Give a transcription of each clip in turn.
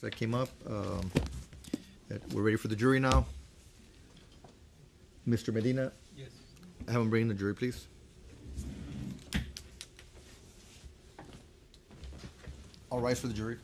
that came up. We're ready for the jury now. Mr. Medina? Yes. Have him bring in the jury, please. All rise for the jury.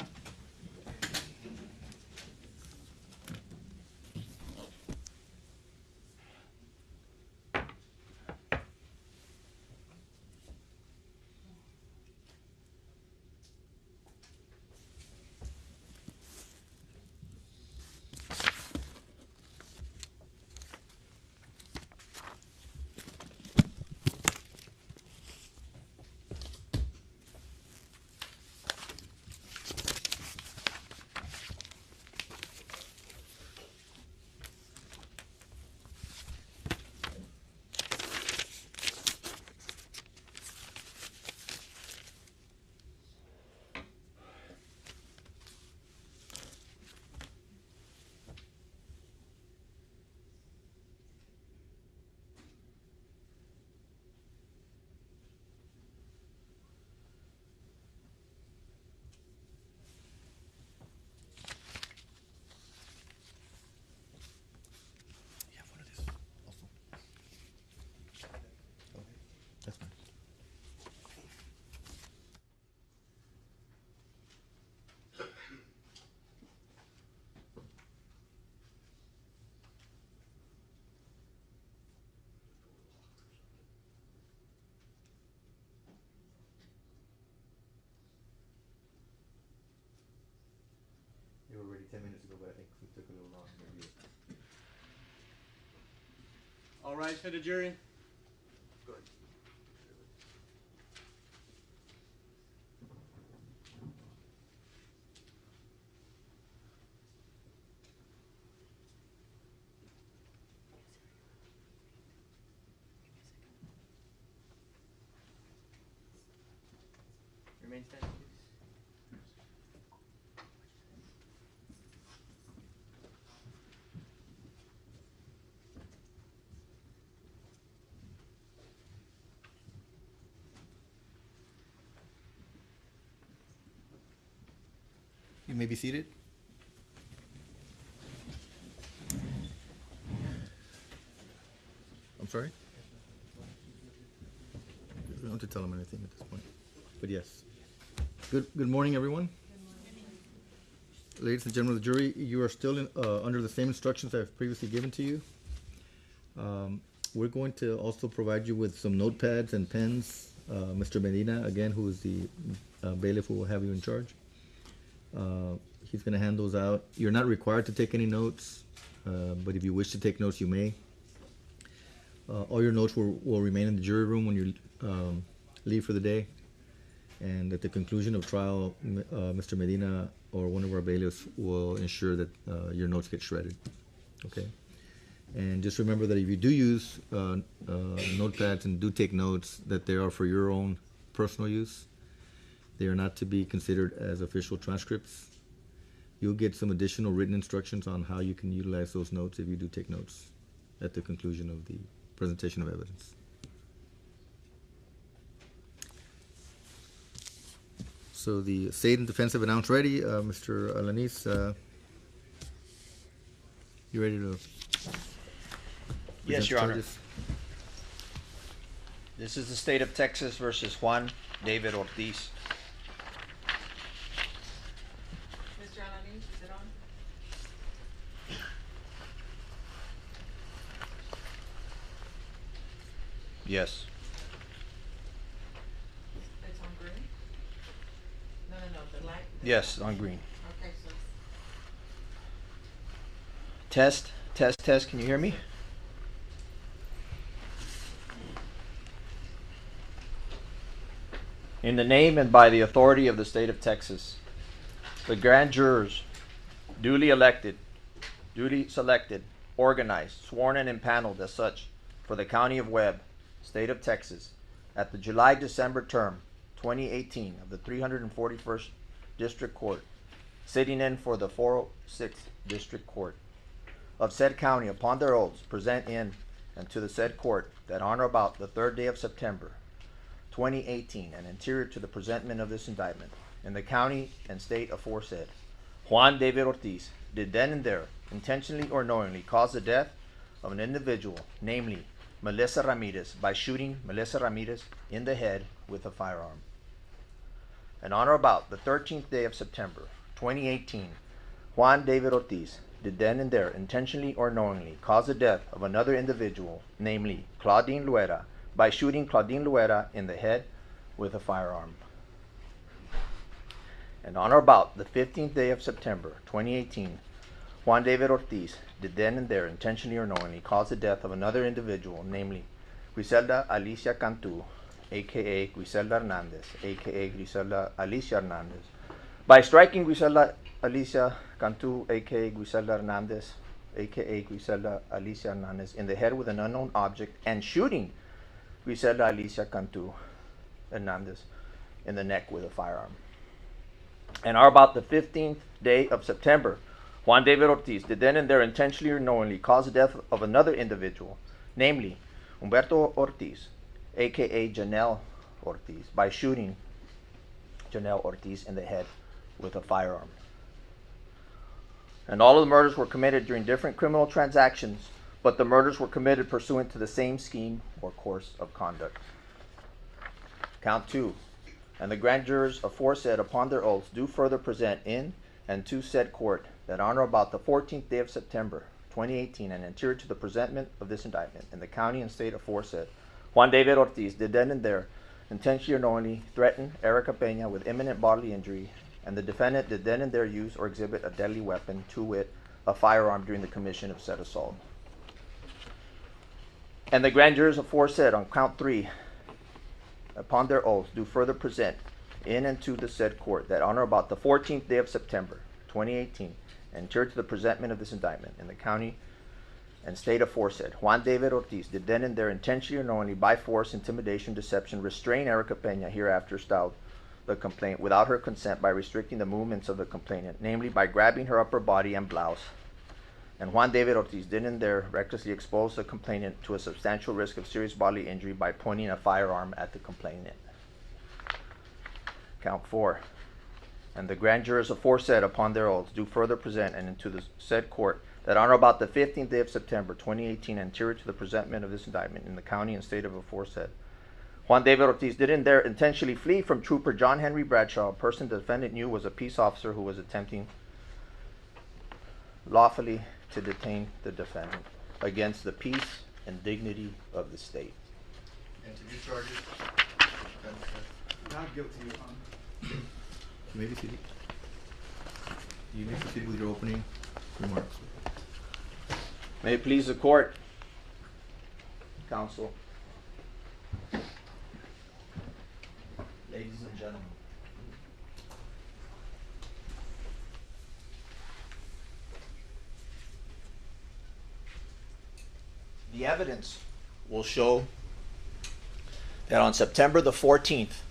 That's fine. You were ready 10 minutes ago, but I think we took a little long to review it. All rise for the jury. Good. Remain standing, please. You may be seated. I'm sorry? We don't have to tell them anything at this point. But yes. Good morning, everyone. Ladies and gentlemen of the jury, you are still under the same instructions I've previously given to you. We're going to also provide you with some notepads and pens. Mr. Medina, again, who is the bailiff who will have you in charge. He's going to hand those out. You're not required to take any notes, but if you wish to take notes, you may. All your notes will remain in the jury room when you leave for the day. And at the conclusion of trial, Mr. Medina or one of our bailiffs will ensure that your notes get shredded. Okay? And just remember that if you do use notepads and do take notes, that they are for your own personal use. They are not to be considered as official transcripts. You'll get some additional written instructions on how you can utilize those notes if you do take notes at the conclusion of the presentation of evidence. So the state and defense have announced ready. Mr. Alanis, you ready to? Yes, Your Honor. Charges? This is the state of Texas versus Juan David Ortiz. Mr. Alanis, is it on? Yes. It's on green? No, the light? Yes, on green. Okay, so Test. Can you hear me? In the name and by the authority of the state of Texas, the grand jurors, duly elected, duly selected, organized, sworn and impaneled as such for the County of Webb, State of Texas, at the July-December term 2018 of the 341st District Court, sitting in for the 406th District Court of said county upon their oaths present in and to the said court that on or about the 3rd day of September 2018 and anterior to the presentment of this indictment in the county and state aforesaid, Juan David Ortiz did then and there, intentionally or knowingly, cause the death of an individual, namely Melissa Ramirez, by shooting Melissa Ramirez in the head with a firearm. And on or about the 13th day of September 2018, Juan David Ortiz did then and there, intentionally or knowingly, cause the death of another individual, namely Claudine Luera, by shooting Claudine Luera in the head with a firearm. And on or about the 15th day of September 2018, Juan David Ortiz did then and there, intentionally or knowingly, cause the death of another individual, namely Griselda Alicia Cantu, aka Griselda Hernandez, aka Griselda Alicia Hernandez, by striking Griselda Alicia Cantu, aka Griselda Hernandez, aka Griselda Alicia Hernandez, in the head with an unknown object, and shooting Griselda Alicia Cantu Hernandez in the neck with a firearm. And are about the 15th day of September, Juan David Ortiz did then and there, intentionally or knowingly, cause the death of another individual, namely Humberto Ortiz, aka Janelle Ortiz, by shooting Janelle Ortiz in the head with a firearm. And all of the murders were committed during different criminal transactions, but the murders were committed pursuant to the same scheme or course of conduct. Count 2. And the grand jurors aforesaid upon their oaths do further present in and to said court that on or about the 14th day of September 2018 and anterior to the presentment of this indictment in the county and state aforesaid, Juan David Ortiz did then and there, intentionally or knowingly, threaten Erica Pena with imminent bodily injury, and the defendant did then and there use or exhibit a deadly weapon, to wit, a firearm, during the commission of said assault. And the grand jurors aforesaid on count 3, upon their oaths, do further present in and to the said court that on or about the 14th day of September 2018, anterior to the presentment of this indictment in the county and state aforesaid, Juan David Ortiz did then and there, intentionally or knowingly, by force, intimidation, deception, restrain Erica Pena, hereafter styled the complaint, without her consent, by restricting the movements of the complainant, namely by grabbing her upper body and blouse. And Juan David Ortiz did and there recklessly expose the complainant to a substantial risk of serious bodily injury by pointing a firearm at the complainant. Count 4. And the grand jurors aforesaid upon their oaths do further present and into the said court that on or about the 15th day of September 2018, anterior to the presentment of this indictment in the county and state of aforesaid, Juan David Ortiz did in there intentionally flee from Trooper John Henry Bradshaw, a person the defendant knew was a peace officer who was attempting lawfully to detain the defendant against the peace and dignity of the state. And to be charged. Not guilty, Your Honor. You may be seated. You may proceed with your opening remarks. May it please the court, counsel, ladies and gentlemen. The evidence will show that on September the 14th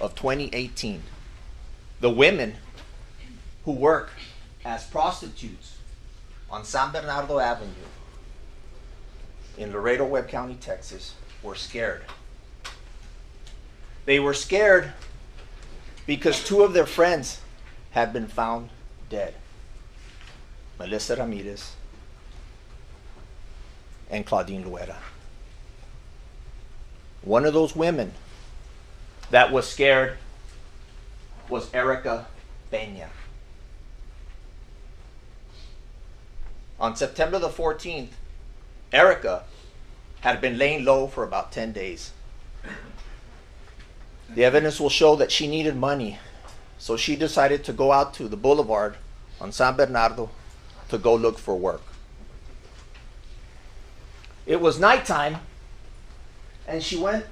of 2018, the women who work as prostitutes on San Bernardo Avenue in Laredo, Webb County, Texas, were scared. They were scared because 2 of their friends had been found dead. Melissa Ramirez and Claudine Luera. One of those women that was scared was Erica Pena. On September the 14th, Erica had been laying low for about 10 days. The evidence will show that she needed money, so she decided to go out to the boulevard on San Bernardo to go look for work. It was nighttime, and she went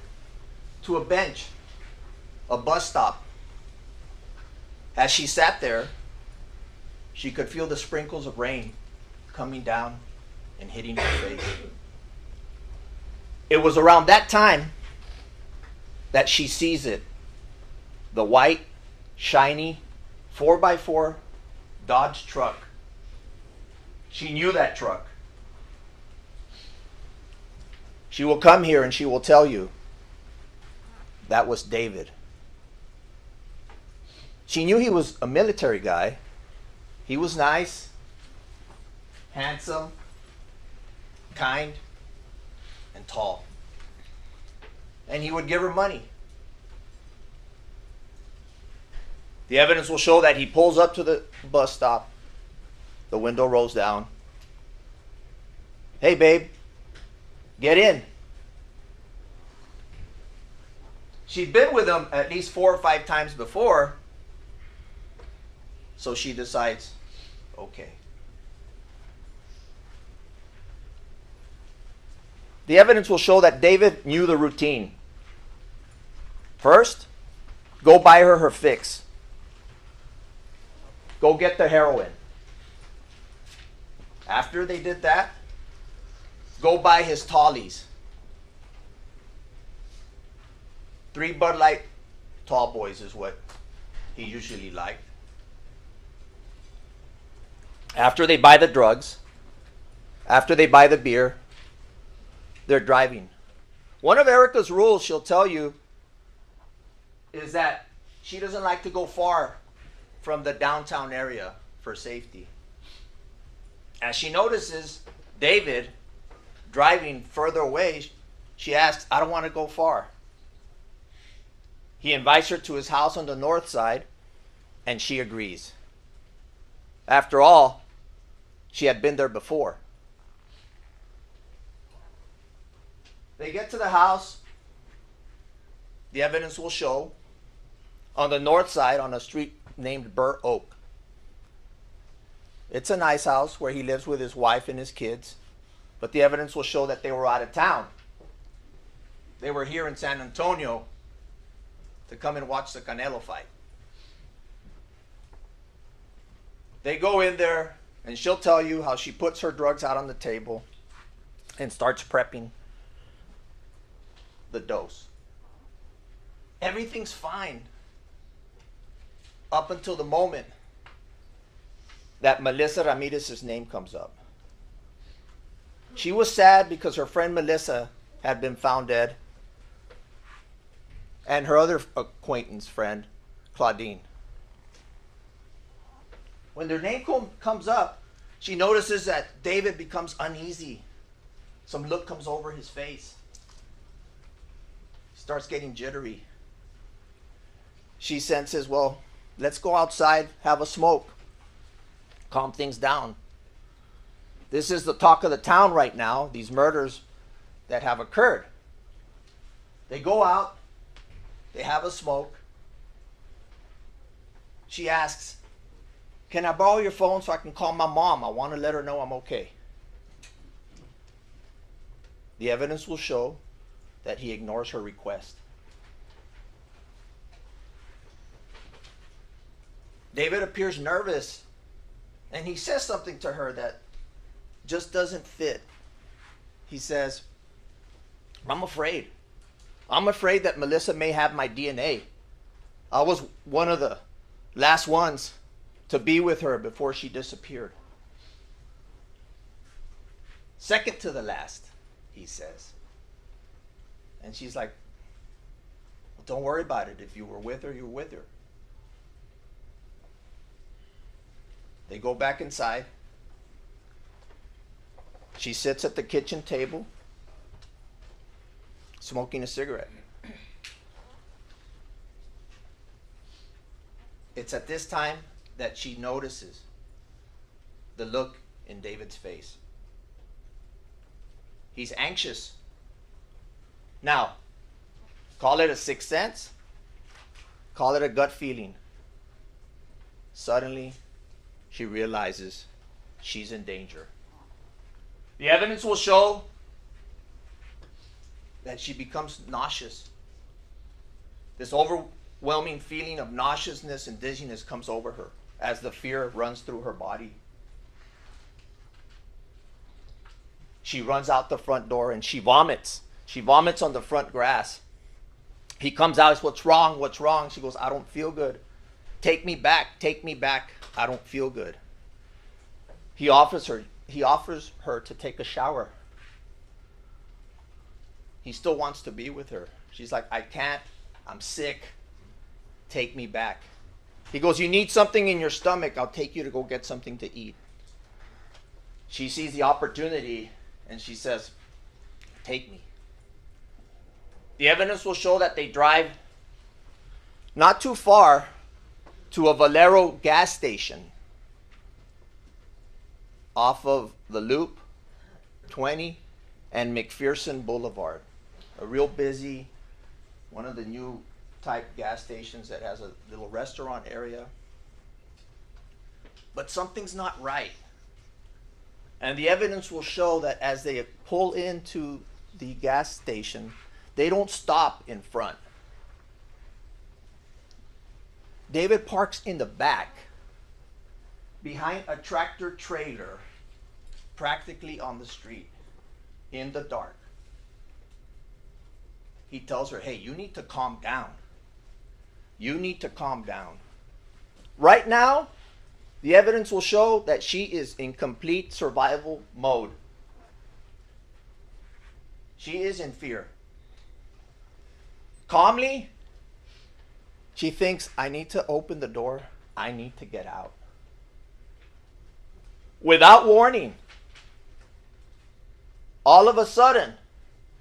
to a bench, a bus stop. As she sat there, she could feel the sprinkles of rain coming down and hitting her face. It was around that time that she sees it. The white, shiny 4x4 Dodge truck. She knew that truck. She will come here and she will tell you that was David. She knew he was a military guy He was nice, handsome, kind, and tall. And he would give her money. The evidence will show that he pulls up to the bus stop. The window rolls down. Hey, babe, get in. She'd been with him at least 4 or 5 times before, so she decides, okay. The evidence will show that David knew the routine. First, go buy her fix. Go get the heroin. After they did that, go buy his tallies. 3 Bud Light tall boys is what he usually liked. After they buy the drugs, after they buy the beer, they're driving. One of Erica's rules, she'll tell you, is that she doesn't like to go far from the downtown area for safety. As she notices David driving further away, she asks, I don't want to go far. He invites her to his house on the north side, and she agrees. After all, she had been there before. They get to the house. The evidence will show on the north side on a street named Burr Oak. It's a nice house where he lives with his wife and his kids, but the evidence will show that they were out of town. They were here in San Antonio to come and watch the Canelo fight. They go in there, and she'll tell you how she puts her drugs out on the table and starts prepping the dose. Everything's fine up until the moment that Melissa Ramirez's name comes up. She was sad because her friend Melissa had been found dead, and her other acquaintance friend, Claudine. When their name comes up, she notices that David becomes uneasy. Some look comes over his face. He starts getting jittery. She senses, well, let's go outside, have a smoke, calm things down. This is the talk of the town right now, these murders that have occurred. They go out, they have a smoke. She asks, can I borrow your phone so I can call my mom? I want to let her know I'm okay. The evidence will show that he ignores her request. David appears nervous, and he says something to her that just doesn't fit. He says, I'm afraid. I'm afraid that Melissa may have my DNA. I was one of the last ones to be with her before she disappeared. Second to the last, he says. And she's like, well, don't worry about it. If you were with her, you were with her. They go back inside. She sits at the kitchen table, smoking a cigarette. It's at this time that she notices the look in David's face. He's anxious. Now, call it a sixth sense, call it a gut feeling. Suddenly, she realizes she's in danger. The evidence will show that she becomes nauseous. This overwhelming feeling of nauseousness and dizziness comes over her as the fear runs through her body. She runs out the front door and she vomits. She vomits on the front grass. He comes out, says, what's wrong? What's wrong? She goes, I don't feel good. Take me back. Take me back. I don't feel good. He offers her to take a shower. He still wants to be with her. She's like, I can't. I'm sick. Take me back. He goes, you need something in your stomach. I'll take you to go get something to eat. She sees the opportunity and she says, take me. The evidence will show that they drive not too far to a Valero gas station off of the Loop 20 and McPherson Boulevard. A real busy, one of the new type gas stations that has a little restaurant area. But something's not right. And the evidence will show that as they pull into the gas station, they don't stop in front. David parks in the back, behind a tractor trailer, practically on the street, in the dark. He tells her, hey, you need to calm down. You need to calm down. Right now, the evidence will show that she is in complete survival mode. She is in fear. Calmly, she thinks, I need to open the door. I need to get out. Without warning, all of a sudden,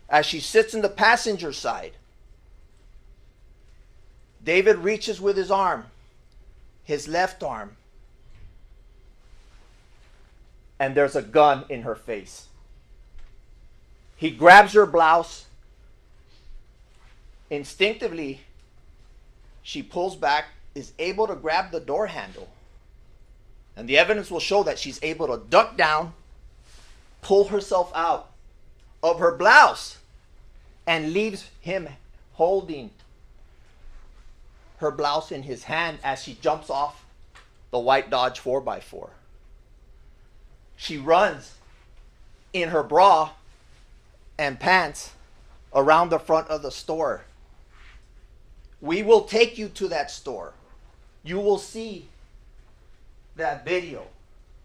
as she sits in the passenger side, David reaches with his arm, his left arm, and there's a gun in her face. He grabs her blouse. Instinctively, she pulls back, is able to grab the door handle. And the evidence will show that she's able to duck down, pull herself out of her blouse, and leaves him holding her blouse in his hand as she jumps off the white Dodge 4x4. She runs in her bra and pants around the front of the store. We will take you to that store. You will see that video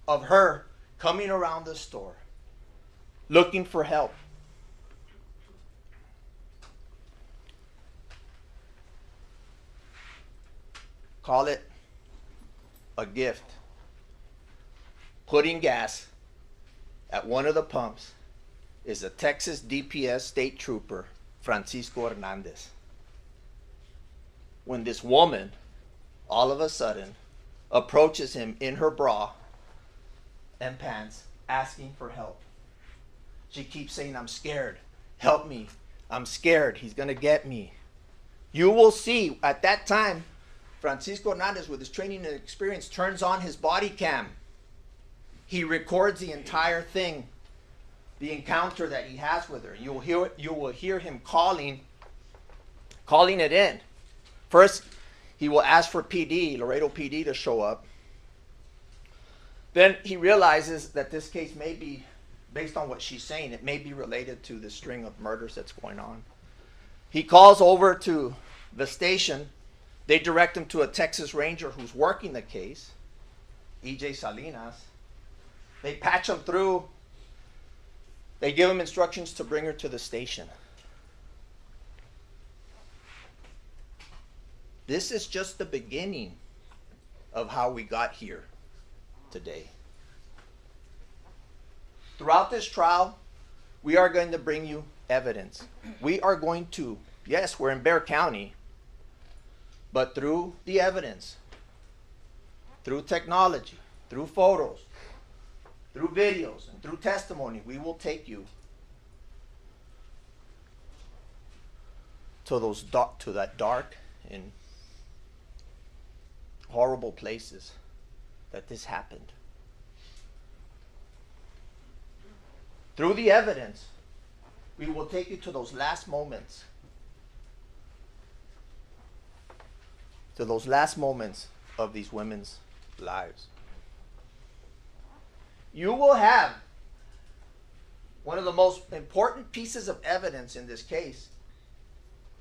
of her coming around the store looking for help. Call it a gift. Putting gas at one of the pumps is a Texas DPS state trooper, Francisco Hernandez. When this woman, all of a sudden, approaches him in her bra and pants, asking for help. She keeps saying, I'm scared. Help me. I'm scared. He's going to get me. You will see at that time, Francisco Hernandez, with his training and experience, turns on his body cam. He records the entire thing, the encounter that he has with her. You will hear him calling it in. First, he will ask for PD, Laredo PD, to show up. Then he realizes that this case may be, based on what she's saying, it may be related to the string of murders that's going on. He calls over to the station. They direct him to a Texas Ranger who's working the case, EJ Salinas. They patch him through. They give him instructions to bring her to the station. This is just the beginning of how we got here today. Throughout this trial, we are going to bring you evidence. We are going to, yes, we're in Bexar County, but through the evidence, through technology, through photos, through videos, and through testimony, we will take you to that dark and horrible places that this happened. Through the evidence, we will take you to those last moments. To those last moments of these women's lives. You will have one of the most important pieces of evidence in this case,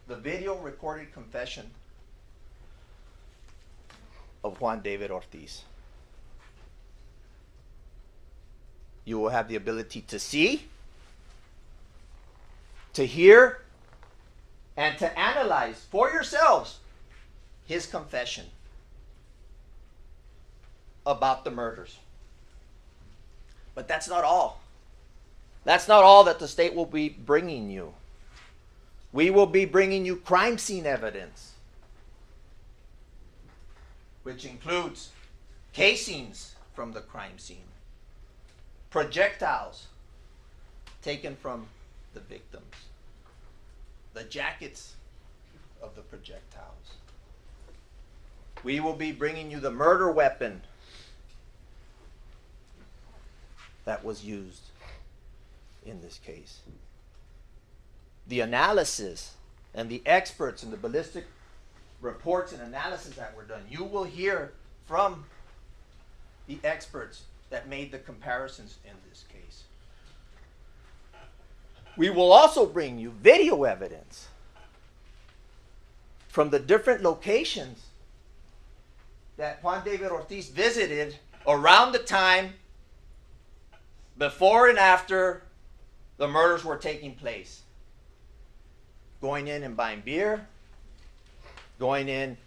the video recorded confession of Juan David Ortiz. You will have the ability to see, to hear, and to analyze for yourselves his confession. about the murders. But that's not all. That's not all that the state will be bringing you. We will be bringing you crime scene evidence, which includes casings from the crime scene, projectiles taken from the victims, the jackets of the projectiles. We will be bringing you the murder weapon that was used in this case. The analysis and the experts and the ballistic reports and analysis that were done. You will hear from the experts that made the comparisons in this case. We will also bring you video evidence from the different locations that Juan David Ortiz visited around the time before and after the murders were taking place. Going in and buying beer, going in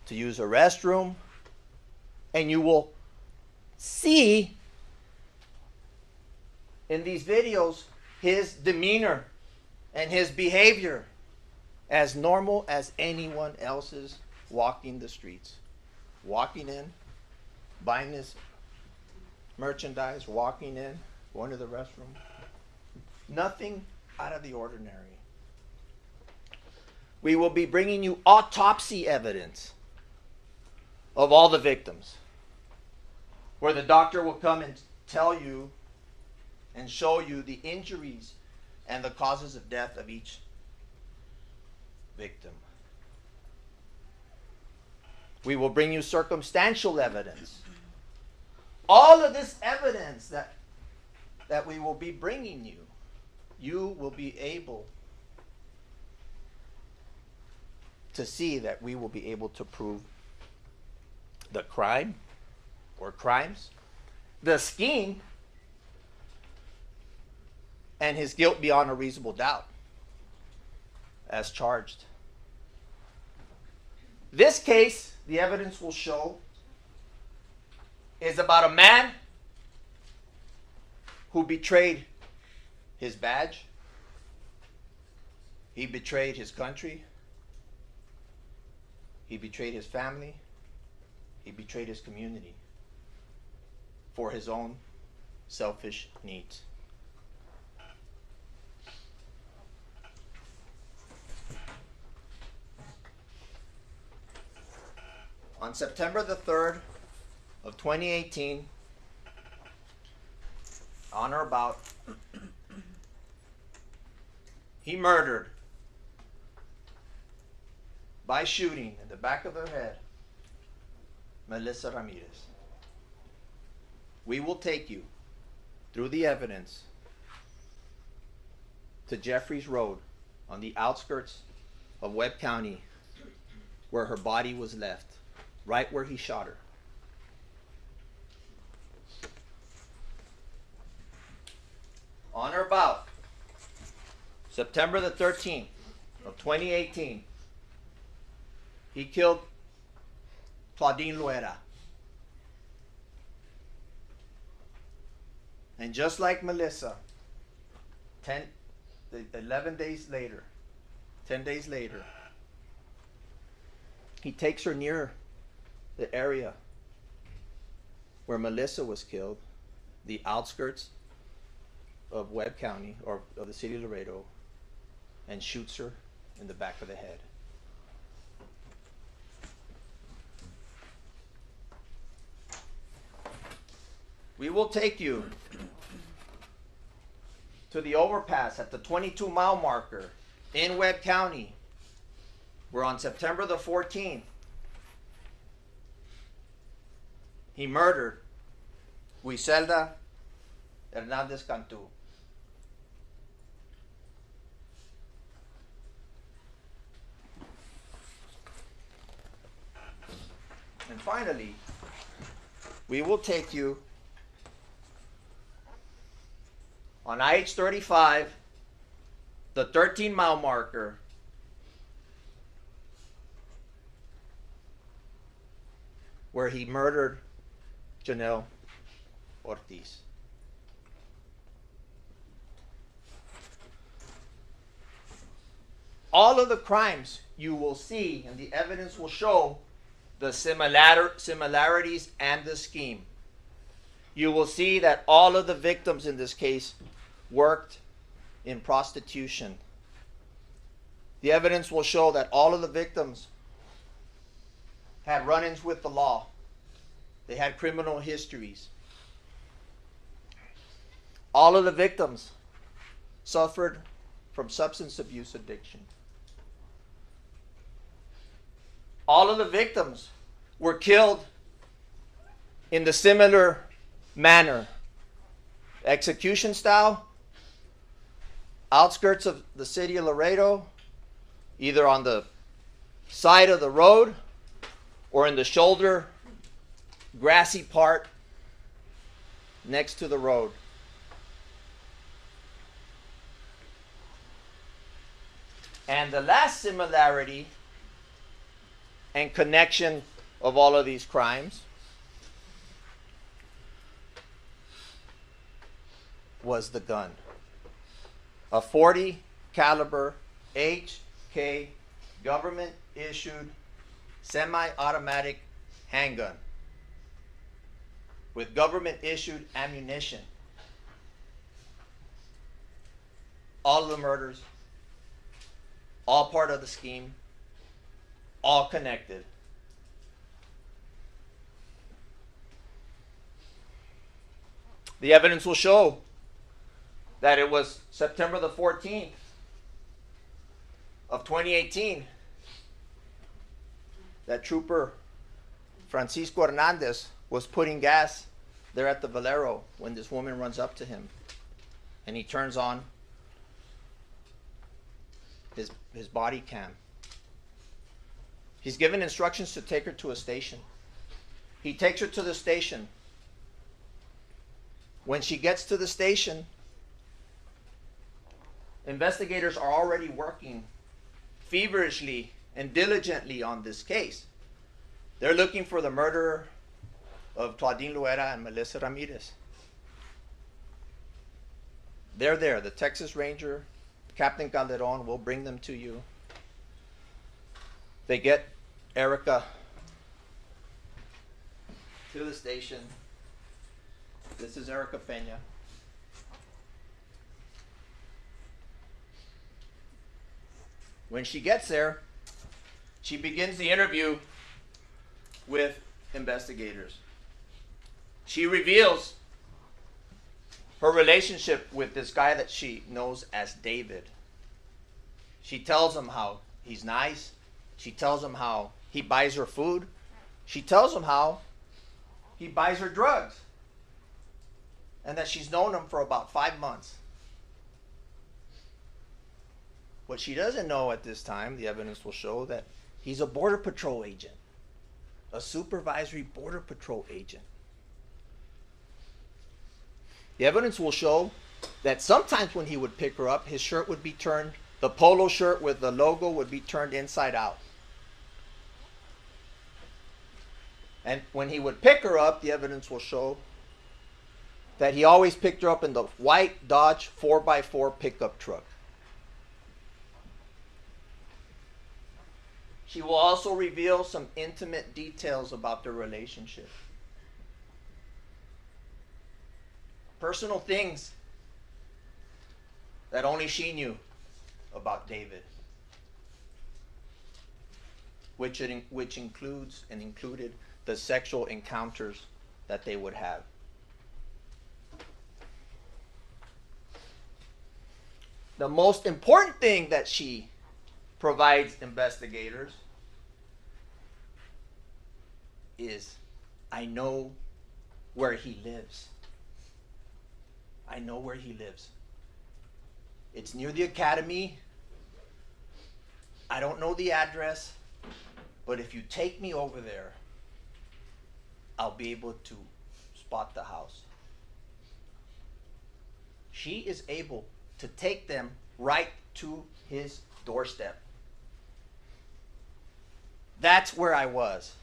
to use a restroom, and you will see in these videos his demeanor and his behavior as normal as anyone else's walking the streets. Walking in, buying his merchandise, walking in, going to the restroom. Nothing out of the ordinary. We will be bringing you autopsy evidence of all the victims, where the doctor will come and tell you and show you the injuries and the causes of death of each victim. We will bring you circumstantial evidence. All of this evidence that we will be bringing you, you will be able to see that we will be able to prove the crime or crimes, the scheme, and his guilt beyond a reasonable doubt as charged. This case, the evidence will show, is about a man who betrayed his badge. He betrayed his country. He betrayed his family. He betrayed his community for his own selfish needs. On September the 3rd of 2018, on or about, he murdered by shooting in the back of her head Melissa Ramirez. We will take you through the evidence to Jeffries Road on the outskirts of Webb County, where her body was left, right where he shot her. On or about September the 13th of 2018, he killed Claudine Loera. And just like Melissa, 10 days later, he takes her near the area where Melissa was killed, the outskirts of Webb County, or of the city of Laredo, and shoots her in the back of the head. We will take you to the overpass at the 22-mile marker in Webb County, where on September the 14th, he murdered Guiselda Hernandez Cantu. And finally, we will take you on IH-35, the 13-mile marker, where he murdered Janelle Ortiz. All of the crimes you will see, and the evidence will show the similarities and the scheme. You will see that all of the victims in this case worked in prostitution. The evidence will show that all of the victims had run-ins with the law. They had criminal histories. All of the victims suffered from substance abuse addiction. All of the victims were killed in the similar manner. Execution style, outskirts of the city of Laredo, either on the side of the road or in the shoulder, grassy part next to the road. And the last similarity and connection of all of these crimes was the gun. A .40 caliber HK government issued semi-automatic handgun with government issued ammunition. All of the murders, all part of the scheme, all connected. The evidence will show that it was September the 14th of 2018 that Trooper Francisco Hernandez was putting gas there at the Valero when this woman runs up to him and he turns on his body cam. He's given instructions to take her to a station. He takes her to the station. When she gets to the station, investigators are already working feverishly and diligently on this case. They're looking for the murderer of Claudine Luera and Melissa Ramirez. They're there. The Texas Ranger, Captain Calderon, will bring them to you. They get Erica to the station. This is Erica Pena. When she gets there, she begins the interview with investigators. She reveals her relationship with this guy that she knows as David. She tells him how he's nice. She tells him how he buys her food. She tells him how he buys her drugs. And that she's known him for about 5 months. What she doesn't know at this time, the evidence will show, that he's a Border Patrol agent. A supervisory Border Patrol agent. The evidence will show that sometimes when he would pick her up, his shirt would be turned, the polo shirt with the logo would be turned inside out. And when he would pick her up, the evidence will show that he always picked her up in the white Dodge 4x4 pickup truck. She will also reveal some intimate details about their relationship. Personal things that only she knew about David. Which includes and included the sexual encounters that they would have. The most important thing that she provides investigators is, I know where he lives. I know where he lives. It's near the academy. I don't know the address, but if you take me over there, I'll be able to spot the house. She is able to take them right to his doorstep. That's where I was.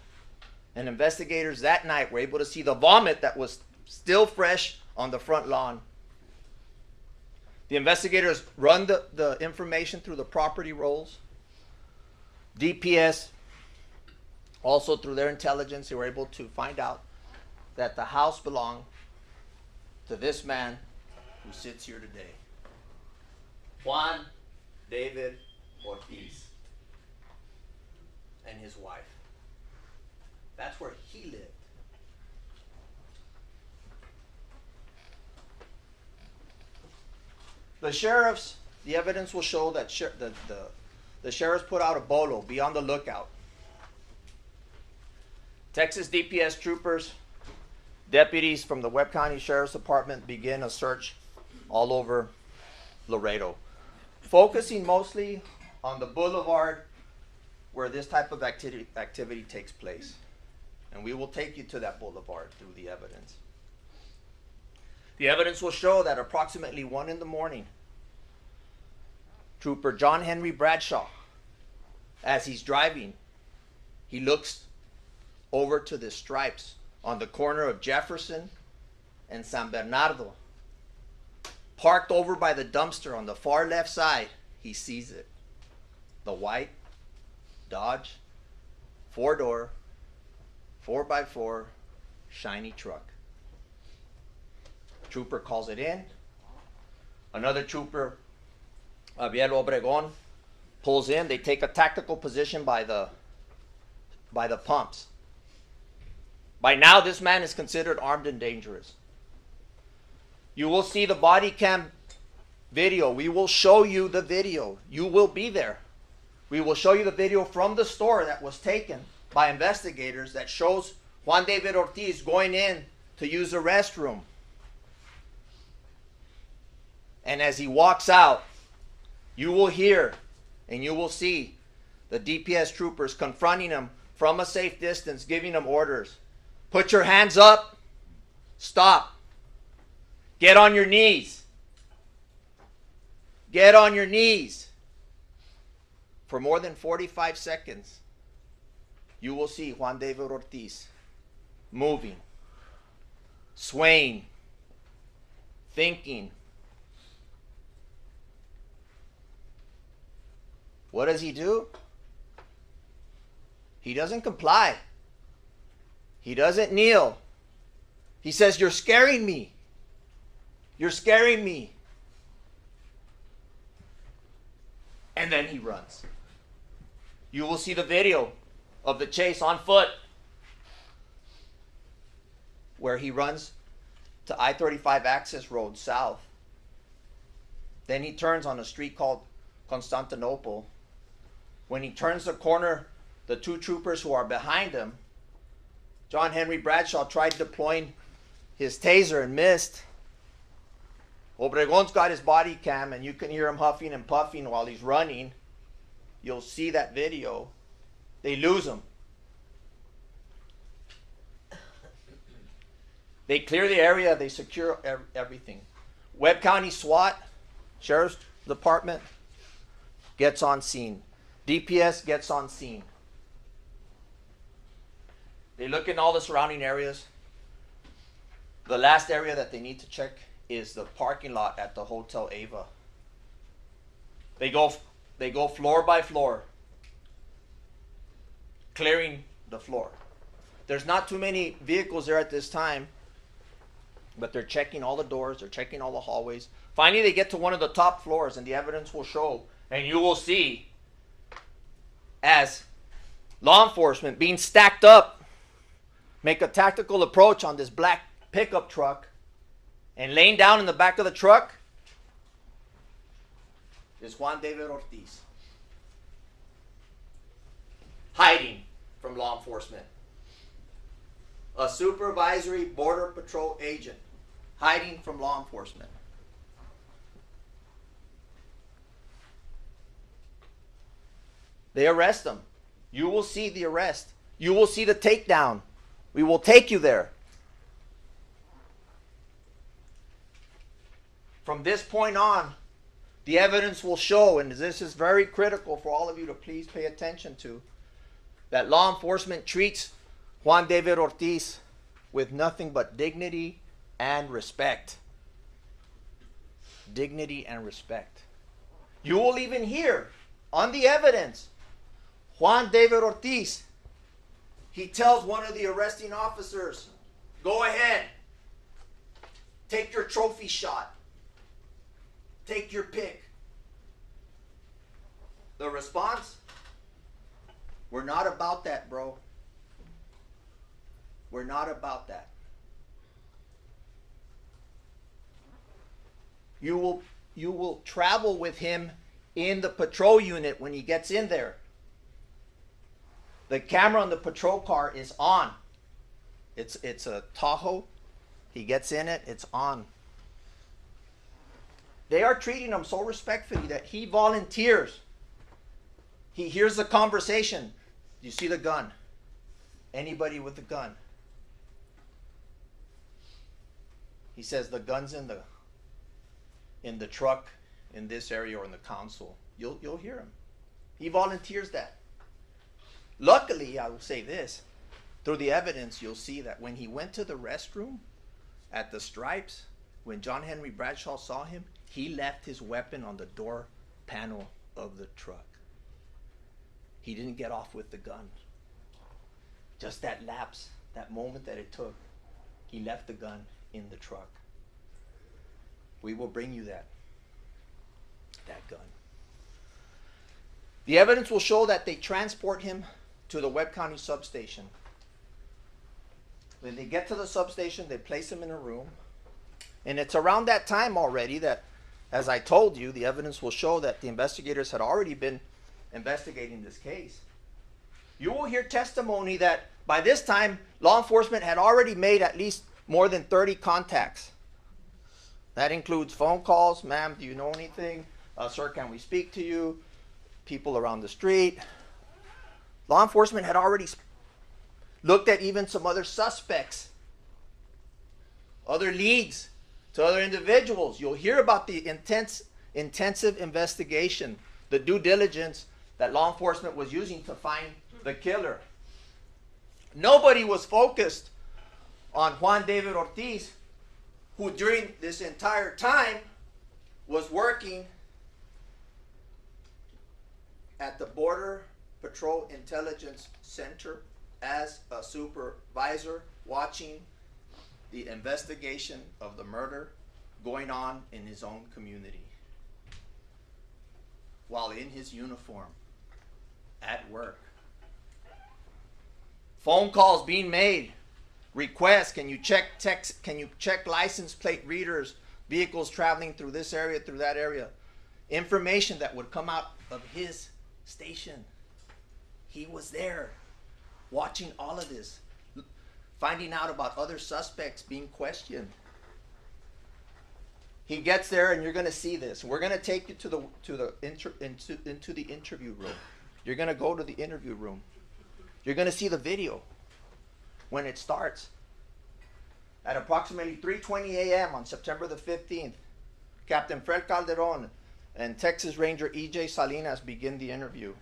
And investigators that night were able to see the vomit that was still fresh on the front lawn. The investigators run the information through the property rolls. DPS, also through their intelligence, they were able to find out that the house belonged to this man who sits here today, Juan David Ortiz, and his wife. That's where he lived. The sheriffs, the evidence will show that the sheriffs put out a bolo, be on the lookout. Texas DPS troopers, deputies from the Webb County Sheriff's Department begin a search all over Laredo, focusing mostly on the boulevard where this type of activity takes place. And we will take you to that boulevard through the evidence. The evidence will show that approximately 1 in the morning, Trooper John Henry Bradshaw, as he's driving, he looks over to the stripes on the corner of Jefferson and San Bernardo. Parked over by the dumpster on the far left side, he sees it. The white Dodge 4-door, 4x4, shiny truck. Trooper calls it in. Another trooper, Javier Obregon, pulls in. They take a tactical position by the pumps. By now, this man is considered armed and dangerous. You will see the body cam video. We will show you the video. You will be there. We will show you the video from the store that was taken by investigators that shows Juan David Ortiz going in to use the restroom. And as he walks out, you will hear and you will see the DPS troopers confronting him from a safe distance, giving him orders. Put your hands up. Stop. Get on your knees. Get on your knees. For more than 45 seconds, you will see Juan David Ortiz moving, swaying, thinking. What does he do? He doesn't comply. He doesn't kneel. He says, "You're scaring me. You're scaring me." And then he runs. You will see the video of the chase on foot, where he runs to I-35 access road south. Then he turns on a street called Constantinople. When he turns the corner, the two troopers who are behind him, John Henry Bradshaw tried deploying his taser and missed. Obregon's got his body cam, and you can hear him huffing and puffing while he's running. You'll see that video. They lose him. They clear the area. They secure everything. Webb County SWAT, Sheriff's Department, gets on scene. DPS gets on scene. They look in all the surrounding areas. The last area that they need to check is the parking lot at the Hotel Ava. They go floor by floor, clearing the floor. There's not too many vehicles there at this time, but they're checking all the doors, they're checking all the hallways. Finally, they get to one of the top floors, and the evidence will show, and you will see, as law enforcement being stacked up, make a tactical approach on this black pickup truck, and laying down in the back of the truck is Juan David Ortiz, hiding from law enforcement. A supervisory border patrol agent hiding from law enforcement. They arrest him. You will see the arrest. You will see the takedown. We will take you there. From this point on, the evidence will show, and this is very critical for all of you to please pay attention to, that law enforcement treats Juan David Ortiz with nothing but dignity and respect. Dignity and respect. You will even hear on the evidence, Juan David Ortiz, he tells one of the arresting officers, go ahead, take your trophy shot, take your pick. The response, we're not about that, bro. We're not about that. You will travel with him in the patrol unit when he gets in there. The camera on the patrol car is on. It's a Tahoe. He gets in it, it's on. They are treating him so respectfully that he volunteers. He hears the conversation. You see the gun? Anybody with a gun? He says the gun's in the truck in this area or in the council. You'll hear him. He volunteers that. Luckily, I will say this, through the evidence you'll see that when he went to the restroom at the Stripes, when John Henry Bradshaw saw him, he left his weapon on the door panel of the truck. He didn't get off with the gun. Just that lapse, that moment that it took, he left the gun in the truck. We will bring you that gun. The evidence will show that they transport him to the Webb County substation. When they get to the substation, they place him in a room. And it's around that time already that, as I told you, the evidence will show that the investigators had already been investigating this case. You will hear testimony that by this time, law enforcement had already made at least more than 30 contacts. That includes phone calls. Ma'am, do you know anything? Sir, can we speak to you? People around the street. Law enforcement had already looked at even some other suspects, other leads to other individuals. You'll hear about the intensive investigation, the due diligence that law enforcement was using to find the killer. Nobody was focused on Juan David Ortiz, who during this entire time was working at the Border Patrol Intelligence Center as a supervisor, watching the investigation of the murder going on in his own community while in his uniform at work. Phone calls being made, requests, can you check license plate readers, vehicles traveling through this area, through that area. Information that would come out of his station. He was there watching all of this, finding out about other suspects being questioned. He gets there, and you're going to see this. We're going to take you into the interview room. You're going to go to the interview room. You're going to see the video when it starts. At approximately 3:20 a.m. on September the 15th, Captain Fred Calderon and Texas Ranger E.J. Salinas begin the interview.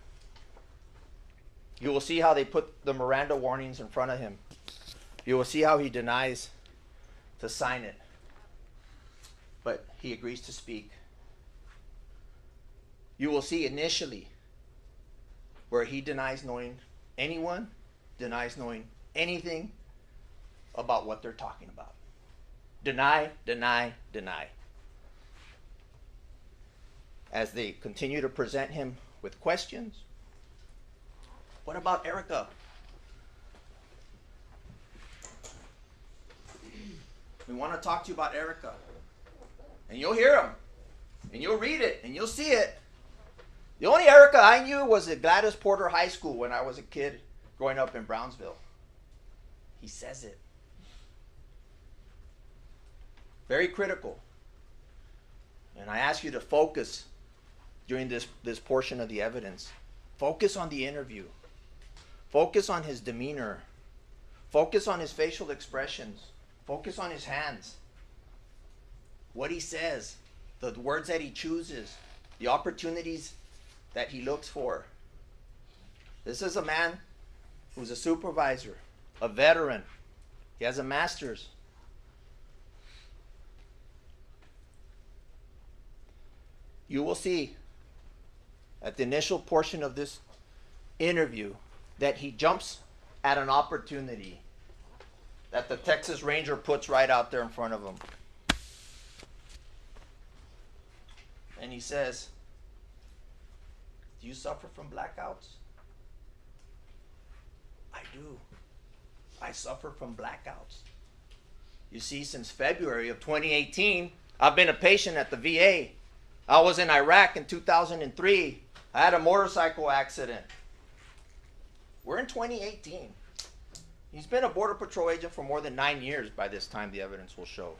You will see how they put the Miranda warnings in front of him. You will see how he denies to sign it, but he agrees to speak. You will see initially where he denies knowing anyone, denies knowing anything about what they're talking about. Deny, deny, deny. As they continue to present him with questions. What about Erica? We want to talk to you about Erica. And you'll hear him. And you'll read it. And you'll see it. The only Erica I knew was at Gladys Porter High School when I was a kid growing up in Brownsville. He says it. Very critical. And I ask you to focus during this portion of the evidence. Focus on the interview. Focus on his demeanor. Focus on his facial expressions. Focus on his hands. What he says. The words that he chooses. The opportunities that he looks for. This is a man who's a supervisor, a veteran. He has a master's. You will see at the initial portion of this interview that he jumps at an opportunity that the Texas Ranger puts right out there in front of him. And he says, "Do you suffer from blackouts?" "I do. I suffer from blackouts." You see, since February of 2018, I've been a patient at the VA. I was in Iraq in 2003. I had a motorcycle accident. We're in 2018. He's been a Border Patrol agent for more than 9 years by this time, the evidence will show.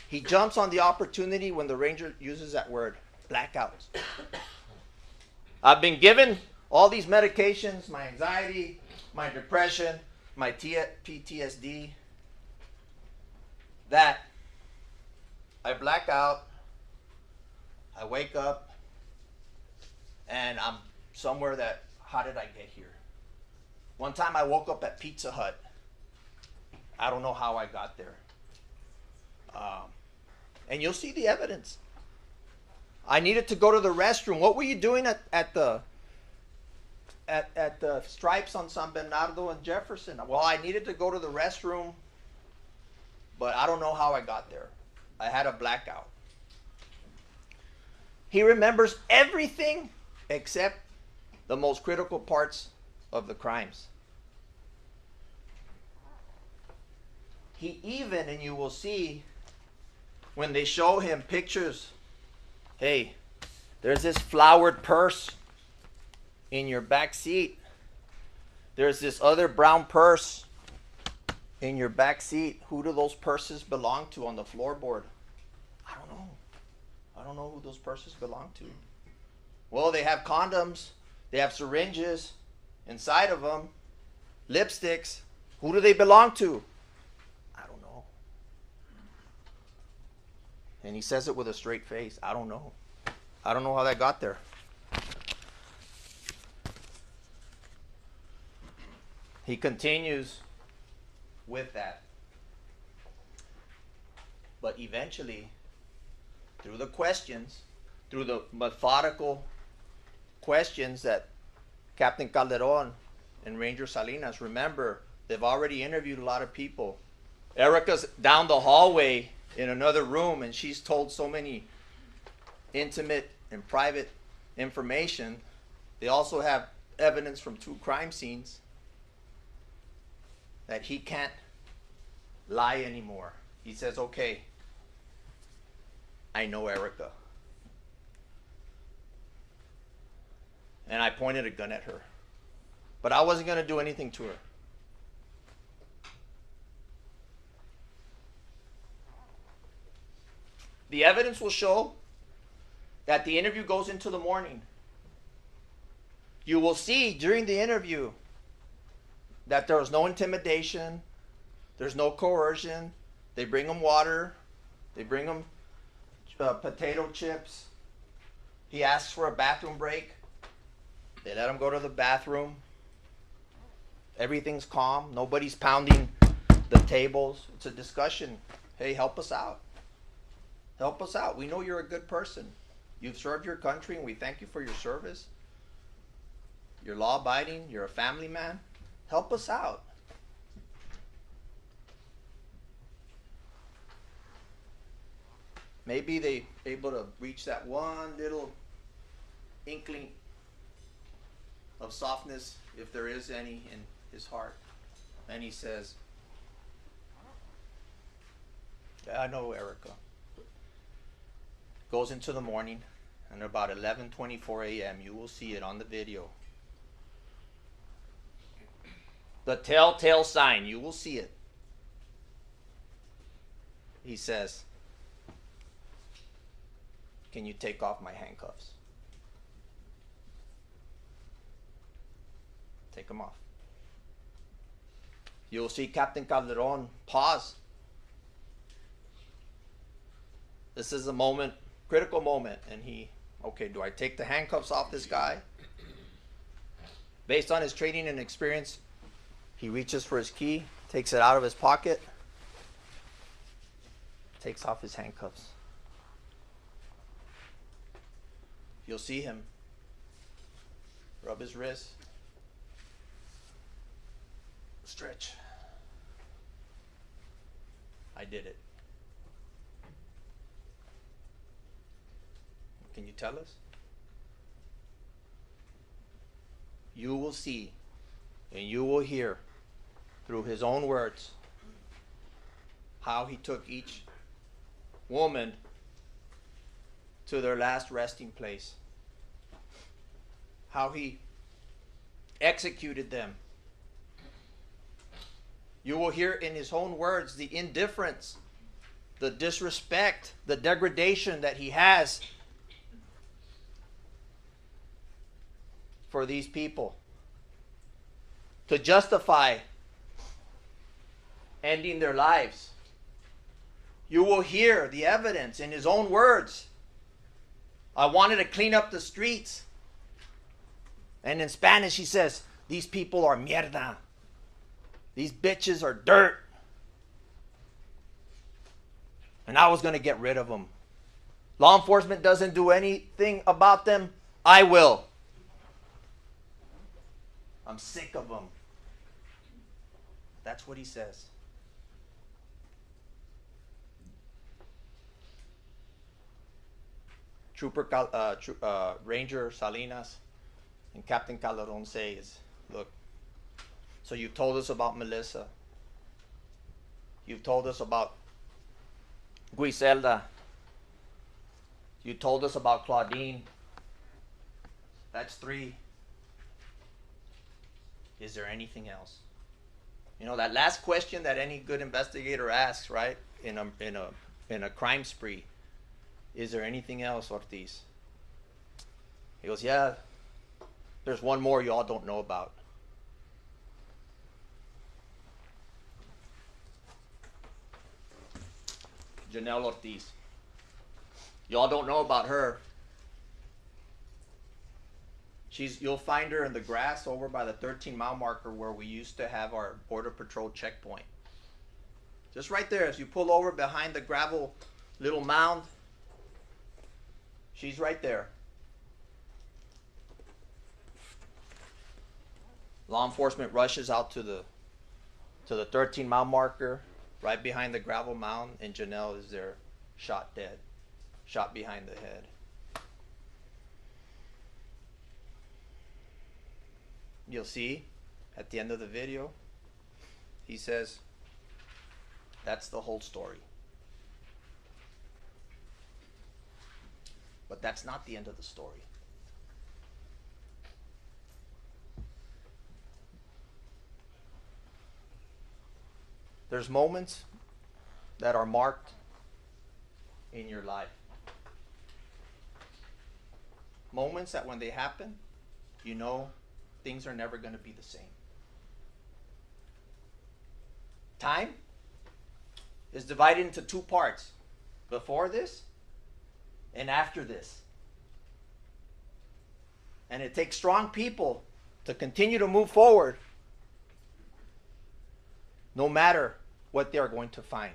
He jumps on the opportunity when the Ranger uses that word, blackouts. I've been given all these medications, my anxiety, my depression, my PTSD, that I black out, I wake up, and I'm somewhere that, how did I get here? One time I woke up at Pizza Hut. I don't know how I got there. And you'll see the evidence. I needed to go to the restroom. What were you doing at the Stripes on San Bernardo and Jefferson? Well, I needed to go to the restroom, but I don't know how I got there. I had a blackout. He remembers everything except the most critical parts of the crimes. He even, and you will see when they show him pictures, hey, there's this flowered purse in your back seat. There's this other brown purse in your back seat. Who do those purses belong to on the floorboard? I don't know. I don't know who those purses belong to. Well, they have condoms. They have syringes inside of them. Lipsticks. Who do they belong to? I don't know. And he says it with a straight face. I don't know. I don't know how that got there. He continues with that. But eventually, through the questions, through the methodical questions that Captain Calderon and Ranger Salinas, remember, they've already interviewed a lot of people. Erica's down the hallway in another room, and she's told so many intimate and private information. They also have evidence from 2 crime scenes that he can't lie anymore. He says, okay, I know Erica. And I pointed a gun at her. But I wasn't going to do anything to her. The evidence will show that the interview goes into the morning. You will see during the interview that there was no intimidation, there's no coercion. They bring him water, they bring him potato chips. He asks for a bathroom break. They let him go to the bathroom. Everything's calm. Nobody's pounding the tables. It's a discussion. Hey, help us out. Help us out. We know you're a good person. You've served your country, and we thank you for your service. You're law-abiding. You're a family man. Help us out. Maybe they able to reach that one little inkling of softness, if there is any, in his heart. And he says, yeah, I know Erica. Goes into the morning, and about 11:24 a.m., you will see it on the video. The telltale sign, you will see it. He says, can you take off my handcuffs? Take them off. You'll see Captain Calderon pause. This is a moment, critical moment, and he, okay, do I take the handcuffs off this guy? Based on his training and experience, he reaches for his key, takes it out of his pocket, takes off his handcuffs. You'll see him rub his wrist, stretch. I did it. Can you tell us? You will see and you will hear through his own words how he took each woman to their last resting place, how he executed them. You will hear in his own words the indifference, the disrespect, the degradation that he has for these people to justify ending their lives. You will hear the evidence in his own words. I wanted to clean up the streets. And in Spanish he says, these people are mierda. These bitches are dirt. And I was going to get rid of them. Law enforcement doesn't do anything about them. I will. I'm sick of them. That's what he says. Ranger Salinas and Captain Calderon says, look, so you've told us about Melissa. You've told us about Guiselda. You told us about Claudine. That's 3. Is there anything else? You know, that last question that any good investigator asks, right? In a crime spree. Is there anything else, Ortiz? He goes, yeah, there's one more you all don't know about. Janelle Ortiz. Y'all don't know about her. You'll find her in the grass over by the 13-mile marker where we used to have our Border Patrol checkpoint. Just right there, as you pull over behind the gravel little mound, she's right there. Law enforcement rushes out to the 13-mile marker, right behind the gravel mound, and Janelle is there, shot dead, shot behind the head. You'll see at the end of the video, he says, that's the whole story. But that's not the end of the story. There's moments that are marked in your life. Moments that when they happen, you know things are never going to be the same. Time is divided into 2 parts. Before this and after this. And it takes strong people to continue to move forward no matter what they are going to find.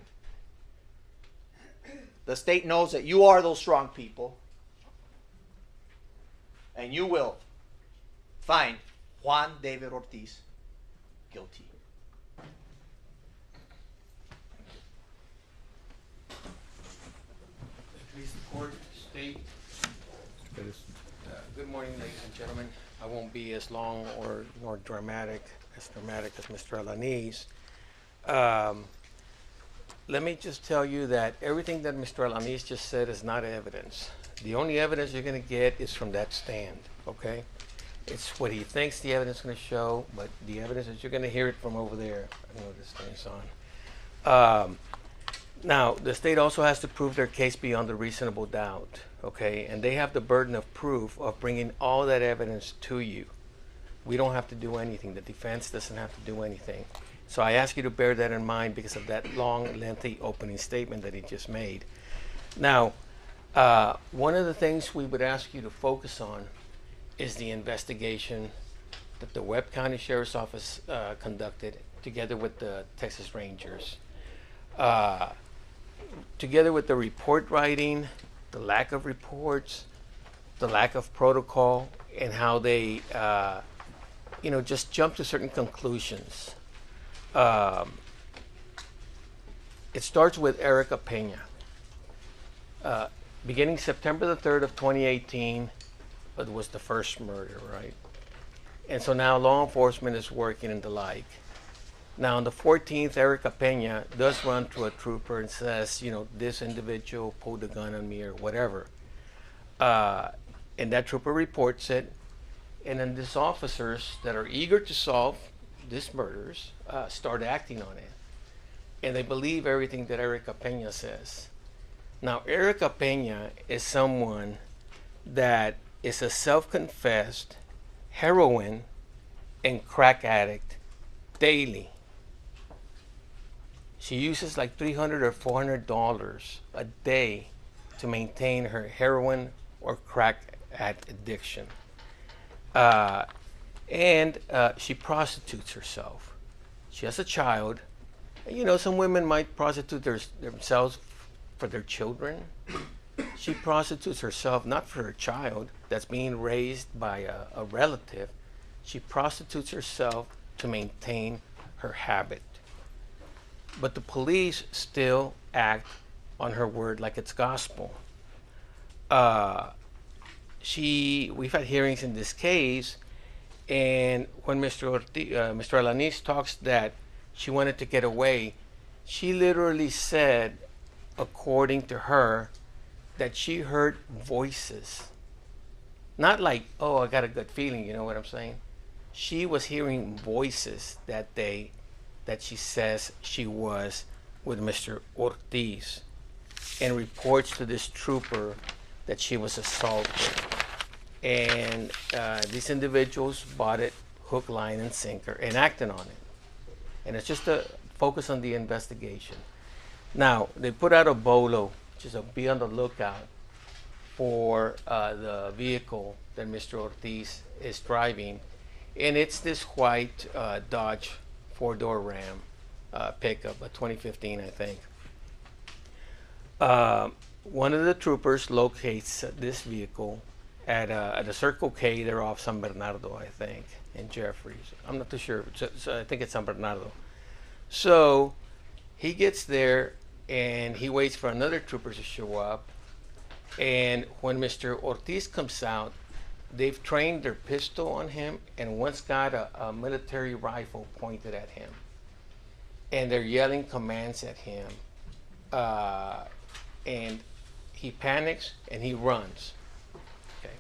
The state knows that you are those strong people, and you will find Juan David Ortiz guilty. Please support state. Good morning, ladies and gentlemen. I won't be as long or nor dramatic as Mr. Alaniz. Let me just tell you that everything that Mr. Alaniz just said is not evidence. The only evidence you're going to get is from that stand, okay? It's what he thinks the evidence is going to show, but the evidence is you're going to hear it from over there. I know this thing's on. Now, the state also has to prove their case beyond a reasonable doubt, okay? And they have the burden of proof of bringing all that evidence to you. We don't have to do anything. The defense doesn't have to do anything. So I ask you to bear that in mind because of that long, lengthy opening statement that he just made. Now, one of the things we would ask you to focus on is the investigation that the Webb County Sheriff's Office conducted together with the Texas Rangers. Together with the report writing, the lack of reports, the lack of protocol, and how they, just jump to certain conclusions. It starts with Erica Pena. Beginning September the 3rd of 2018, it was the first murder, right? And so now law enforcement is working and the like. Now on the 14th, Erica Pena does run to a trooper and says, this individual pulled a gun on me or whatever. And that trooper reports it. And then these officers that are eager to solve these murders start acting on it. And they believe everything that Erica Pena says. Now, Erica Pena is someone that is a self-confessed heroin and crack addict daily. She uses like $300 or $400 a day to maintain her heroin or crack addiction. And she prostitutes herself. She has a child. Some women might prostitute themselves for their children. She prostitutes herself not for her child that's being raised by a relative. She prostitutes herself to maintain her habit. But the police still act on her word like it's gospel. We've had hearings in this case, and when Mr. Alanis talks that she wanted to get away, she literally said, according to her, that she heard voices. Not like, oh, I got a good feeling, you know what I'm saying? She was hearing voices that day that she says she was with Mr. Ortiz, and reports to this trooper that she was assaulted. And these individuals bought it hook, line, and sinker and acted on it. And it's just to focus on the investigation. Now, they put out a BOLO, which is a be on the lookout for the vehicle that Mr. Ortiz is driving. And it's this white Dodge 4-door Ram pickup, a 2015, I think. One of the troopers locates this vehicle at a Circle K. They're off San Bernardo, I think, in Jeffries. I'm not too sure. So I think it's San Bernardo. So he gets there and he waits for another trooper to show up. And when Mr. Ortiz comes out, they've trained their pistol on him, and one's got a military rifle pointed at him. And they're yelling commands at him. And he panics and he runs. Okay.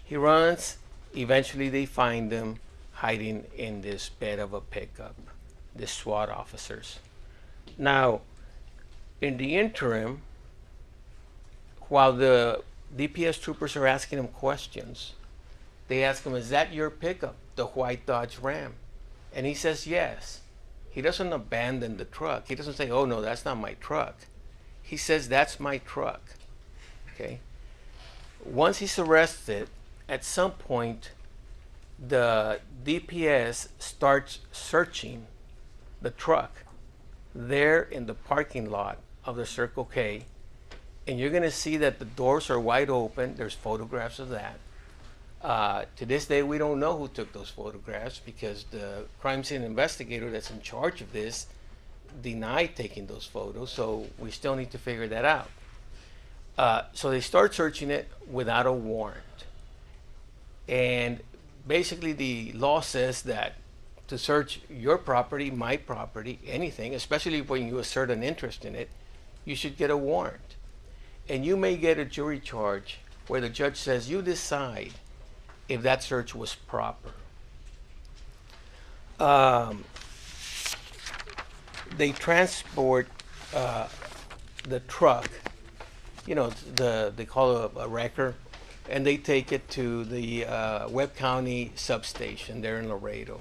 He runs. Eventually they find him hiding in this bed of a pickup, the SWAT officers. Now, in the interim, while the DPS troopers are asking him questions, they ask him, is that your pickup, the white Dodge Ram? And he says yes. He doesn't abandon the truck. He doesn't say, oh no, that's not my truck. He says, that's my truck. Okay. Once he's arrested, at some point, the DPS starts searching the truck there in the parking lot of the Circle K. And you're going to see that the doors are wide open. There's photographs of that. To this day, we don't know who took those photographs because the crime scene investigator that's in charge of this denied taking those photos. So we still need to figure that out. So they start searching it without a warrant. And basically the law says that to search your property, my property, anything, especially when you assert an interest in it, you should get a warrant. And you may get a jury charge where the judge says you decide if that search was proper. They transport the truck, they call it a wrecker, and they take it to the Webb County substation there in Laredo.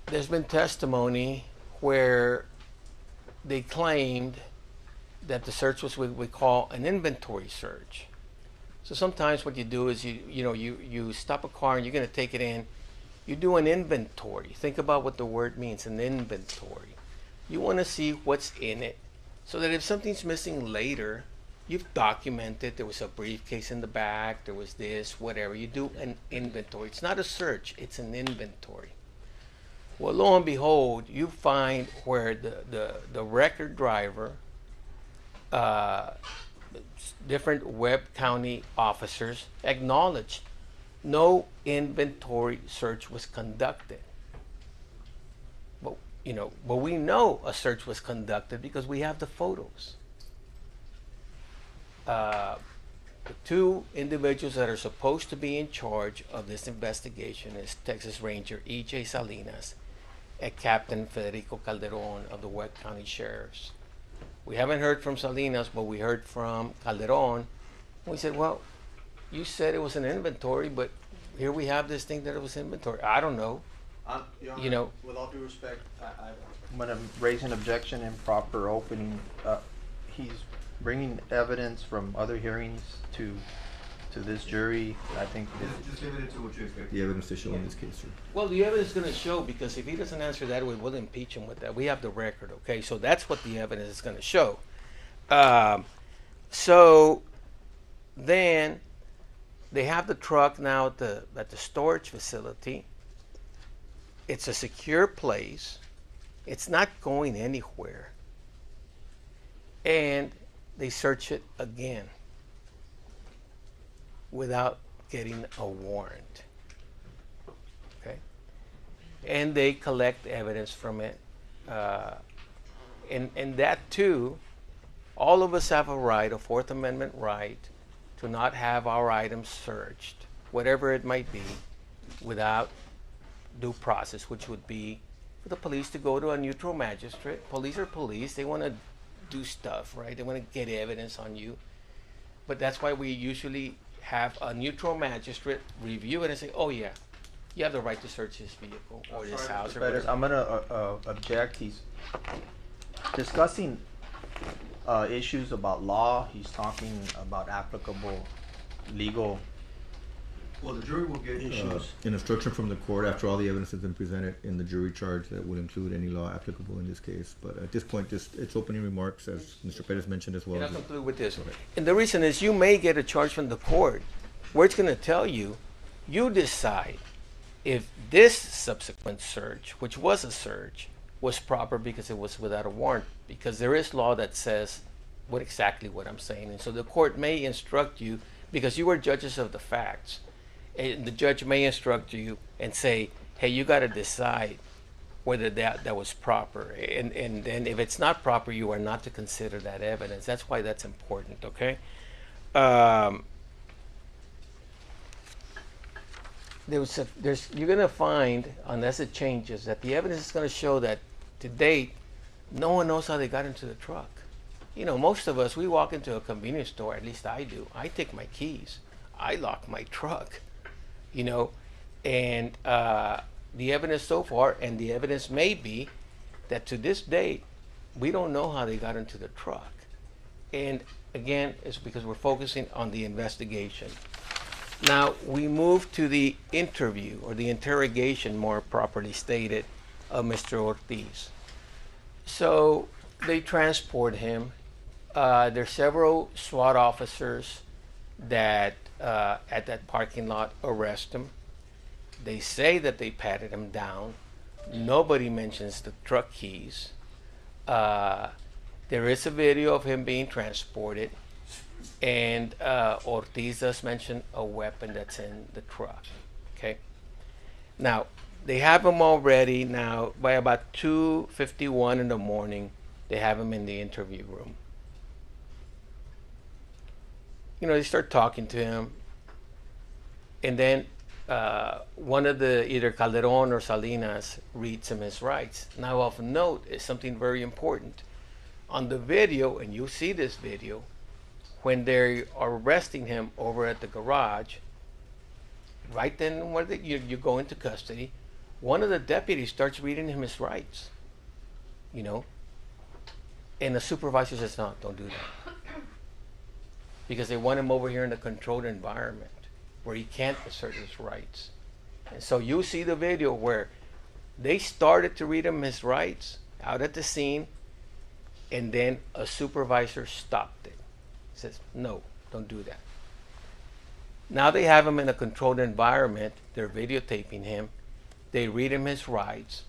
There's been testimony where they claimed that the search was what we call an inventory search. So sometimes what you do is you stop a car and you're going to take it in. You do an inventory. Think about what the word means, an inventory. You want to see what's in it so that if something's missing later, you've documented there was a briefcase in the back, there was this, whatever. You do an inventory. It's not a search, it's an inventory. Well, lo and behold, you find where the record driver, different Webb County officers acknowledged no inventory search was conducted. But we know a search was conducted because we have the photos. The two individuals that are supposed to be in charge of this investigation is Texas Ranger E.J. Salinas and Captain Federico Calderon of the Webb County Sheriffs. We haven't heard from Salinas, but we heard from Calderon. We said, well, you said it was an inventory, but here we have this thing that it was inventory. I don't know. Your Honor, with all due respect, I'm going to raise an objection, improper opening. He's bringing evidence from other hearings to this jury. I think Just limit it to what you expect the evidence to show in this case, sir. Well, the evidence is going to show, because if he doesn't answer that, we'll impeach him with that. We have the record, okay? So that's what the evidence is going to show. So then they have the truck now at the storage facility. It's a secure place. It's not going anywhere. And they search it again without getting a warrant. Okay? And they collect evidence from it. And that too, all of us have a right, a Fourth Amendment right, to not have our items searched, whatever it might be, without due process, which would be for the police to go to a neutral magistrate. Police are police. They want to do stuff, right? They want to get evidence on you. But that's why we usually have a neutral magistrate review it and say, oh yeah, you have the right to search this vehicle or this house or whatever. I'm going to object. He's discussing issues about law. He's talking about applicable legal. Well, the jury will get Issues. an instruction from the court after all the evidence has been presented in the jury charge that will include any law applicable in this case. But at this point, just its opening remarks, as Mr. Perez mentioned as well. And I'll conclude with this. And the reason is you may get a charge from the court where it's going to tell you, you decide if this subsequent search, which was a search, was proper because it was without a warrant. Because there is law that says exactly what I'm saying. And so the court may instruct you, because you are judges of the facts, and the judge may instruct you and say, hey, you got to decide whether that was proper. And then if it's not proper, you are not to consider that evidence. That's why that's important, okay? You're going to find, unless it changes, that the evidence is going to show that to date, no one knows how they got into the truck. You know, most of us, we walk into a convenience store, at least I do. I take my keys. I lock my truck. You know, and the evidence so far, and the evidence may be that to this date, we don't know how they got into the truck. And again, it's because we're focusing on the investigation. Now, we move to the interview, or the interrogation, more properly stated, of Mr. Ortiz. So they transport him. There's several SWAT officers that at that parking lot arrest him. They say that they patted him down. Nobody mentions the truck keys. There is a video of him being transported, and Ortiz does mention a weapon that's in the truck. Okay. Now they have him already. Now by about 2:51 in the morning, they have him in the interview room. You know, they start talking to him, and then one of the, either Calderon or Salinas, reads him his rights. Now of note is something very important. On the video, and you see this video, when they are arresting him over at the garage, right then when you go into custody, one of the deputies starts reading him his rights, you know, and the supervisor says, no, don't do that. because they want him over here in a controlled environment where he can't assert his rights. And so you see the video where they started to read him his rights out at the scene, and then a supervisor stopped it. He says, no, don't do that. Now they have him in a controlled environment. They're videotaping him. They read him his rights.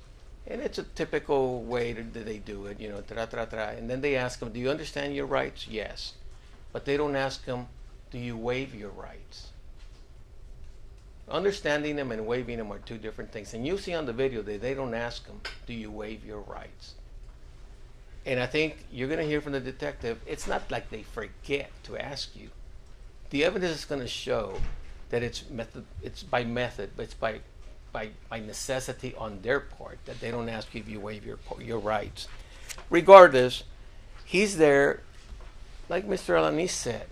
And it's a typical way that they do it, you know, and then they ask him, do you understand your rights? Yes. But they don't ask him, do you waive your rights? Understanding them and waiving them are two different things. And you see on the video that they don't ask him, do you waive your rights? And I think you're going to hear from the detective, it's not like they forget to ask you. The evidence is going to show that it's by method, but it's by necessity on their part that they don't ask you if you waive your rights. Regardless, he's there, like Mr. Alanis said.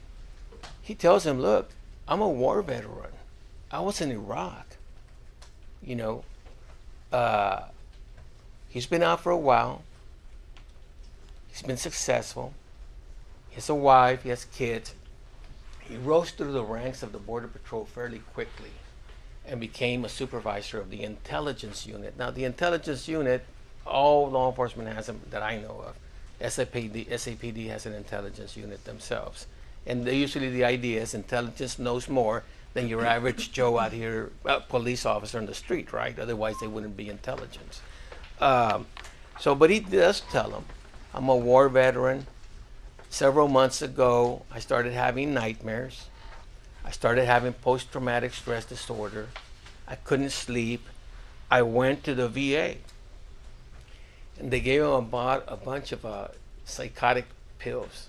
He tells him, look, I'm a war veteran. I was in Iraq. You know, he's been out for a while. He's been successful. He has a wife, he has kids. He rose through the ranks of the Border Patrol fairly quickly and became a supervisor of the intelligence unit. Now, the intelligence unit, all law enforcement has them that I know of. SAPD has an intelligence unit themselves. And usually the idea is intelligence knows more than your average Joe out here, police officer on the street, right? Otherwise, they wouldn't be intelligence. But he does tell them, I'm a war veteran. Several months ago, I started having nightmares. I started having post-traumatic stress disorder. I couldn't sleep. I went to the VA. And they gave him a bunch of psychotic pills.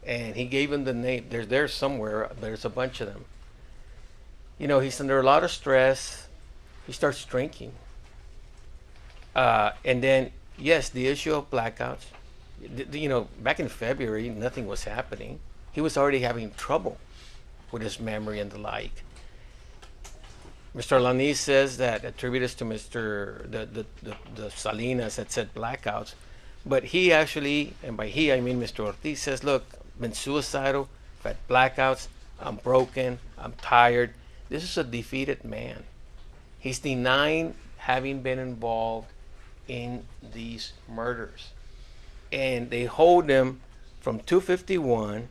And he gave him the name. They're there somewhere. There's a bunch of them. You know, he's under a lot of stress. He starts drinking. And then, yes, the issue of blackouts. You know, back in February, nothing was happening. He was already having trouble with his memory and the like. Mr. Alanis says that attributes to the Salinas that said blackouts, but he actually, and by he I mean Mr. Ortiz, says, look, I've been suicidal, I've had blackouts, I'm broken, I'm tired. This is a defeated man. He's denying having been involved in these murders. And they hold him from 251,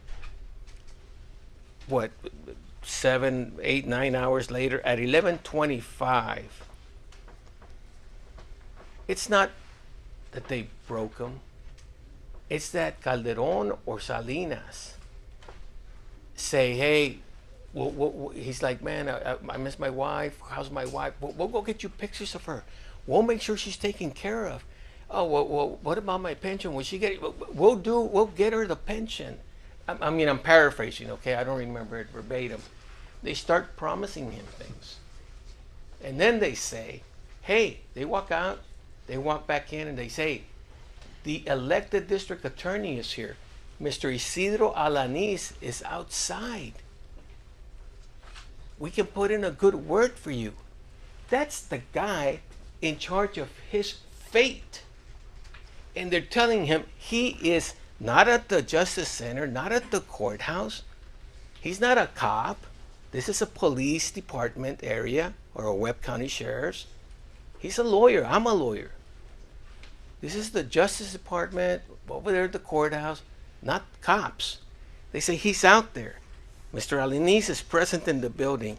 7, 8, 9 hours later at 11:25. It's not that they broke him. It's that Calderon or Salinas say, hey, he's like, man, I miss my wife. How's my wife? We'll go get you pictures of her. We'll make sure she's taken care of. Oh, well, what about my pension? Will she get it? We'll get her the pension. I mean, I'm paraphrasing, okay? I don't remember it verbatim. They start promising him things. And then they say, hey, they walk out, they walk back in, and they say, the elected district attorney is here. Mr. Isidro Alanis is outside. We can put in a good word for you. That's the guy in charge of his fate. And they're telling him he is not at the Justice Center, not at the courthouse. He's not a cop. This is a police department area or a Webb County Sheriff's. He's a lawyer. I'm a lawyer. This is the Justice Department over there at the courthouse, not cops. They say he's out there. Mr. Alanis is present in the building.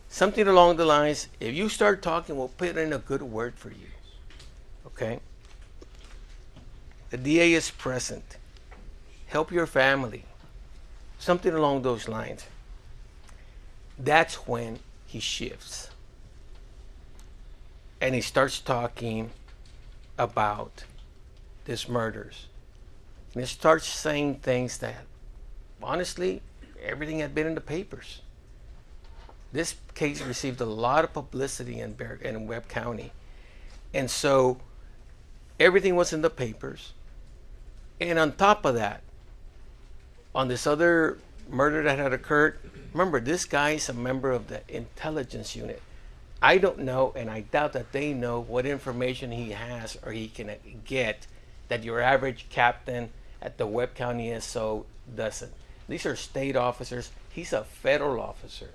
Something along the lines, if you start talking, we'll put in a good word for you. Okay? The DA is present. Help your family. Something along those lines. That's when he shifts. And he starts talking about these murders. And he starts saying things that, honestly, everything had been in the papers. This case received a lot of publicity in Webb County. And so everything was in the papers. And on top of that, on this other murder that had occurred, remember, this guy is a member of the intelligence unit. I don't know, and I doubt that they know what information he has or he can get that your average captain at the Webb County SO doesn't. These are state officers. He's a federal officer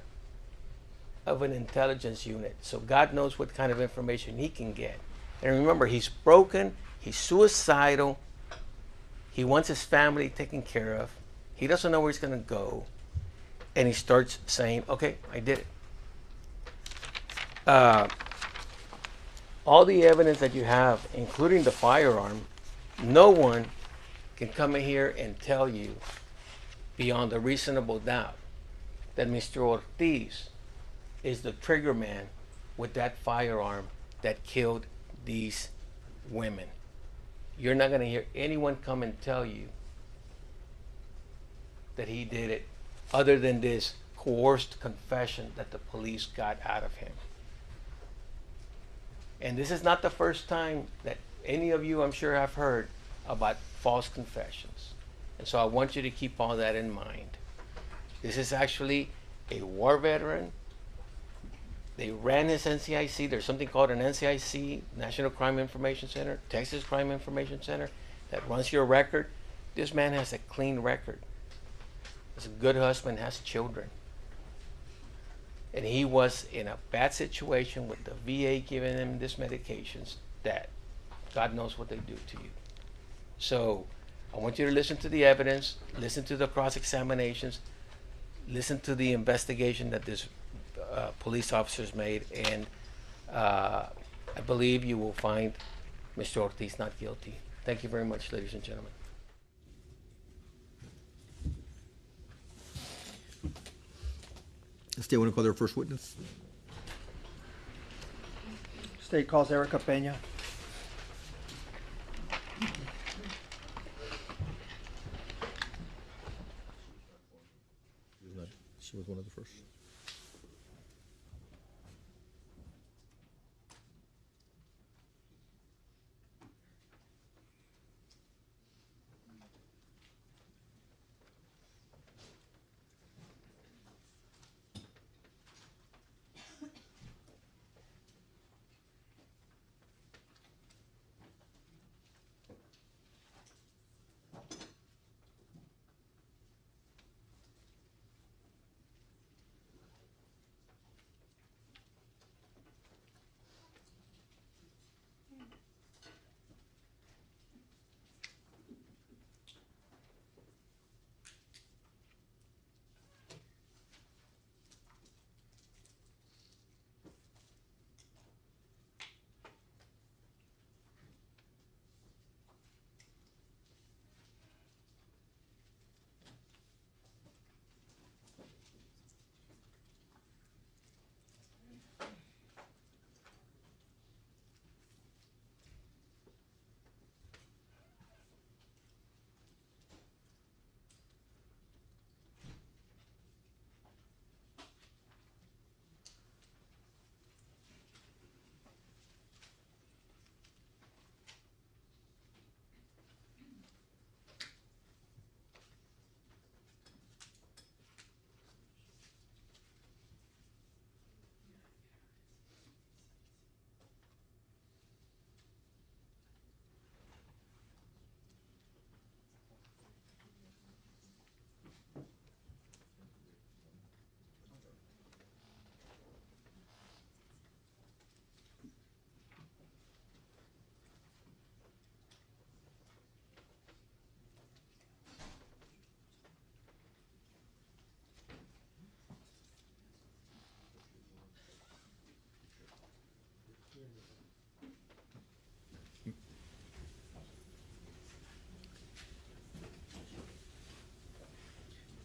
of an intelligence unit. So God knows what kind of information he can get. And remember, he's broken, he's suicidal, he wants his family taken care of, he doesn't know where he's going to go, and he starts saying, okay, I did it. All the evidence that you have, including the firearm, no one can come in here and tell you beyond a reasonable doubt that Mr. Ortiz is the trigger man with that firearm that killed these women. You're not going to hear anyone come and tell you that he did it other than this coerced confession that the police got out of him. And this is not the first time that any of you, I'm sure, have heard about false confessions. And so I want you to keep all that in mind. This is actually a war veteran. They ran his NCIC. There's something called an NCIC, National Crime Information Center, Texas Crime Information Center, that runs your record. This man has a clean record. He's a good husband, has children. And he was in a bad situation with the VA giving him these medications that God knows what they do to you. So I want you to listen to the evidence, listen to the cross-examinations, listen to the investigation that this police officers made, and I believe you will find Mr. Ortiz not guilty. Thank you very much, ladies and gentlemen. State, want to call their first witness? State calls Erica Pena. She was one of the first.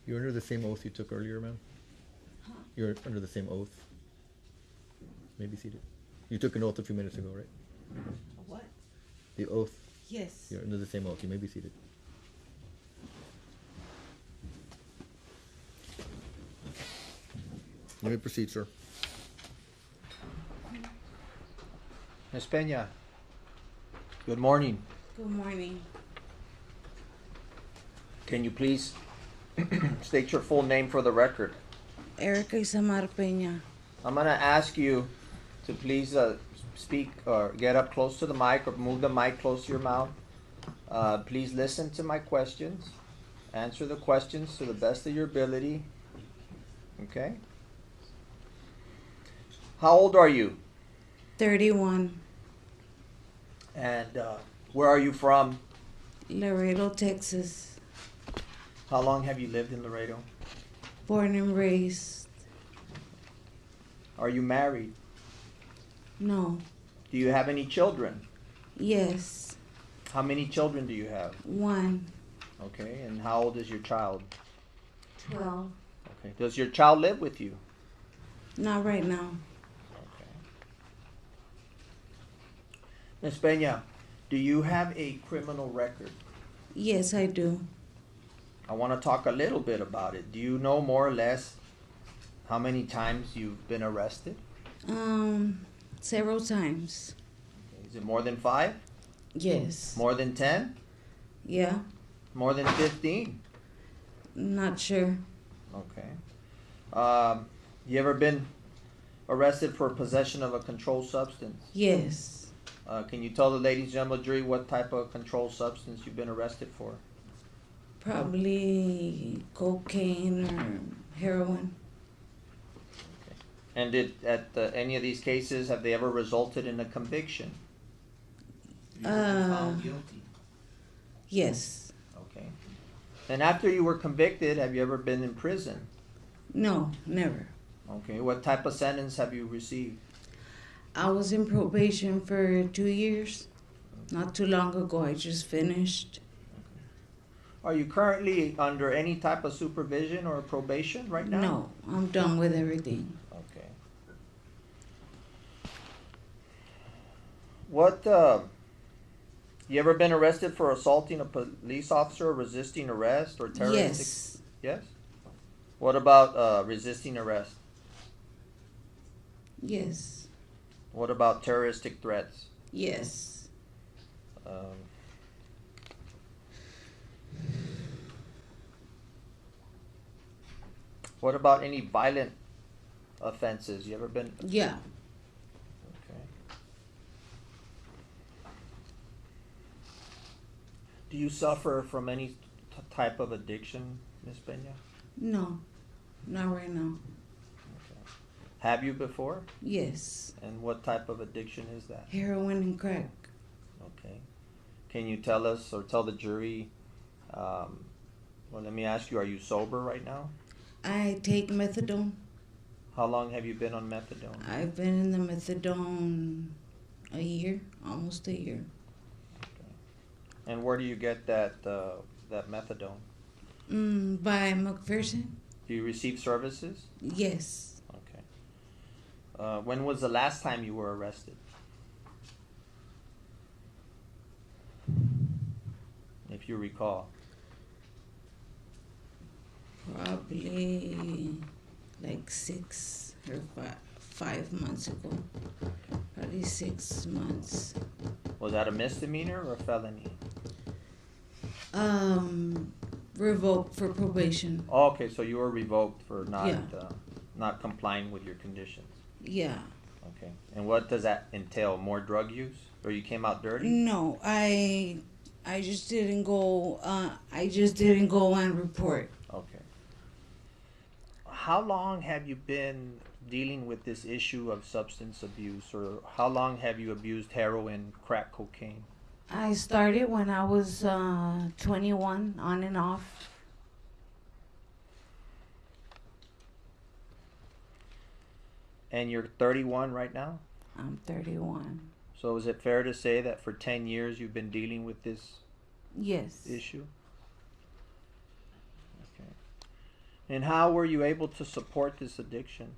You're under the same oath you took earlier, ma'am? Huh? You're under the same oath. Maybe seated. You took an oath a few minutes ago, right? A what? The oath. Yes. You're under the same oath. You may be seated. You may proceed, sir. Ms. Pena, good morning. Good morning. Can you please state your full name for the record? Erica Isamar Peña. I'm going to ask you to please speak or get up close to the mic or move the mic close to your mouth. Please listen to my questions Answer the questions to the best of your ability. Okay. How old are you? 31, And where are you from? Laredo, Texas. How long have you lived in Laredo? Born and raised. Are you married? No. Do you have any children? Yes. How many children do you have? 1, Okay, and how old is your child? 12. Okay, does your child live with you? Not right now. Okay. Ms. Pena, do you have a criminal record? Yes, I do. I want to talk a little bit about it. Do you know more or less how many times you've been arrested? Several times. Is it more than 5? Yes. More than 10? Yeah. More than 15? Not sure. Okay. You ever been arrested for possession of a controlled substance? Yes. Can you tell the ladies and gentlemen of the jury what type of controlled substance you've been arrested for? Probably cocaine or heroin. And did at any of these cases have they ever resulted in a conviction? You have been found guilty. Yes. Okay. And after you were convicted, have you ever been in prison? No, never. Okay. What type of sentence have you received? I was in probation for 2 years. Not too long ago, I just finished. Are you currently under any type of supervision or probation right now? No, I'm done with everything. Okay. What, you ever been arrested for assaulting a police officer, resisting arrest, or terroristic? Yes. Yes? What about resisting arrest? Yes. What about terroristic threats? Yes. What about any violent offenses? You ever been? Yeah. Okay. Do you suffer from any type of addiction, Miss Pena? No, not right now. Okay. Have you before? Yes. And what type of addiction is that? Heroin and crack. Okay. Can you tell us or tell the jury? Well, let me ask you: are you sober right now? I take methadone. How long have you been on methadone? I've been in the methadone a year, almost a year. And where do you get that that methadone? By McPherson? Do you receive services? Yes. Okay. When was the last time you were arrested? If you recall. Probably like 6 or 5 months ago. Probably 6 months. Was that a misdemeanor or a felony? Revoked for probation. Oh, okay, so you were revoked for not Yeah. not complying with your conditions. Yeah. Okay. And what does that entail? More drug use, or you came out dirty? No, I just didn't go. I just didn't go and report. Okay. How long have you been dealing with this issue of substance abuse, or how long have you abused heroin, crack cocaine? I started when I was 21, on and off. And you're 31 right now? I'm 31. So is it fair to say that for 10 years you've been dealing with this Yes. issue? Okay. And how were you able to support this addiction?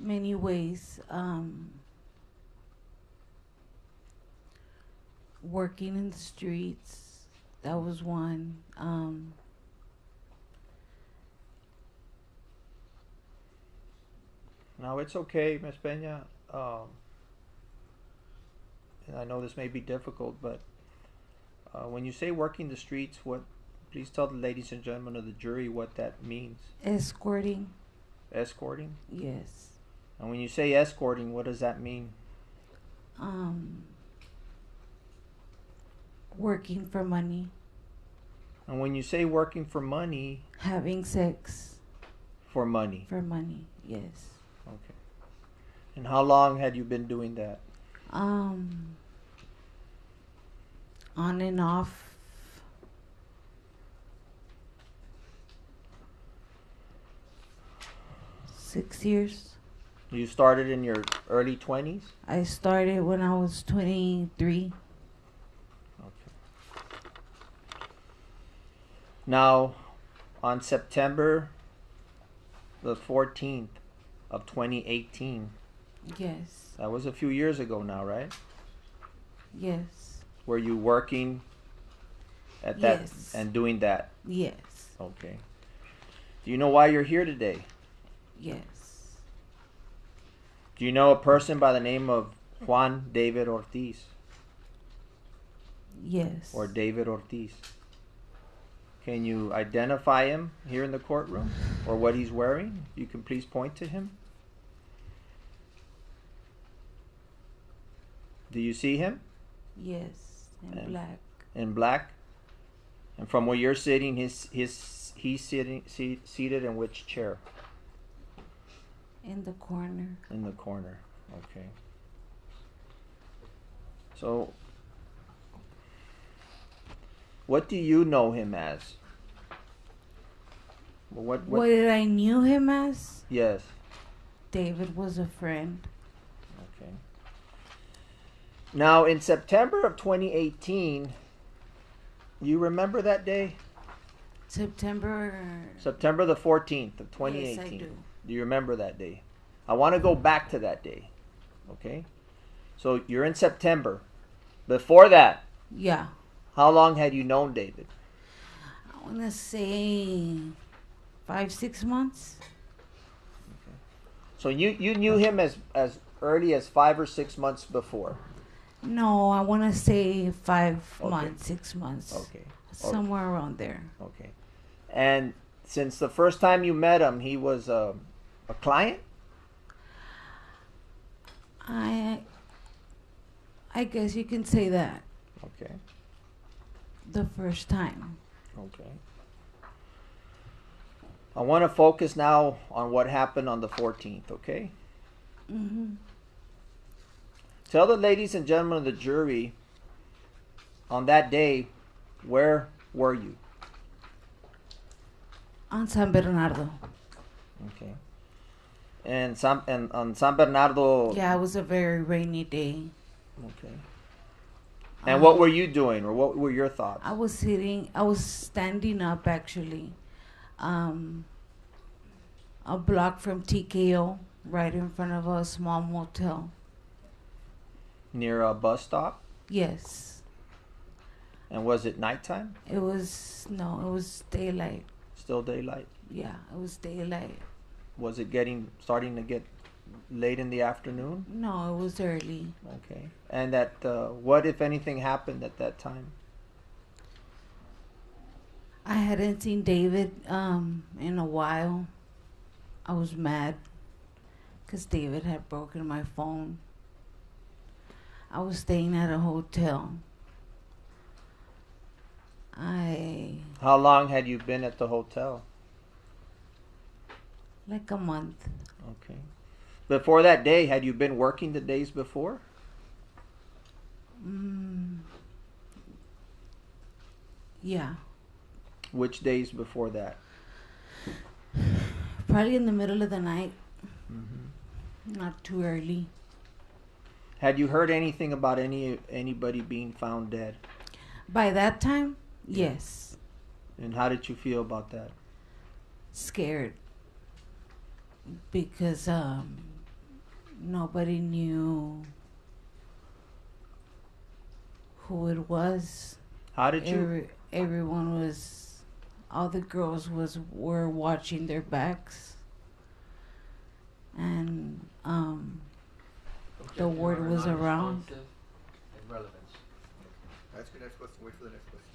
Many ways. Working in the streets, that was one. Now it's okay, Ms. Pena. And I know this may be difficult, but when you say working the streets, please tell the ladies and gentlemen of the jury what that means. Escorting, Escorting? yes. And when you say escorting, what does that mean? Working for money. And when you say working for money, Having sex for money. for money, yes. Okay. And how long had you been doing that? On and off. Six years. You started in your early 20s? I started when I was 23. Okay. Now, on September the 14th of 2018, Yes. that was a few years ago now, right? Yes. Were you working at that Yes. and doing that? Yes. Okay. Do you know why you're here today? Yes. Do you know a person by the name of Juan David Ortiz Yes. or David Ortiz? Can you identify him here in the courtroom or what he's wearing? You can please point to him. Do you see him Yes. In And- black. in black? And from where you're sitting, he's seated in which chair? In the corner. In the corner. Okay. So, what do you know him as? What? What did I knew him as? Yes. David was a friend. Okay. Now, in September of 2018, you remember that day? September. September the 14th of 2018. Yes, I do. Do you remember that day? I want to go back to that day. Okay? So, you're in September. Before that, Yeah. how long had you known David? I want to say 5-6 months. So you knew him as early as 5 or 6 months before. No, I want to say 5 Okay. months, 6 months. Okay. Somewhere around there. Okay. And since the first time you met him, he was a client? I guess you can say that. Okay. The first time. Okay. I want to focus now on what happened on the 14th, okay? Mm-hmm. Tell the ladies and gentlemen of the jury, on that day, where were you? On San Bernardo. Okay. And on San Bernardo. Yeah, it was a very rainy day. Okay. And what were you doing, or what were your thoughts? I was standing up actually. A block from TKO, right in front of a small motel. Near a bus stop? Yes. And was it nighttime? It was daylight. Still daylight? Yeah, it was daylight. Was it starting to get late in the afternoon? No, it was early. Okay. And what, if anything, happened at that time? I hadn't seen David in a while. I was mad because David had broken my phone. I was staying at a hotel. How long had you been at the hotel? Like a month. Okay. Before that day, had you been working the days before? Yeah. Which days before that? Probably in the middle of the night. Mm-hmm. Not too early. Had you heard anything about anybody being found dead? By that time, yes. And how did you feel about that? Scared. Because nobody knew who it was. How did you? Everyone was. All the girls were watching their backs. And the word was around. Ask your next question. Wait for the next question.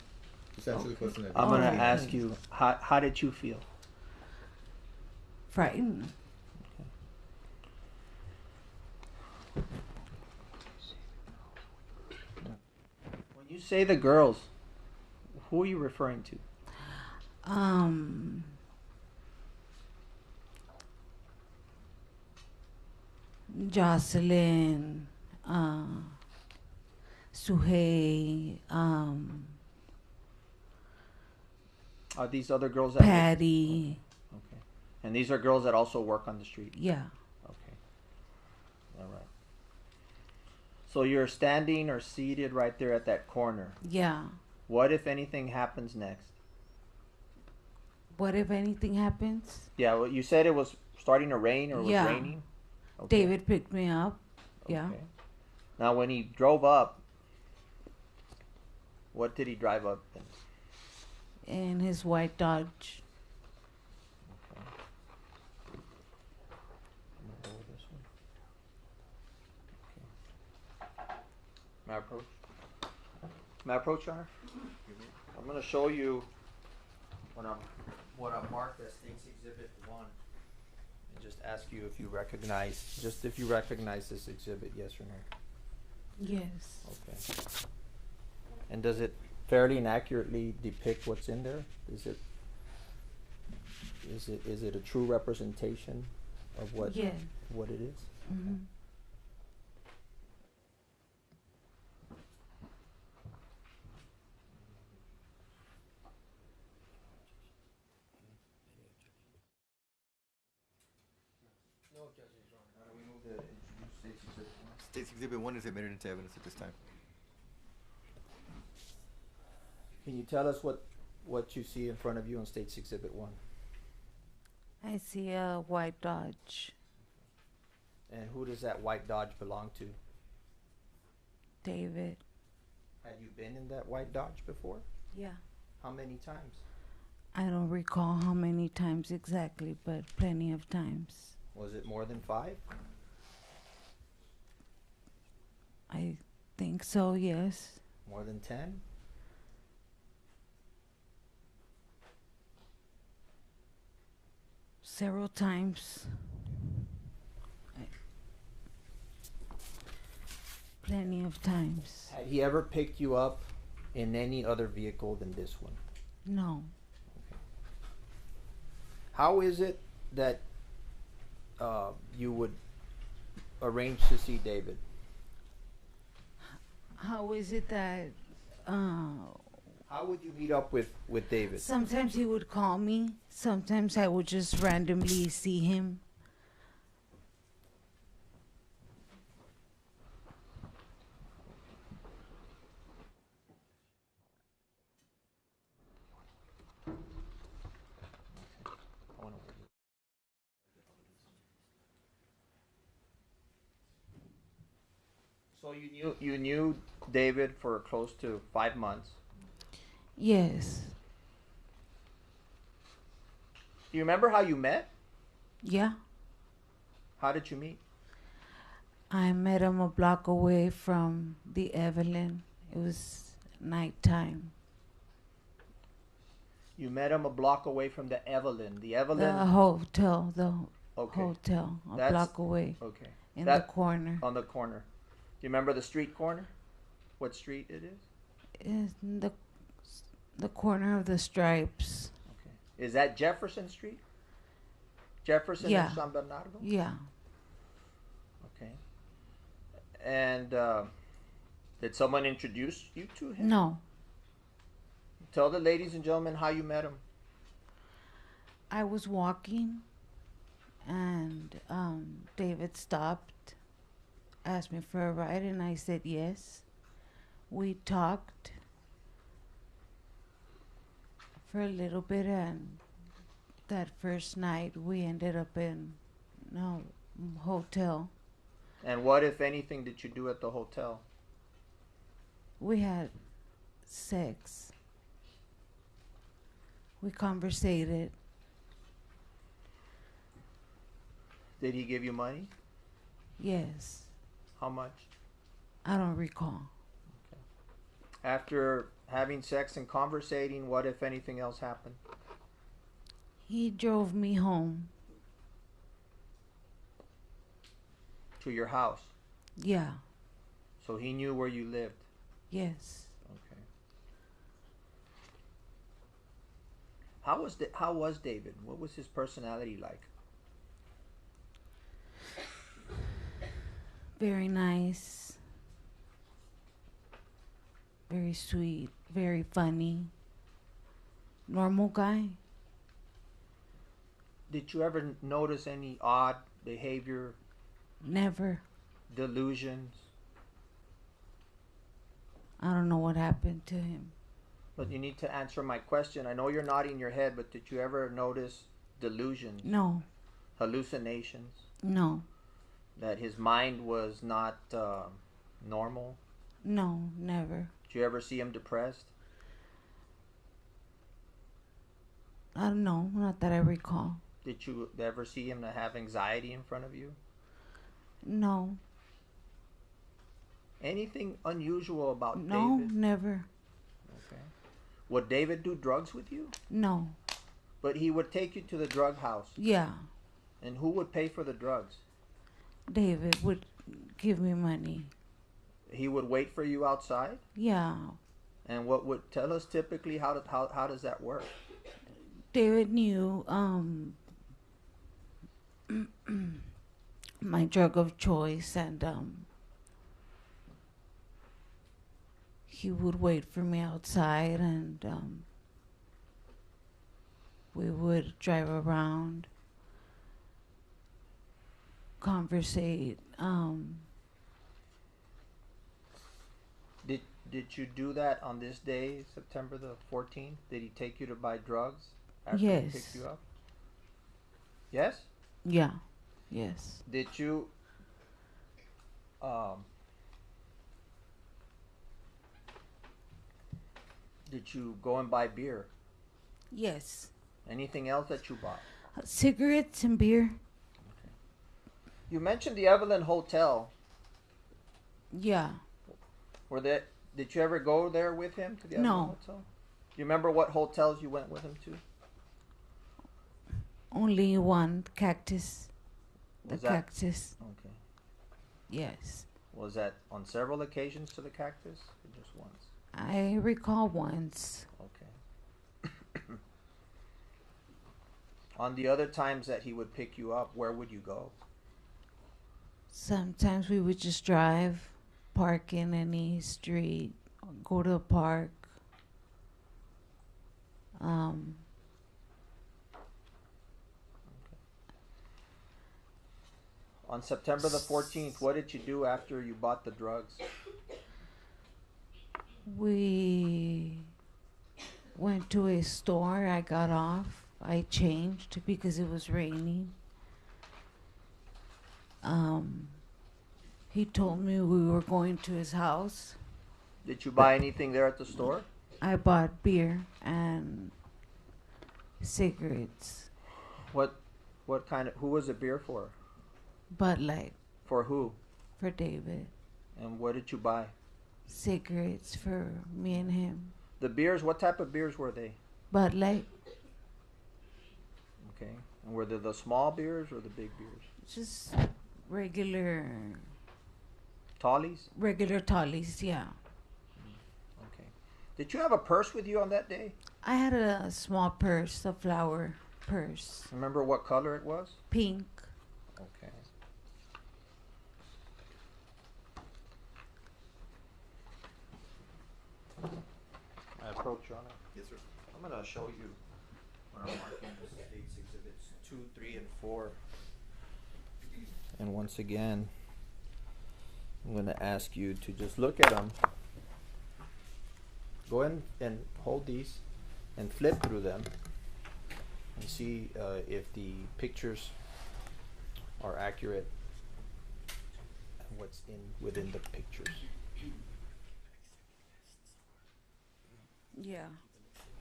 Just answer the question. I'm gonna Okay. ask you. How did you feel? Frightened. When you say the girls, who are you referring to? Um, Jocelyn, Suhey, Are these other girls that live- Patty. Okay. And these are girls that also work on the street? Yeah. Okay. All right. So you're standing or seated right there at that corner. Yeah. What if anything happens next? What if anything happens? Yeah, well, you said it was starting to rain or it was Yeah. raining? Okay. David picked me up. Yeah. Okay. Now, when he drove up, what did he drive up in? In his white Dodge. Okay. I'm gonna go with this one. Okay. May I approach? May I approach, Your Honor? I'm going to show you what I've marked as State's Exhibit 1. And just ask you if you recognize, this exhibit, yes or no. Yes. Okay. And does it fairly and accurately depict what's in there? Is it a true representation of what Yeah. what it is? Hmm. We move to introduce State's Exhibit 1. State's Exhibit 1 is admitted into evidence at this time. Can you tell us what you see in front of you on State's Exhibit 1? I see a white Dodge. And who does that white Dodge belong to? David. Had you been in that white Dodge before? Yeah. How many times? I don't recall how many times exactly, but plenty of times. Was it more than 5? I think so, yes. More than 10? Several times. Plenty of times. Had he ever picked you up in any other vehicle than this one? No. How is it that you would arrange to see David? How is it that How would you meet up with David? sometimes he would call me, sometimes I would just randomly see him. I wanna read it. So you knew David for close to 5 months. Yes. Do you remember how you met? Yeah. How did you meet? I met him a block away from the Evelyn. It was nighttime. You met him a block away from the Evelyn. The The Evelyn. hotel, Okay. hotel, a That's- block away Okay. in That- the corner. On the corner. Do you remember the street corner? What street it is? In the corner of the Stripes. Okay. Is that Jefferson Street? Jefferson Yeah. and San Bernardo? Yeah. Okay. And did someone introduce you to him? No. Tell the ladies and gentlemen how you met him. I was walking and David stopped, asked me for a ride, and I said yes. We talked for a little bit, and that first night we ended up in no hotel. And what, if anything, did you do at the hotel? We had sex. We conversated. Did he give you money? Yes. How much? I don't recall. After having sex and conversating, what, if anything, else happened? He drove me home. To your house. Yeah. So he knew where you lived. Yes. Okay. How was David? What was his personality like? Very nice. Very sweet. Very funny. Normal guy. Did you ever notice any odd behavior, Never. delusions? I don't know what happened to him. But you need to answer my question. I know you're nodding your head, but did you ever notice delusions, No. hallucinations, No. that his mind was not normal? No. Never. Did you ever see him depressed? I don't know. Not that I recall. Did you ever see him to have anxiety in front of you? No. Anything unusual about No. David? Never. Okay. Would David do drugs with you? No. But he would take you to the drug house. Yeah. And who would pay for the drugs? David would give me money. He would wait for you outside? Yeah. And what would tell us typically how does that work? David knew my drug of choice, and he would wait for me outside, and we would drive around, conversate. Did you do that on this day, September the 14th? Did he take you to buy drugs after Yes. he picked you up? Yes? Yeah. Yes. Did you go and buy beer? Yes. Anything else that you bought? Cigarettes and beer. You mentioned the Evelyn Hotel. Yeah. Did you ever go there with him to the Evelyn No. Hotel? Do you remember what hotels you went with him to? Only one, Cactus. The Was that- Cactus. Okay. Yes. Was that on several occasions to the Cactus or just once? I recall once. Okay. On the other times that he would pick you up, where would you go? Sometimes we would just drive, park in any street, go to a park. On September the 14th, what did you do after you bought the drugs? We went to a store. I got off. I changed because it was raining. He told me we were going to his house. Did you buy anything there at the store? I bought beer and cigarettes. What kind of, who was the beer for? Bud Light For who? for David. And what did you buy? Cigarettes for me and him. The beers, what type of beers were they? Bud Light, Okay. And were they the small beers or the big beers? just regular Tollies? tallies, yeah. Okay. Did you have a purse with you on that day? I had a small purse, a flower purse, Remember what color it was? pink. Okay. I approach you on it. Yes, sir. I'm going to show you what I'm marking as state's exhibits 2, 3, and 4. And once again, I'm going to ask you to just look at them. Go in and hold these and flip through them and see if the pictures are accurate and what's within the pictures. Yeah,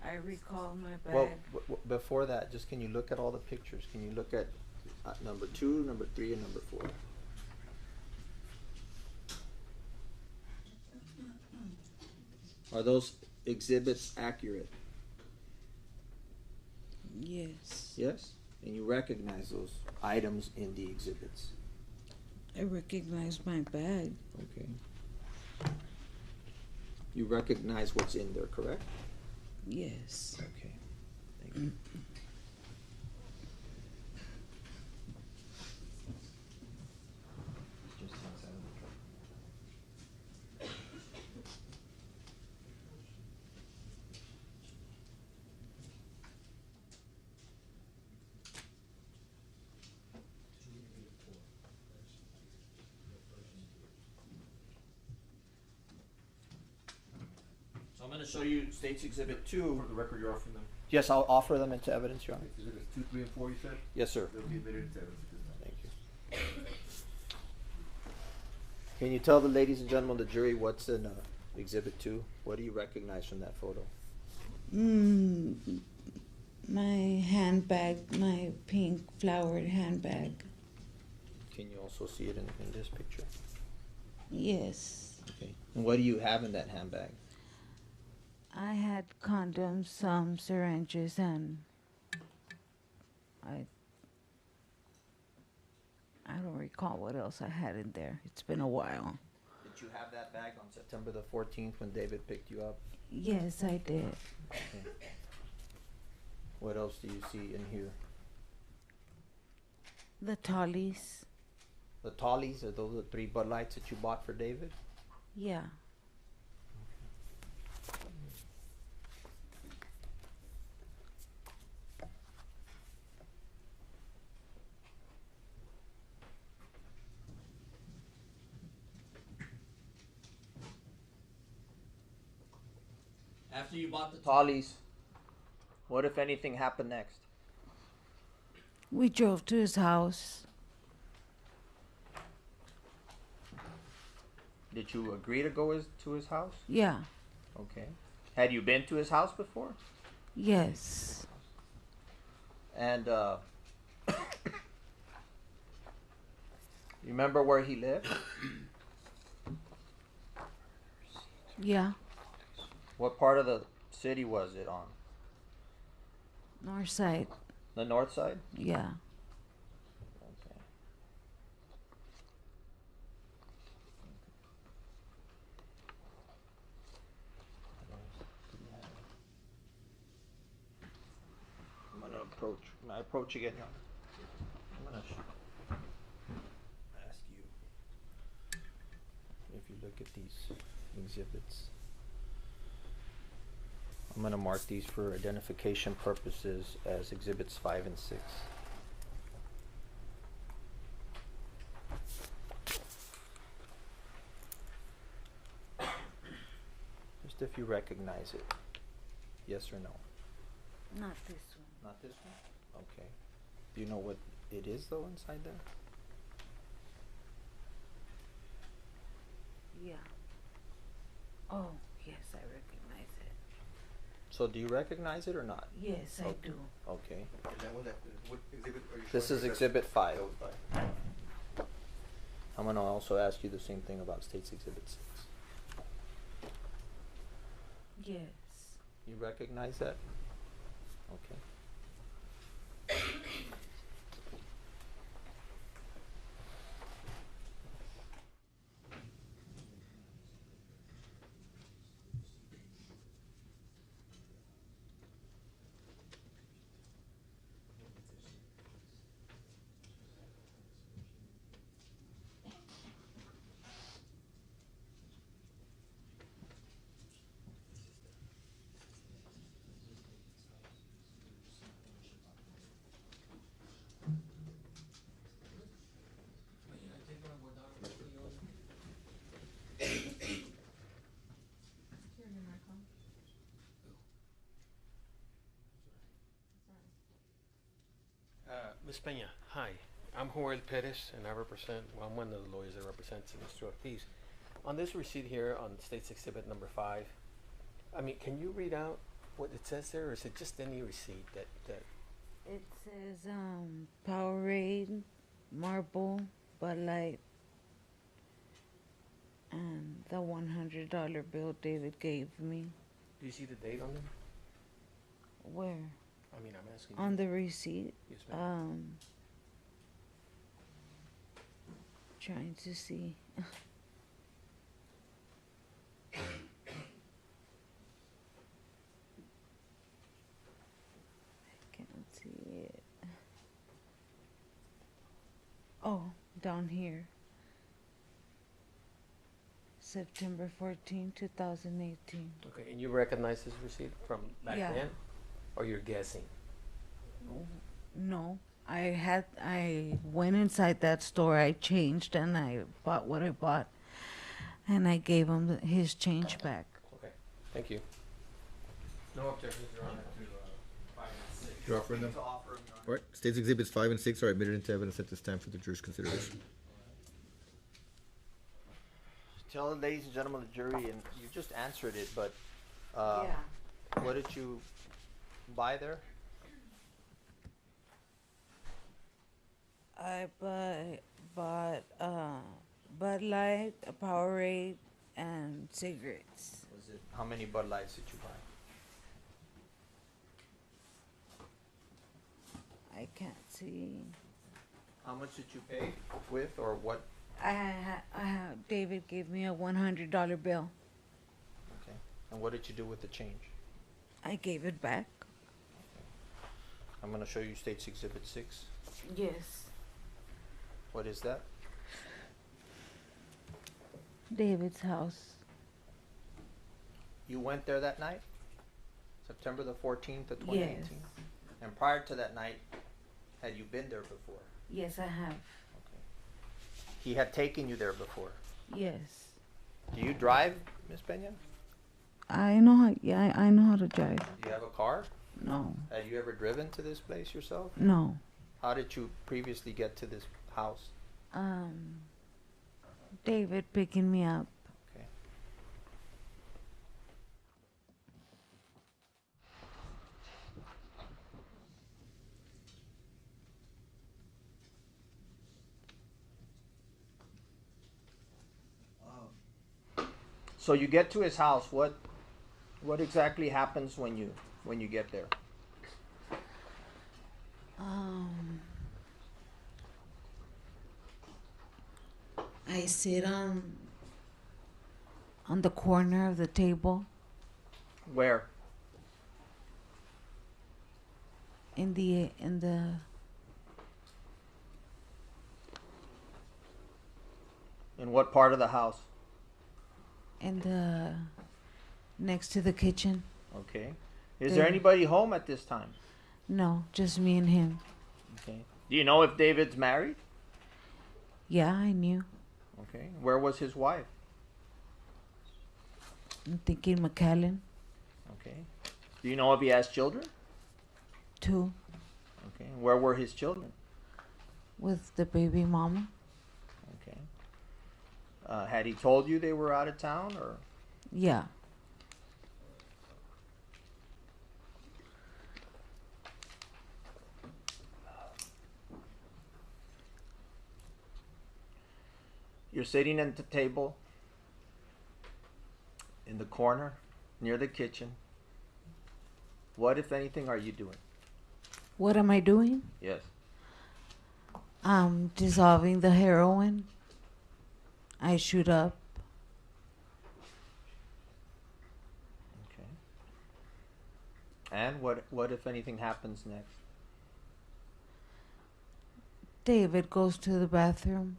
I recall my bag. Well, before that, just can you look at all the pictures? Can you look at number 2, number 3, and number 4? Are those exhibits accurate? Yes, Yes? And you recognize those items in the exhibits? I recognize my bag. Okay. You recognize what's in there, correct? Yes. Okay. Thank So I'm going to show you State's Exhibit 2. For the record, you're offering them Yes, I'll offer them into evidence, Your Honor. Exhibits 2, 3, and 4, you said? Yes, sir. They'll be admitted into evidence at this time. Thank you. Can you tell the ladies and gentlemen of the jury what's in Exhibit 2? What do you recognize from that photo? My handbag, my pink flowered handbag. Can you also see it in this picture? Yes. Okay. And what do you have in that handbag? I had condoms, some syringes, and I don't recall what else I had in there. It's been a while. Did you have that bag on September the 14th when David picked you up? Yes, I did. Okay. What else do you see in here? The Tollies. The Tollies, are those the 3 Bud Lights that you bought for David? Yeah. After you bought the Tollies, what if anything happened next? We drove to his house. Did you agree to go to his house? Yeah. Okay. Had you been to his house before? Yes. And you remember where he lived? Yeah. What part of the city was it on? North side. The north side? Yeah. Okay. I'm gonna approach. When I approach again, I'm gonna ask you if you look at these exhibits. I'm gonna mark these for identification purposes as exhibits 5 and 6. Just if you recognize it. Yes or no? Not this one. Not this one? Okay. Do you know what it is though inside there? Yeah. Oh, yes, I recognize it. So do you recognize it or not? Yes, I do. Okay. And that one, what exhibit are you showing? This is us? exhibit 5. That was 5. I'm gonna also ask you the same thing about State's Exhibit 6. Yes. You recognize that? Okay. Ms. Pena, hi. I'm Joel Perez, and I'm one of the lawyers that represents Mr. Ortiz. On this receipt here on State's Exhibit number 5, I mean, can you read out what it says there, or is it just any receipt that It says, Powerade, Marble, Bud Light, and the $100 bill David gave me. do you see the date on them? Where? I mean, I'm asking On you. the receipt. Yes, ma'am. Trying to see. Oh, down here. September 14, 2018. Okay, and you recognize this receipt from back Yeah. then? Or you're guessing? No, I went inside that store, I changed, and I bought what I bought. And I gave him his change back. Okay, thank you. No objections, Your Honor. You're offering them? All right, State's Exhibits 5 and 6 are admitted into evidence at this time for the jury's consideration. Tell the ladies and gentlemen of the jury, and you just answered it, but what did you buy there? I bought Bud Light, a Powerade, and cigarettes. Was it how many Bud Lights did you buy? I can't see. How much did you pay with, or what? David gave me a $100 bill. Okay. And what did you do with the change? I gave it back. I'm going to show you State's Exhibit 6. Yes. What is that? David's house. You went there that night? September the 14th of 2018? Yes. And prior to that night, had you been there before? Yes, I have. Okay. He had taken you there before. Yes. Do you drive, Miss Pena? I know how. Yeah, I know how to drive. Do you have a car? No. Have you ever driven to this place yourself? No. How did you previously get to this house? David picking me up. Okay. So you get to his house. What exactly happens when you get there? I sit on the corner of the table Where? in the In what part of the house? next to the kitchen. Okay. Is there There. anybody home at this time? No, just me and him. Okay. Do you know if David's married? Yeah, I knew. Okay. Where was his wife? I'm thinking McAllen, Okay. Do you know if he has children? too, Okay. Where were his children? with the baby mama. Okay. Had he told you they were out of town, or? Yeah. You're sitting at the table in the corner near the kitchen. What, if anything, are you doing? What am I doing? Yes. I'm dissolving the heroin. I shoot up. Okay. And what if anything happens next? David goes to the bathroom,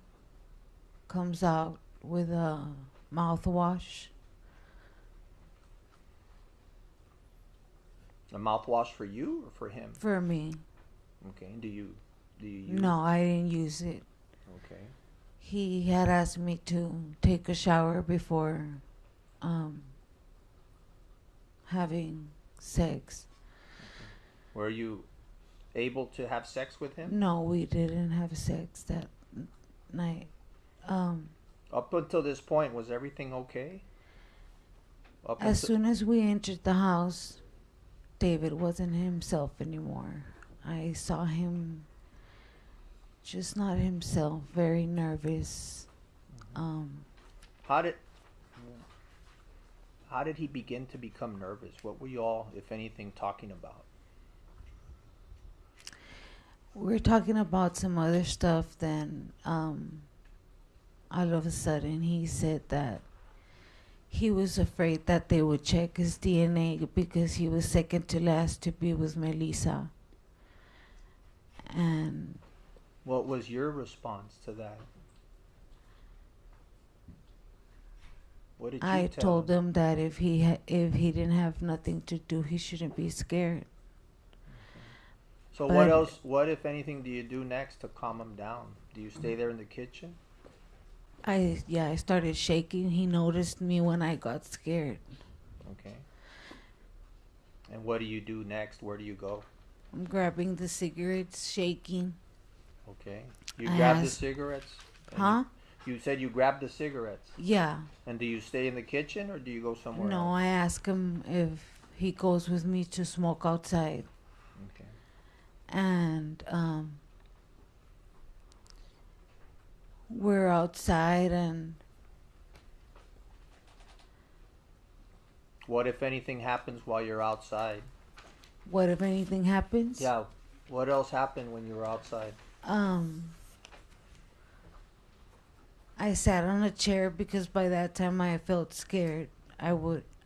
comes out with a mouthwash. A mouthwash for you or for him? For me. Okay. Do you use? No, I didn't use it. Okay. He had asked me to take a shower before having sex. Were you able to have sex with him? No, we didn't have sex that night. Up until this point, was everything okay? As soon as we entered the house, David wasn't himself anymore. I saw him just not himself, very nervous. How did he begin to become nervous? What were you all, if anything, talking about? We're talking about some other stuff. Then all of a sudden he said that he was afraid that they would check his DNA because he was second to last to be with Melissa. And What was your response to that? What did you I tell told him that if he didn't have nothing to do, he shouldn't be scared. So But- what else? What, if anything, do you do next to calm him down? Do you stay there in the kitchen? I started shaking. He noticed me when I got scared. Okay. And what do you do next? Where do you go? I'm grabbing the cigarettes, shaking. Okay. You I grab the asked- cigarettes? And Huh? You said you grabbed the cigarettes. Yeah. And do you stay in the kitchen or do you go somewhere No, else? I ask him if he goes with me to smoke outside. Okay. And we're outside, and What if anything happens while you're outside? what if anything happens? Yeah. What else happened when you were outside? I sat on a chair because by that time I felt scared. I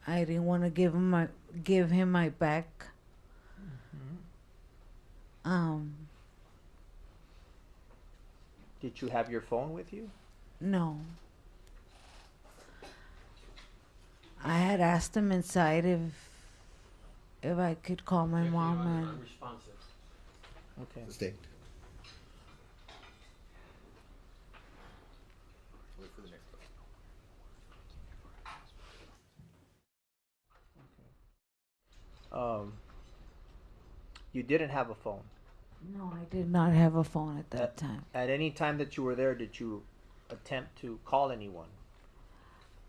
didn't want to give him my back. Did you have your phone with you? No. I had asked him inside if I could call my mom, and Unresponsive. Okay. Stay. You didn't have a phone. no, I did not have a phone at that At- time. At any time that you were there, did you attempt to call anyone?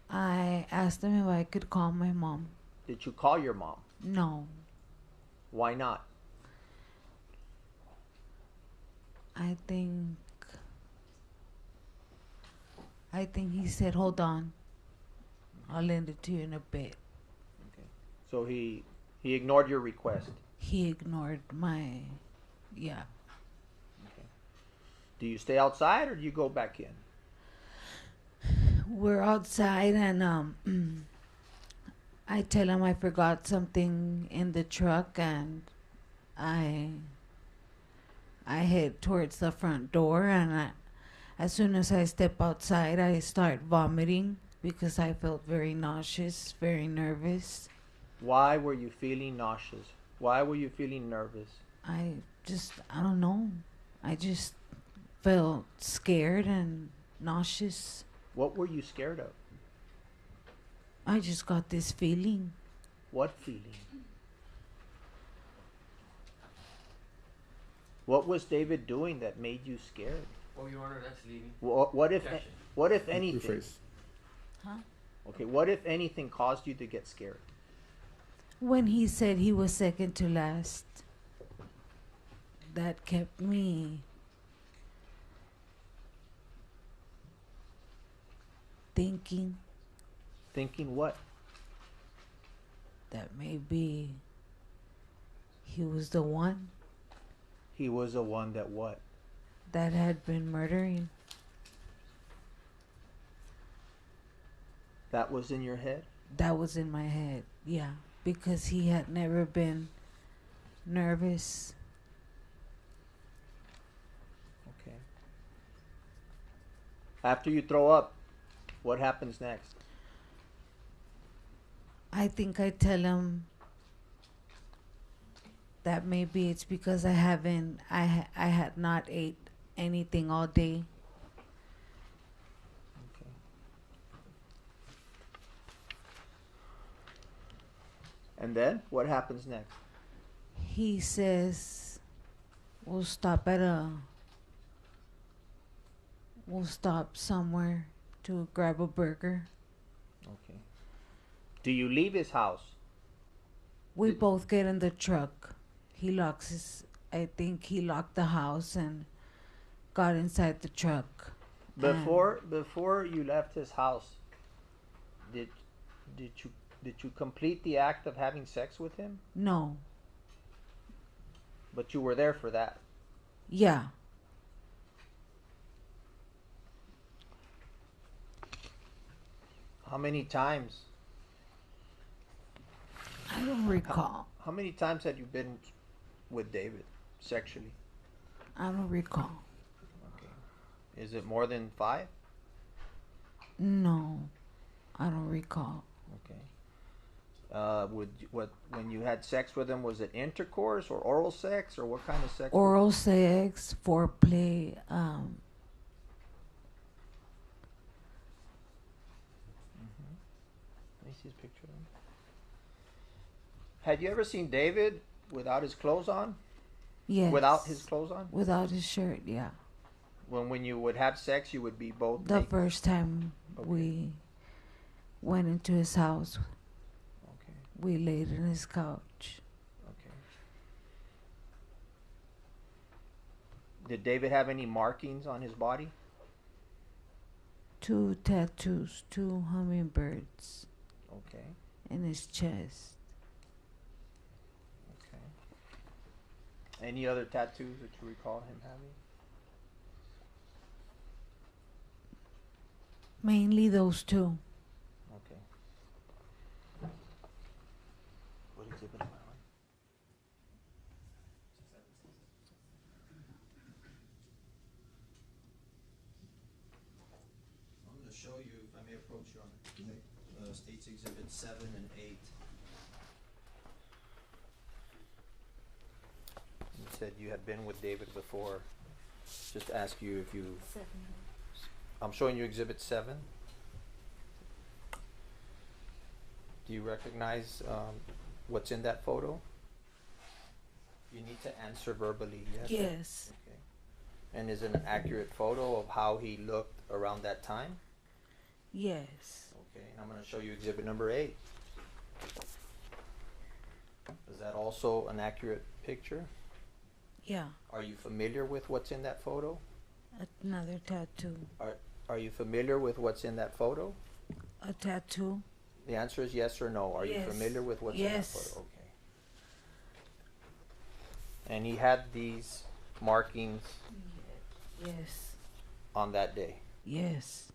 I asked him if I could call my mom. Did you call your mom? No. Why not? I think he said, "Hold on, I'll lend it to you in a bit." So he ignored your request. He ignored my, yeah. Do you stay outside or do you go back in? We're outside, and I tell him I forgot something in the truck, and I head towards the front door, and as soon as I step outside, I start vomiting because I felt very nauseous, very nervous. Why were you feeling nauseous? Why were you feeling nervous? I don't know. I just felt scared and nauseous. What were you scared of? I just got this feeling. What feeling? What was David doing that made you scared? Oh, Your Honor, that's leaving. What if Objection. what if anything? Rephrase. Huh? Okay, what if anything caused you to get scared? When he said he was second to last, that kept me thinking Thinking what? that maybe he was the one He was the one that what? that had been murdering. That was in your head? That was in my head, yeah, because he had never been nervous. Okay. After you throw up, what happens next? I think I tell him that maybe it's because I had not ate anything all day. Okay. And then what happens next? He says we'll stop somewhere to grab a burger. Okay. Do you leave his house? We both get in the truck. I think he locked the house and got inside the truck. Before you left his house, did you complete the act of having sex with him? No. But you were there for that. Yeah. How many times? I don't recall. How many times had you been with David sexually? I don't recall. Is it more than 5? No, I don't recall. Okay. When you had sex with him, was it intercourse or oral sex, or what kind of sex? Oral sex, foreplay. Let me see his picture. Had you ever seen David without his clothes on? Yes. Without his clothes on? Without his shirt, yeah. When you would have sex, you would be both The naked? first time Okay. we went into his house, Okay. we laid in his couch. Okay. Did David have any markings on his body? 2 tattoos, 2 hummingbirds Okay. in his chest. Okay. Any other tattoos that you recall him having? Mainly those 2. Okay. What exhibit am I on? I'm going to show you, if I may approach you on States Exhibit 7 and 8. You said you had been with David before. Just ask you if you. I'm showing you Exhibit 7. Do you recognize what's in that photo? You need to answer verbally, yes? Yes. Okay. And is it an accurate photo of how he looked around that time? Yes. Okay, and I'm going to show you Exhibit number 8. Is that also an accurate picture? Yeah. Are you familiar with what's in that photo? Another tattoo. Are you familiar with what's in that photo? A tattoo. The answer is yes or no. Are you Yes. familiar with what's in that Yes. photo? Okay. And he had these markings Yes. on that day. Yes.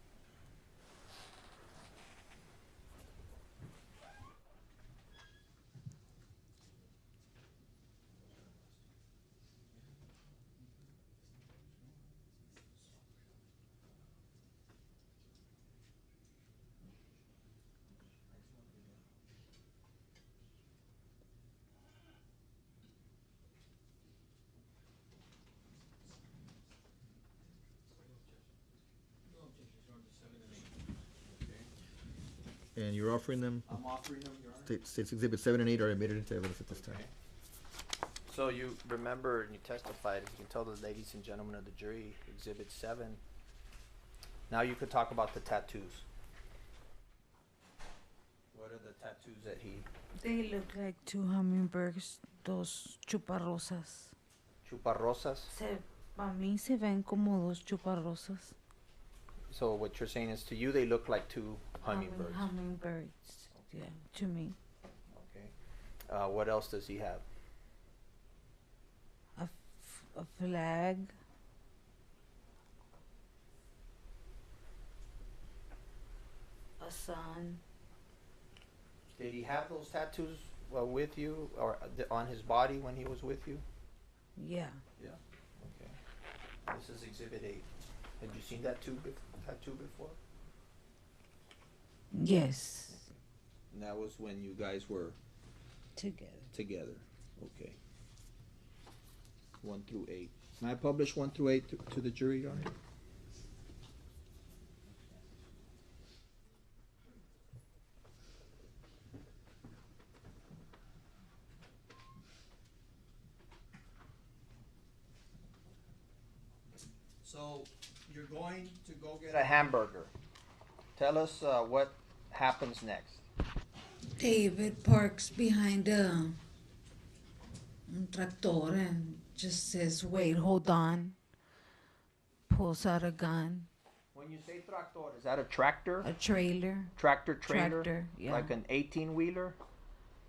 And you're offering them, I'm offering them, Your Honor. States Exhibit 7 and 8 are admitted into evidence at this time. Okay. So you remember and you testified, you can tell the ladies and gentlemen of the jury, Exhibit 7. Now you could talk about the tattoos. What are the tattoos that he... They look like 2 hummingbirds, dos chuparrosas. Chuparrosas? Para mí se ven como 2 chuparrosas. So what you're saying is to you they look like 2 hummingbirds. Hummingbirds, yeah, to me. Okay. What else does he have? A flag. A sun. Did he have those tattoos with you or on his body when he was with you? Yeah. Yeah. Okay. This is Exhibit 8. Had you seen that tattoo before? Yes. And that was when you guys were Together. together. Okay. 1 through 8. Can I publish 1 through 8 to the jury, Your Honor? So you're going to go get A hamburger. Tell us what happens next. David parks behind a tractor and just says, wait, hold on. Pulls out a gun, When you say tractor, is that a tractor? a trailer. Tractor trailer? Tractor, yeah. Like an 18-wheeler?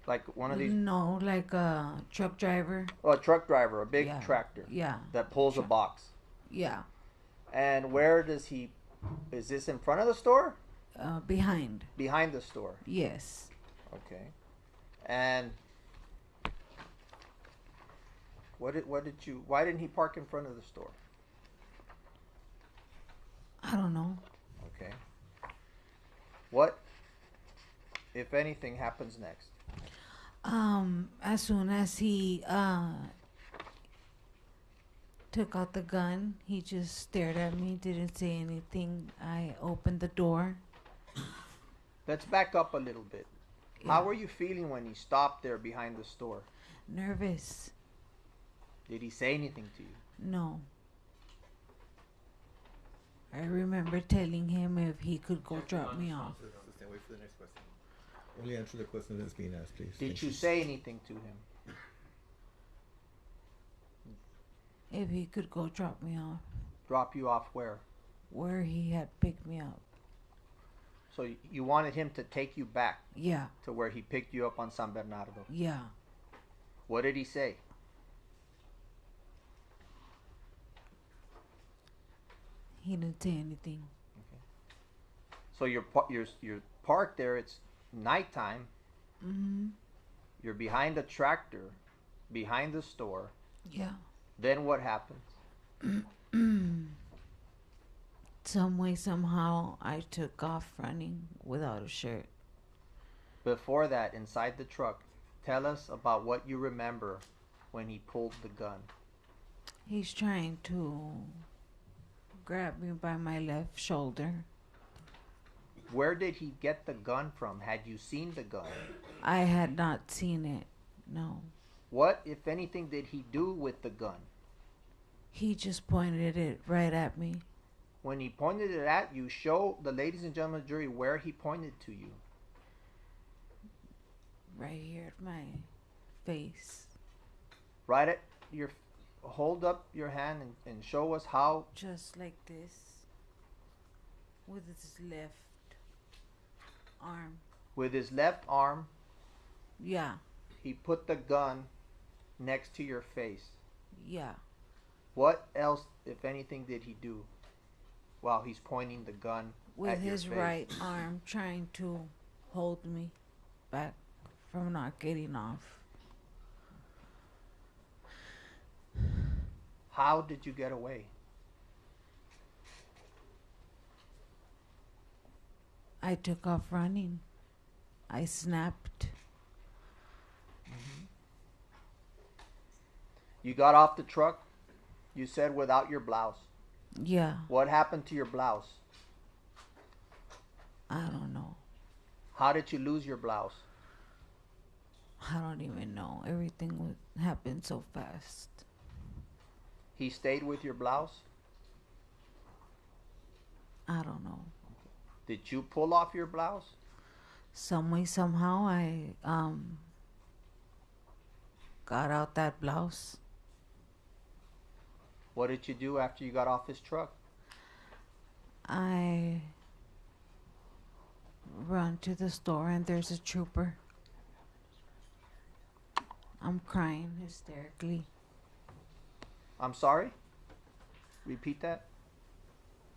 Like one of these? No, like a truck driver. Oh, a truck driver, a big Yeah. tractor Yeah. that pulls a box. Yeah. And where does he? Is this in front of the store? Behind. Behind the store. Yes. Okay. And why didn't he park in front of the store? don't know. Okay. What, if anything, happens next? As soon as he took out the gun, he just stared at me, didn't say anything. I opened the door. Let's back up a little bit. How were you feeling when he stopped there behind the store? Nervous. Did he say anything to you? No. I remember telling him if he could go drop me off. Wait for the next question. Only answer the question that's being asked, please. Did Thank you say anything to him? If he could go drop me off Drop you off where? where he had picked me up. So you wanted him to take you back Yeah, to where he picked you up on San Bernardo. yeah. What did he say? He didn't say anything. So you're parked there. It's nighttime. Mm-hmm. You're behind a tractor, behind the store. Yeah. Then what happens? Some way, somehow, I took off running without a shirt. Before that, inside the truck, tell us about what you remember when he pulled the gun. He's trying to grab me by my left shoulder. Where did he get the gun from? Had you seen the gun? I had not seen it. No. What, if anything, did he do with the gun? He just pointed it right at me. When he pointed it at you, show the ladies and gentlemen of the jury where he pointed to you. Right here at my face. Right at your, hold up your hand and show us how. Just like this. With his left arm. With his left arm, Yeah. he put the gun next to your face. Yeah. What else, if anything, did he do while he's pointing the gun With at your his face? right arm trying to hold me back from not getting off. How did you get away? I took off running. I snapped. You got off the truck, you said, without your blouse. Yeah. What happened to your blouse? I don't know. How did you lose your blouse? I don't even know. Everything would happen so fast. He stayed with your blouse? I don't know. Did you pull off your blouse? Some way, somehow, I got out that blouse. What did you do after you got off his truck? I run to the store and there's a trooper. I'm crying hysterically. I'm sorry? Repeat that.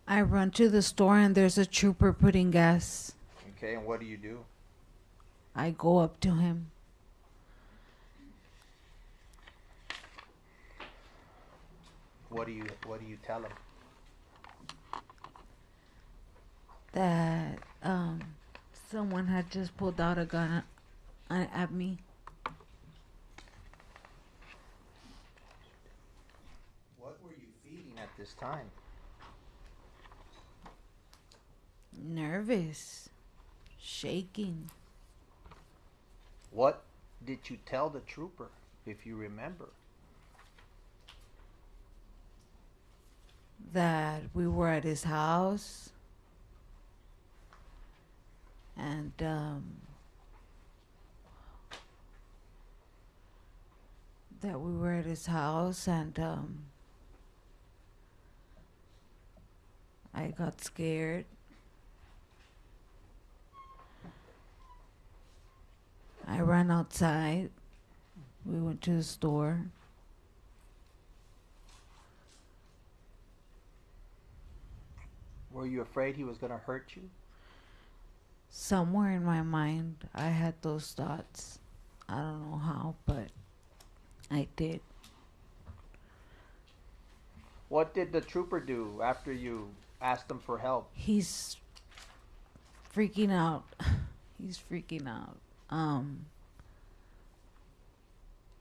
I run to the store and there's a trooper putting gas. Okay, and what do you do? I go up to him. What do you tell him? That someone had just pulled out a gun at me. What were you feeling at this time? Nervous. Shaking. What did you tell the trooper, if you remember? That we were at his house. And that we were at his house and I got scared. I ran outside. We went to the store. Were you afraid he was going to hurt you? Somewhere in my mind, I had those thoughts. I don't know how, but I did. What did the trooper do after you asked him for help? He's freaking out. He's freaking out.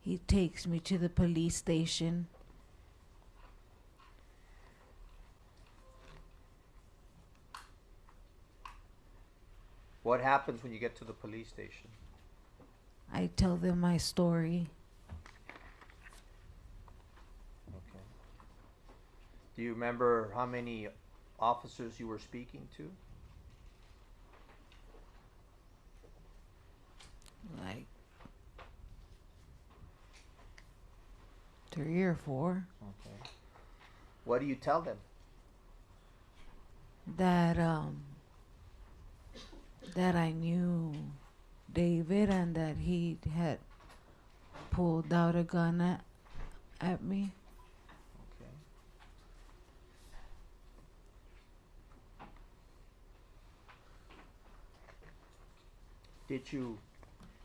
He takes me to the police station. What happens when you get to the police station? I tell them my story. Okay. Do you remember how many officers you were speaking to? Like 3 or 4. Okay. What do you tell them? That I knew David and that he had pulled out a gun at me. Okay. Did you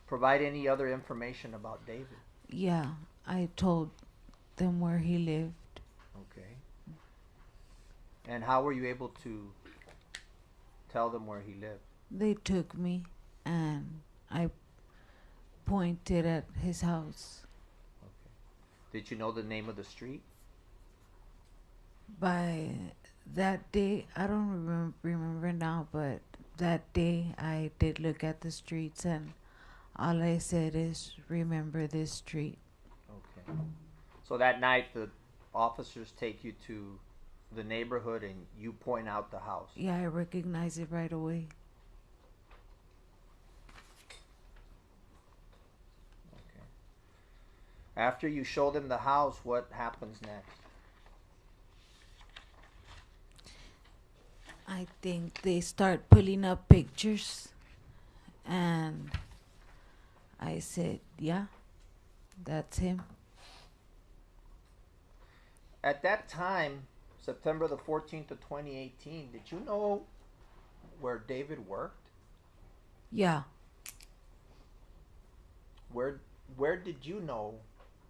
provide any other information about David? Yeah, I told them where he lived. Okay. And how were you able to tell them where he lived? They took me and I pointed at his house. Okay. Did you know the name of the street? By that day, I don't remember now, but that day I did look at the streets and all I said is, remember this street. Okay. So that night the officers take you to the neighborhood and you point out the house. Yeah, I recognize it right away. Okay. After you show them the house, what happens next? I think they start pulling up pictures and I said, yeah, that's him. At that time, September the 14th of 2018, did you know where David worked? Yeah, Where did you know?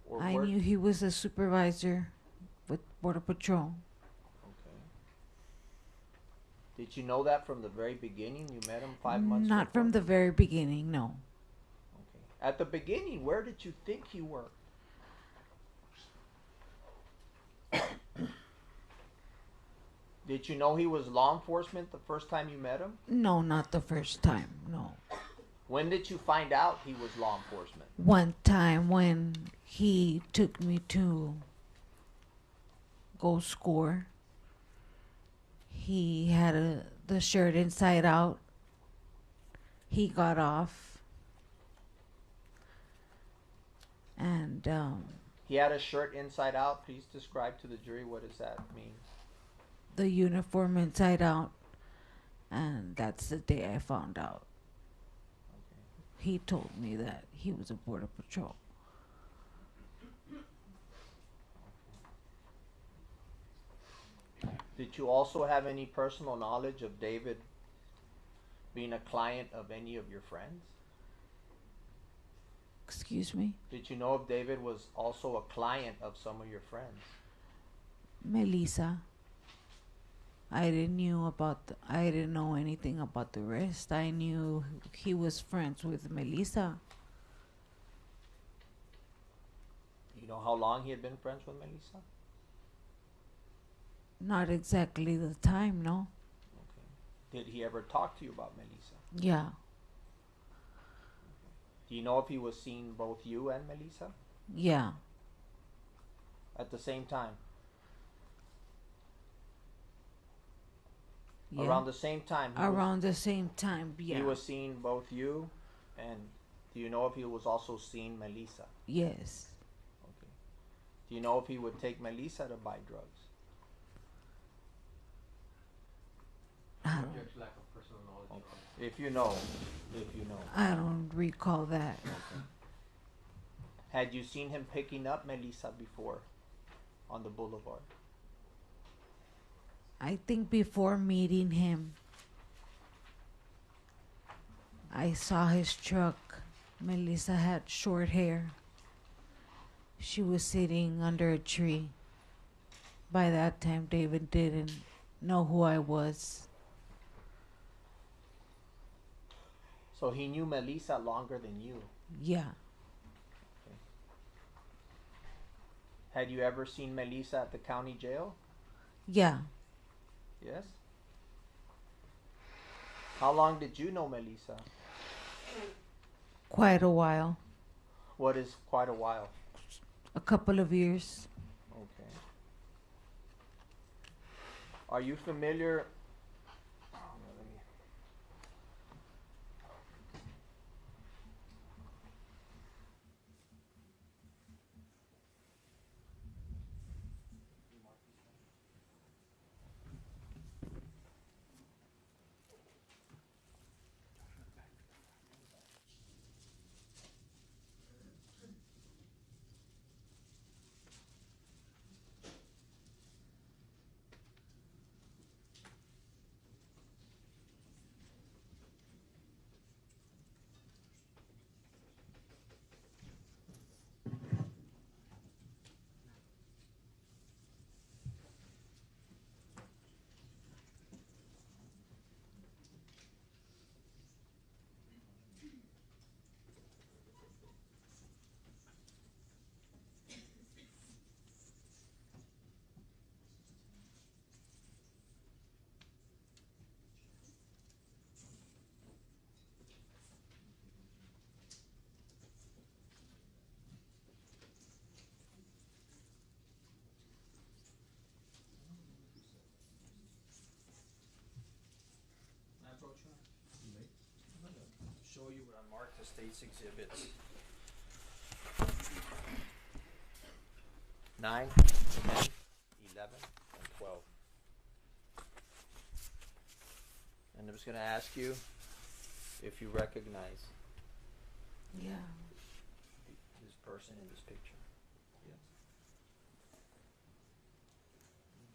Or I where? knew he was a supervisor with Border Patrol. Okay. Did you know that from the very beginning? You met him 5 months Not from the very beginning, no. Okay. At the beginning, where did you think he worked? Did you know he was law enforcement the first time you met him? No, not the first time, no. When did you find out he was law enforcement? One time when he took me to go score, he had the shirt inside out. He got off. And He had a shirt inside out. Please describe to the jury, what does that mean? the uniform inside out. And that's the day I found out. He told me that he was a Border Patrol. Did you also have any personal knowledge of David being a client of any of your friends? Excuse me? Did you know if David was also a client of some of your friends? Melissa. I didn't know anything about the rest. I knew he was friends with Melissa. You know how long he had been friends with Melissa? Not exactly the time, no. Okay. Did he ever talk to you about Melissa? Yeah. Do you know if he was seeing both you and Melissa Yeah. at the same time? Yeah. Around the same time? Around the same time, yeah. He was seeing both you, and do you know if he was also seeing Melissa? Yes. Okay. Do you know if he would take Melissa to buy drugs? I Subject's lack of personal knowledge. Your Honor. If you know. If you know. I don't recall that. Had you seen him picking up Melissa before on the boulevard? I think before meeting him, I saw his truck. Melissa had short hair. She was sitting under a tree. By that time, David didn't know who I was. So he knew Melissa longer than you. Yeah. Had you ever seen Melissa at the county jail? Yeah. Yes. How long did you know Melissa? Quite a while. What is quite a while? A couple of years. Okay. Are you familiar? May I approach you? You may. I'm gonna show you what I marked the state's exhibits. 9, 10, 11, and 12. And I'm just going to ask you if you recognize Yeah. this person in this picture. Yes.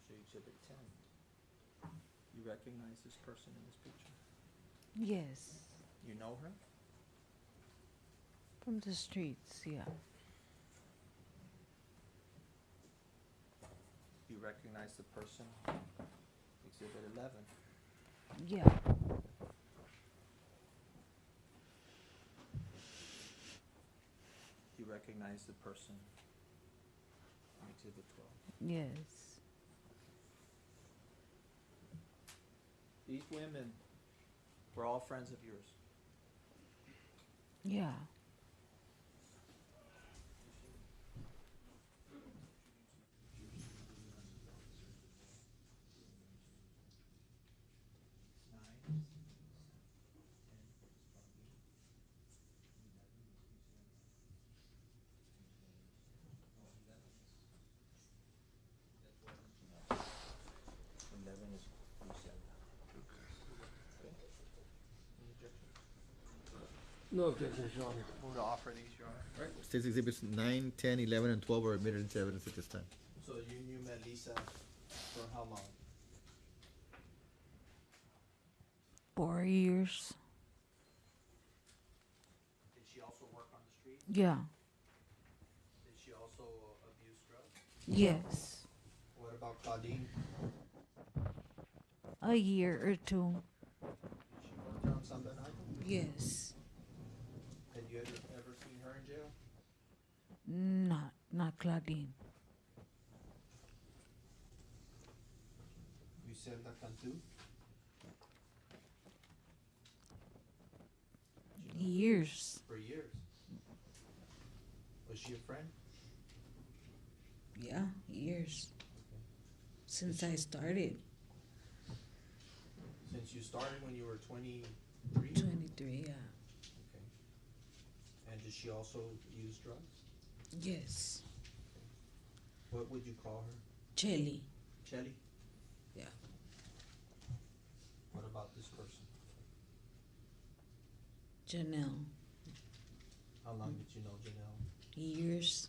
So exhibit 10. You recognize this person in this picture? Yes. You know her? From the streets, yeah. You recognize the person? Exhibit 11. Yeah. You recognize the person in exhibit 12. Yes. These women were all friends of yours. Yeah. No objection, Your Honor. Move to offer these, Your Honor. Right. State's exhibits 9, 10, 11, and 12 are admitted into evidence at this time. So you knew Melissa for how long? 4 years. Did she also work on the street? Yeah. Did she also abuse drugs? Yes. What about Claudine? A year or two. Did she work around San Bernardo? Yes. Had you ever seen her in jail? Not Claudine. Griselda Cantu? Years. For years. Was she a friend? Yeah, years. Since I started. Since you started when you were 23? 23, yeah. Okay. And did she also use drugs? Yes. What would you call her? Chelly. Chelly? Yeah. What about this person? Janelle. How long did you know Janelle? Years.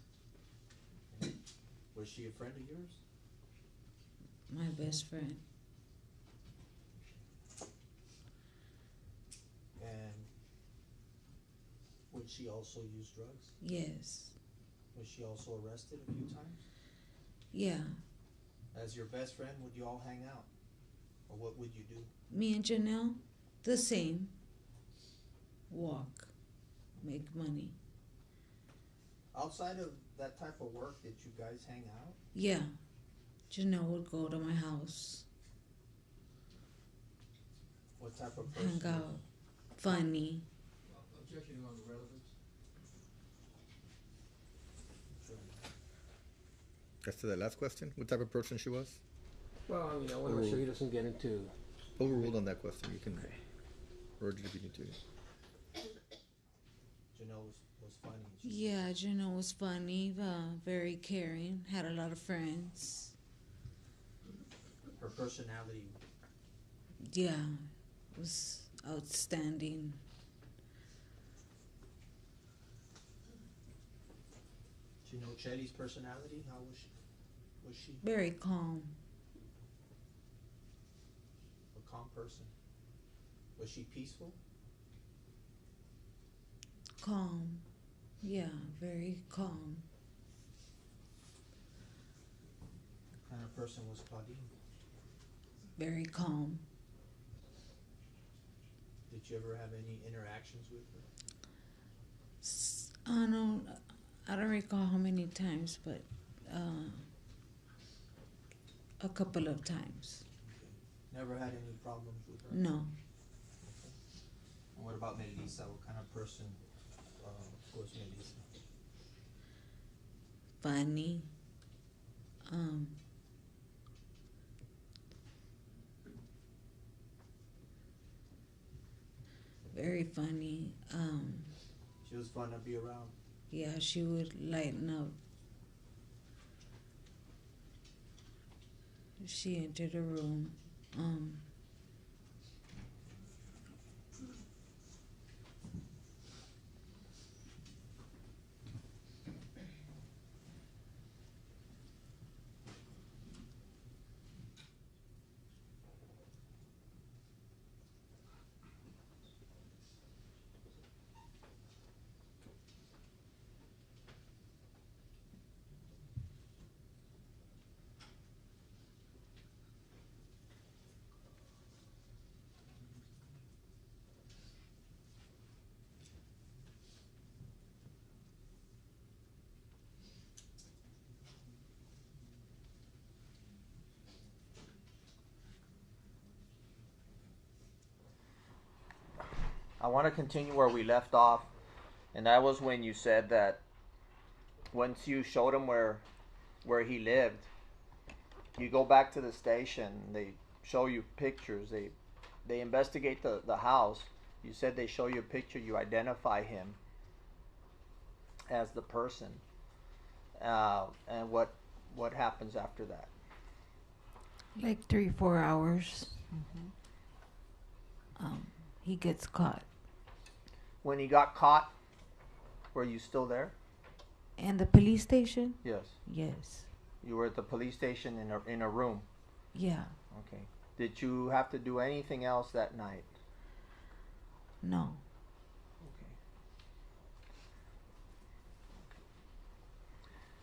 Okay. Was she a friend of yours? My best friend. And would she also use drugs? Yes. Was she also arrested a few times? Yeah. As your best friend, would you all hang out? Or what would you do? Me and Janelle, the same. Walk, make money. Outside of that type of work, did you guys hang out? Yeah, Janelle would go to my house, What type of person? hang out, funny. Objection on the relevance. As to the last question, what type of person she was? Well, I mean, I want to make sure he doesn't get into. Overruled on that question. You can urge it if you need to. Janelle was funny. Yeah, Janelle was funny, very caring, had a lot of friends. Her personality. Yeah, was outstanding. Do you know Chelly's personality? How was she? Was she Very calm. a calm person? Was she peaceful? Calm. Yeah, very calm. What kind of person was Claudine? Very calm. Did you ever have any interactions with her? I don't recall how many times, but a couple of times. Never had any problems with her? No. And what about Melissa? What kind of person was Melissa? Funny. Very funny. She was fun to be around. Yeah, she would lighten up. She entered a room. I want to continue where we left off, and that was when you said that once you showed him where he lived, you go back to the station. They show you pictures. They investigate the house. You said they show you a picture. You identify him as the person, and what happens after that? Like 3-4 hours. He gets caught. When he got caught, were you still there? And the police station? Yes. Yes. You were at the police station in a room. Yeah. Okay. Did you have to do anything else that night? No. Okay.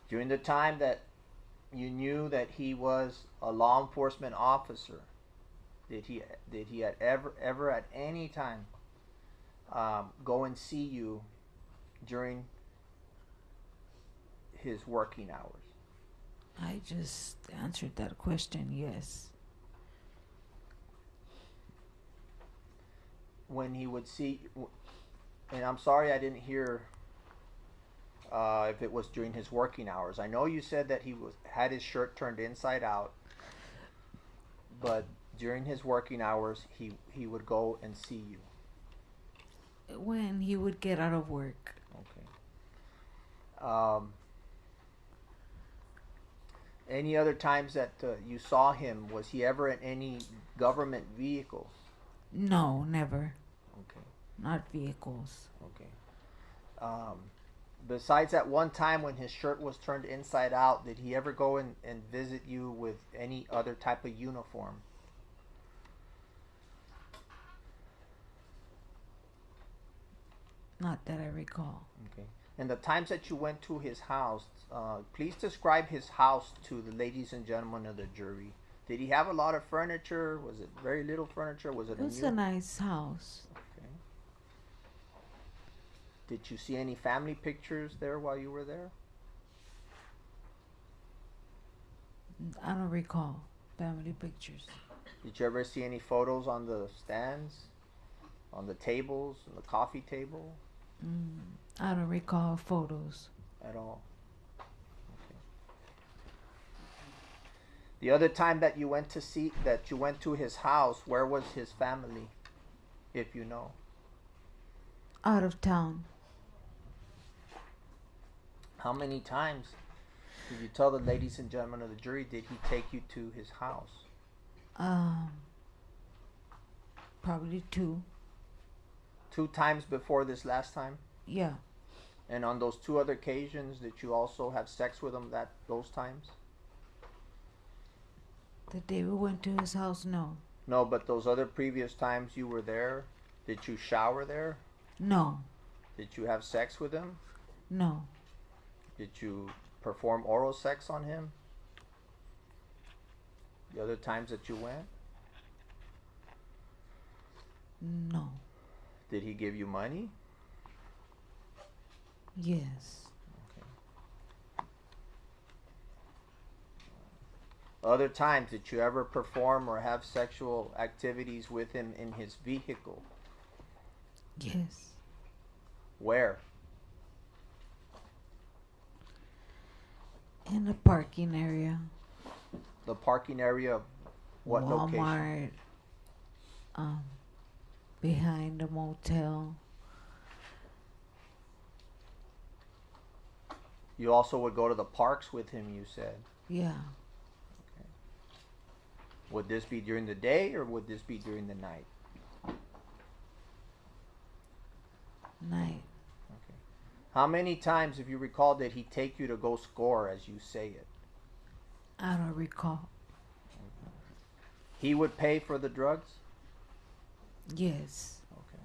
During the time that you knew that he was a law enforcement officer, did he ever at any time go and see you during his working hours? I just answered that question, yes. When he would see, and I'm sorry I didn't hear if it was during his working hours. I know you said that he had his shirt turned inside out, but during his working hours, he would go and see you. When he would get out of work. Okay. Any other times that you saw him, was he ever in any government vehicle? No, never. Okay. Not vehicles. Okay. Besides that one time when his shirt was turned inside out, did he ever go and visit you with any other type of uniform? Not that I recall. Okay. And the times that you went to his house, please describe his house to the ladies and gentlemen of the jury. Did he have a lot of furniture? Was it very little furniture? Was it It was new? a nice house. Okay. Did you see any family pictures there while you were there? I don't recall family pictures. Did you ever see any photos on the stands, on the tables, on the coffee table I don't recall photos. at all? Okay. The other time that you went to his house, where was his family, if you know? Out of town. How many times did you tell the ladies and gentlemen of the jury did he take you to his house? Probably 2. 2 times before this last time? Yeah. And on those 2 other occasions, did you also have sex with him those times? The day we went to his house, no. No, but those other previous times you were there, did you shower there? No. Did you have sex with him? No. Did you perform oral sex on him? The other times that you went? No. Did he give you money? Yes. Other times, did you ever perform or have sexual activities with him in his vehicle? Yes. Where? In the parking area. The parking area of what location? Walmart. Behind the motel. You also would go to the parks with him, you said. Yeah. Okay. Would this be during the day or would this be during the night? Night. Okay. How many times, if you recall, did he take you to go score, as you say it? I don't recall. He would pay for the drugs? Yes. Okay.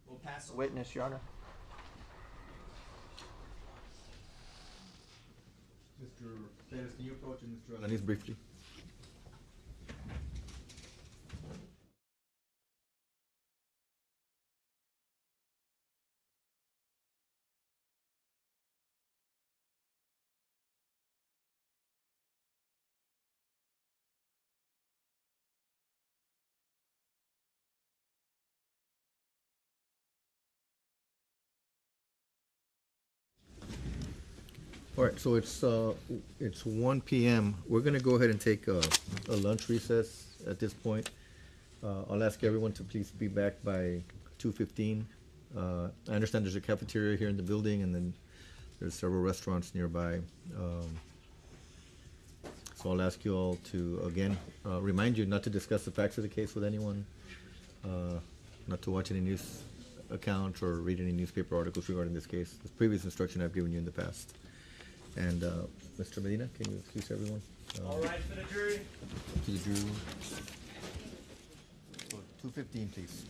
We'll pass on. Witness, Your Honor. Mr. Perez, can you approach Mr. Alanis briefly? All right, so it's 1 p.m. We're gonna go ahead and take a lunch recess at this point. I'll ask everyone to please be back by 2:15. I understand there's a cafeteria here in the building, and then there's several restaurants nearby. So I'll ask you all to again remind you not to discuss the facts of the case with anyone, not to watch any news accounts or read any newspaper articles regarding this case. This previous instruction I've given you in the past. And Mr. Medina, can you excuse everyone? All right, for the jury. To the jury. So 2:15, please.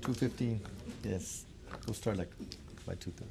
$2.15. Yes, we'll start like by 2:30.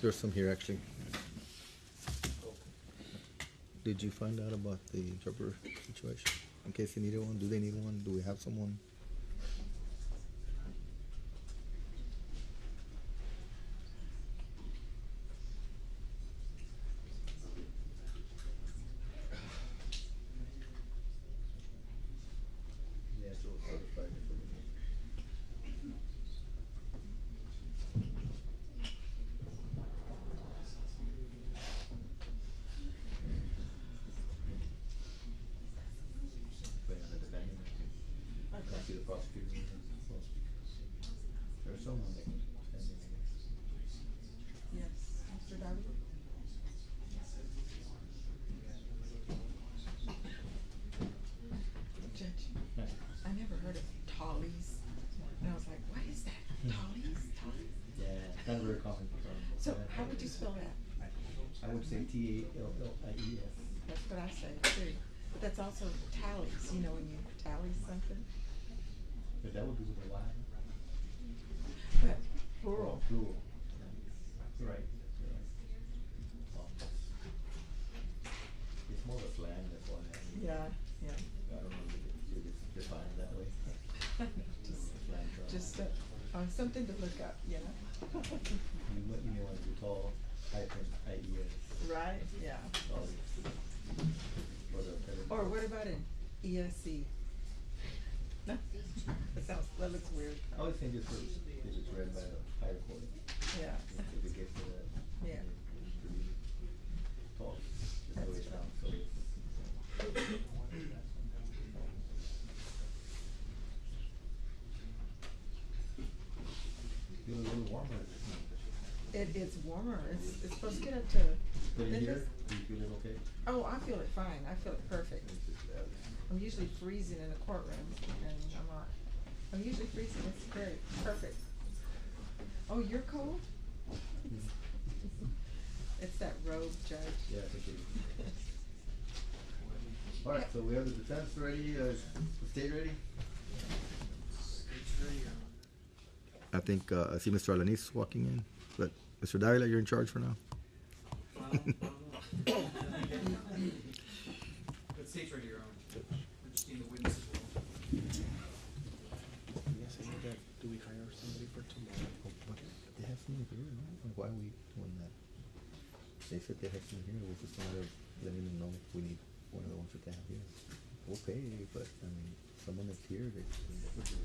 There's some here, actually. Did you find out about the interpreter situation? In case you needed one, do they need one? Do we have someone? There's someone that can stand in here. Yes, Mr. David? Judge, I never heard of Tollies. And I was like, what is that? Tollies? Tollies? Yeah, that's very common. So how would you spell that? I would say Tallies. That's what I say too. But that's also tallies, you know, when you tally something. But that would be with a Y. But plural. Plural. Right. It's more of a slang, that's why. Yeah, yeah. I don't know if it's defined that way. Just something to look up, you know? You may want to do tall hyphen IES. Right, yeah. Or what about an ESC? No? That looks weird. I always think it's read by the higher court. Yeah. If it gets to that. Yeah. It's pretty tall. That's the way it sounds, so. Feel a little warmer. It's warmer. It's supposed to get up to. But in here, do you feel it okay? Oh, I feel it fine. I feel it perfect. I'm usually freezing in the courtroom, and I'm not. I'm usually freezing. It's very perfect. Oh, you're cold? It's that robe, Judge. Yeah, I think it is. All right, so we have the defense ready, the state ready? I think, I see Mr. Alanis walking in, but Mr. Davila, you're in charge for now. The state's ready, Your Honor. We're just seeing the witnesses. Yes, I know that. Do we hire somebody for tomorrow? But they have someone here, no? Why are we doing that? They said they have someone here, we're just a matter of letting them know if we need one of the ones that they have here. We'll pay, but, I mean, someone that's here, they told us.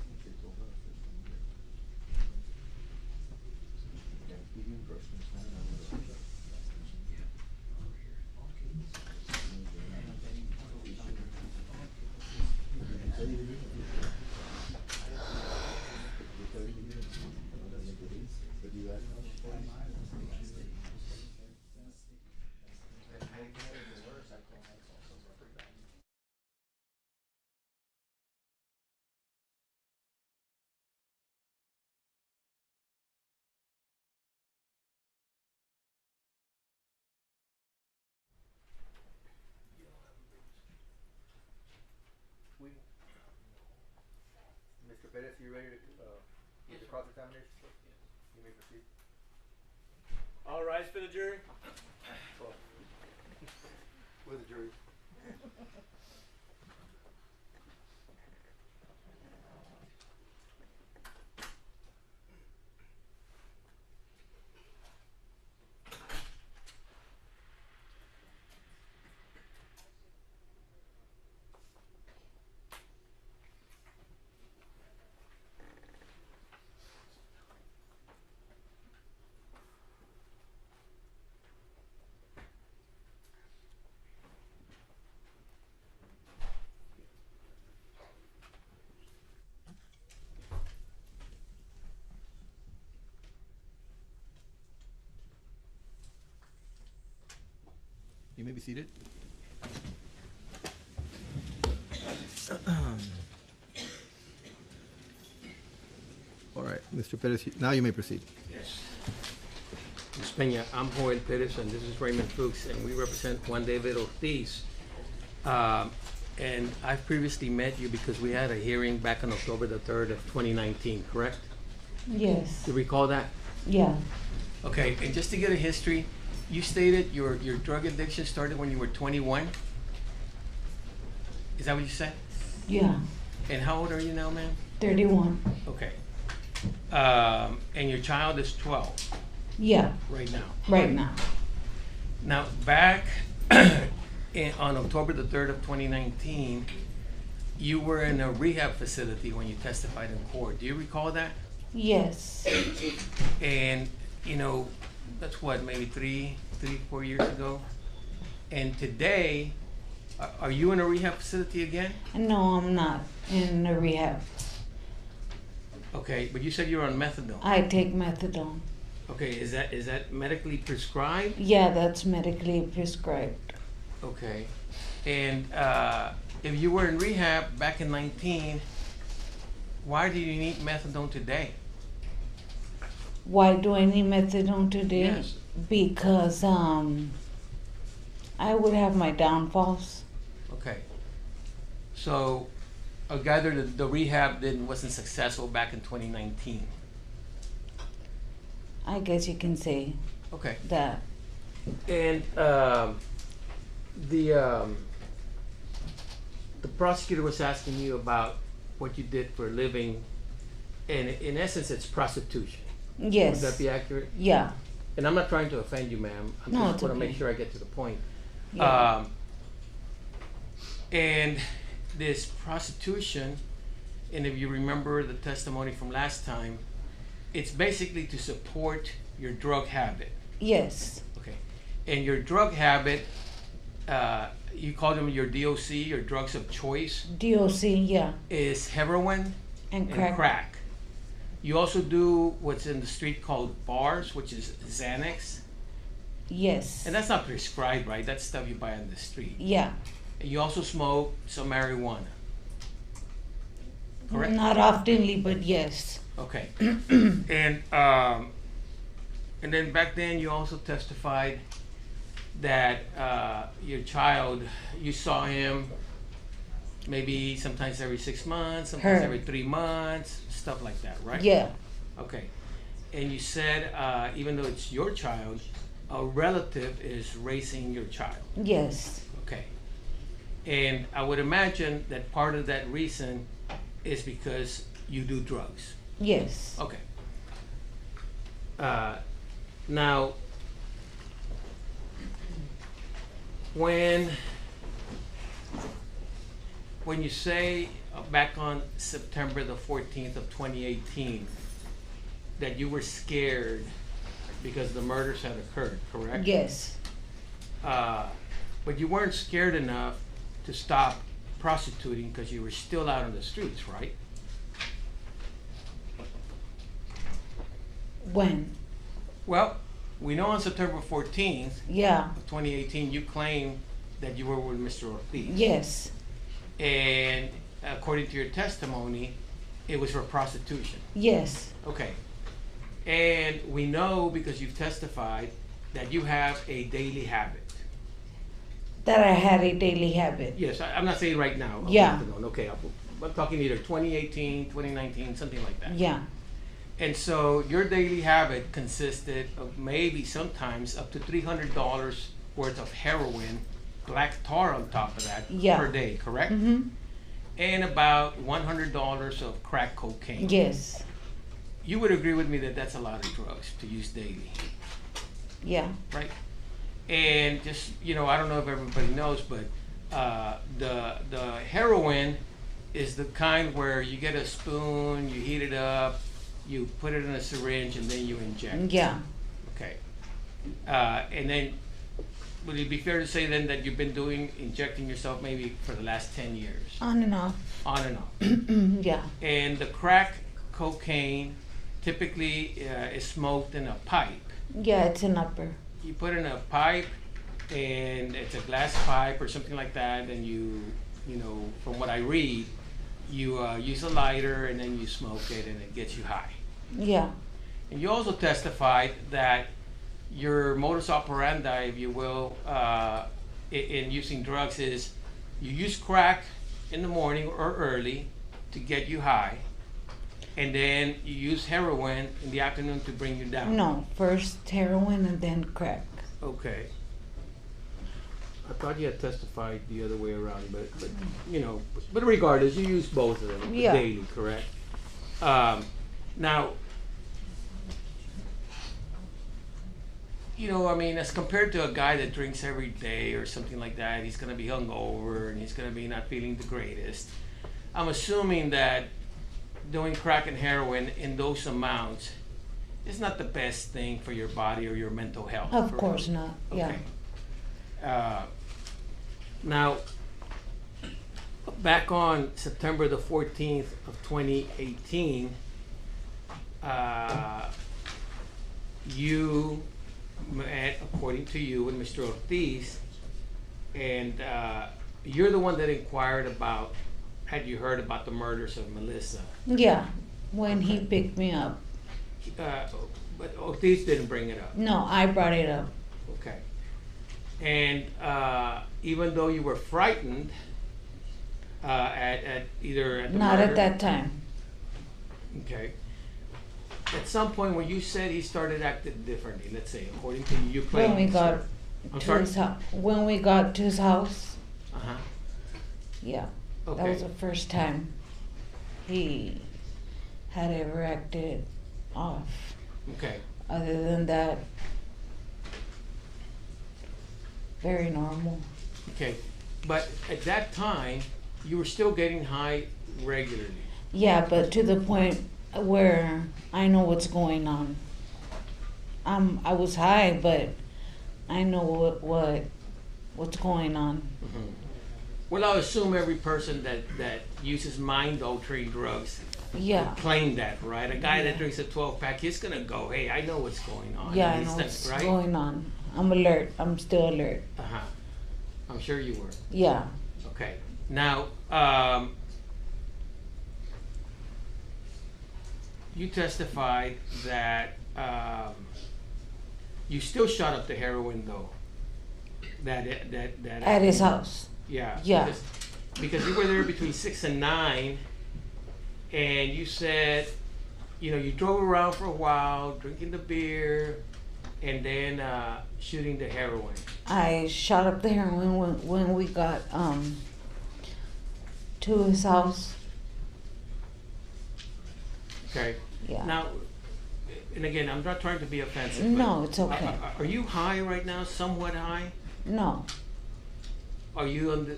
Mr. Perez, you ready to, get the cross-examination? You may proceed. All rise for the jury. With the jury. You may be seated. All right, Mr. Perez, now you may proceed. Yes. Ms. Pena, I'm Joel Perez, and this is Raymond Fuchs, and we represent Juan David Ortiz. And I've previously met you because we had a hearing back on October the 3rd of 2019, correct? Yes. Do you recall that? Yeah. Okay, and just to get a history, you stated your drug addiction started when you were 21? Is that what you said? Yeah, And how old are you now, ma'am? 31. Okay. And your child is 12 Yeah, right now. right now. Now, back on October the 3rd of 2019, you were in a rehab facility when you testified in court. Do you recall that? Yes, And, you know, that's what, maybe 4 years ago? And today, are you in a rehab facility again? no, I'm not in the rehab. Okay, but you said you were on methadone. I take methadone. Okay, is that medically prescribed? Yeah, that's medically prescribed. Okay. And if you were in rehab back in 19, why do you need methadone today? Why do I need methadone today? Yes. Because I would have my downfalls. Okay. So I gather the rehab wasn't successful back in 2019. I guess you can say Okay. that. And the prosecutor was asking you about what you did for a living, and in essence, it's prostitution. Yes. Would that be accurate? Yeah. And I'm not trying to offend you, ma'am. I No, just it's want to okay. make sure I get to the point. Yeah. And this prostitution, and if you remember the testimony from last time, it's basically to support your drug habit. Yes. Okay. And your drug habit, you call them your DOC, your drugs of choice, DOC, yeah. is heroin And and crack. crack. You also do what's in the street called bars, which is Xanax. Yes. And that's not prescribed, right? That's stuff you buy on the street. Yeah. And you also smoke some marijuana. Correct? Not oftenly, but yes. Okay. And then back then you also testified that your child, you saw him maybe sometimes every 6 months, sometimes Her. every 3 months, stuff like that, right? Yeah. Okay. And you said even though it's your child, a relative is raising your child. Yes. Okay. And I would imagine that part of that reason is because you do drugs. Yes. Okay. Now, when you say back on September the 14th of 2018 that you were scared because the murders had occurred, correct? Yes. But you weren't scared enough to stop prostituting because you were still out on the streets, right? When? Well, we know on September 14th Yeah. of 2018 you claimed that you were with Mr. Ortiz. Yes. And according to your testimony, it was for prostitution. Yes. Okay. And we know because you've testified that you have a daily habit. That I had a daily habit. Yes, I'm not saying right now. of Yeah. methadone. Okay, I'm talking either 2018, 2019, something like that. Yeah. And so your daily habit consisted of maybe sometimes up to $300 worth of heroin, black tar on top of that Yeah. per day, correct? Mm-hmm. And about $100 of crack cocaine. Yes. You would agree with me that that's a lot of drugs to use daily, Yeah. right? And just, you know, I don't know if everybody knows, but the heroin is the kind where you get a spoon, you heat it up, you put it in a syringe, and then you inject. Yeah. Okay. And then, would it be fair to say then that you've been injecting yourself maybe for the last 10 years? On and off. On and off. Yeah. And the crack cocaine typically is smoked in a pipe. Yeah, it's an upper. You put in a pipe, and it's a glass pipe or something like that, and you know, from what I read, you use a lighter and then you smoke it and it gets you high. Yeah. And you also testified that your modus operandi, if you will, in using drugs is you use crack in the morning or early to get you high, and then you use heroin in the afternoon to bring you down. No, first heroin and then crack. Okay. I thought you had testified the other way around, but you know, but regardless, you use both of them Yeah. daily, correct? Now, you know, I mean, as compared to a guy that drinks every day or something like that, he's gonna be hungover and he's gonna be not feeling the greatest. I'm assuming that doing crack and heroin in those amounts is not the best thing for your body or your mental health. Of course not. Yeah. Okay. Now, back on September the 14th of 2018, you met, according to you and Mr. Ortiz, and you're the one that inquired about, had you heard about the murders of Melissa? Yeah, when he picked me up. But Ortiz didn't bring it up. No, I brought it up. Okay. And even though you were frightened at either at the Not murder, at that time. okay. At some point when you said he started acting differently, let's say, according to you, you claimed. When we got I'm to sorry? his house. When we got to his house. Uh-huh. Yeah. Okay. That was the first time he had ever acted off. Okay. Other than that, very normal. Okay. But at that time, you were still getting high regularly. Yeah, but to the point where I know what's going on. I was high, but I know what's going on. Mm-hmm. Well, I assume every person that uses mind-altering drugs Yeah. would claim that, right? A guy that Yeah. drinks a 12-pack, he's gonna go, hey, I know what's going on. Yeah, I And know he's what's right? going on. I'm alert. I'm still alert. Uh-huh. I'm sure you were. Yeah. Okay. Now, you testified that you still shot up the heroin, though. That At his house. Yeah. Yeah. Because you were there between 6 and 9, and you said, you know, you drove around for a while, drinking the beer, and then shooting the heroin. I shot up the heroin when we got to his house. Okay. Yeah. Now, and again, I'm not trying to be offensive. but No, it's okay. Are you high right now? Somewhat high? No. Are you on the?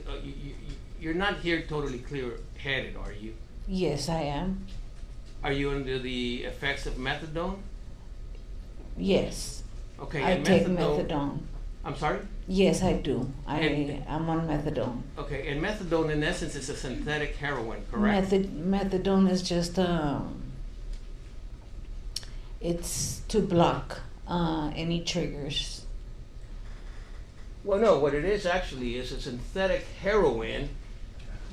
You're not here totally clear-headed, are you? Yes, I am. Are you under the effects of methadone? Yes. Okay. I and take methadone. I'm sorry? Yes, I do. And- I'm on methadone. Okay, and methadone in essence is a synthetic heroin, correct? Methadone is just it's to block any triggers. Well, no, what it is actually is a synthetic heroin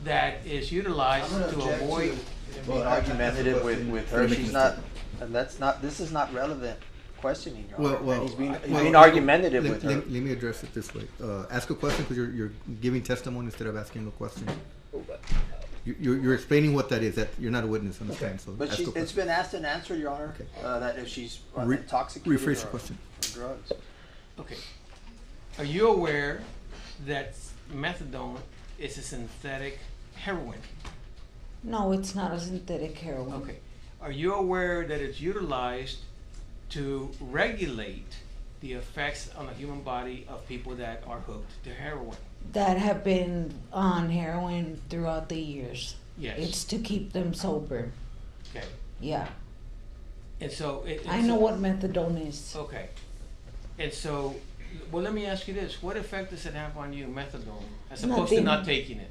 that is utilized to avoid. Being argumentative with her, she's not, and this is not relevant questioning, Your Honor. Well, And he's being well, argumentative let, with her. let me address it this way. Ask a question because you're giving testimony instead of asking a question. You're explaining what that is. That you're not a witness, understand? So But ask a it's question. been asked and answered, Your Honor, Okay. that if she's Re- intoxicated rephrase the or question. drugs. Okay. Are you aware that methadone is a synthetic heroin? No, it's not a synthetic heroin. Okay. Are you aware that it's utilized to regulate the effects on the human body of people that are hooked to heroin? That have been on heroin throughout the years. Yes. It's to keep them sober. Okay. Yeah. And so I know what methadone is. Okay. And so, well, let me ask you this: what effect does it have on you, methadone, as opposed to Nothing. not taking it?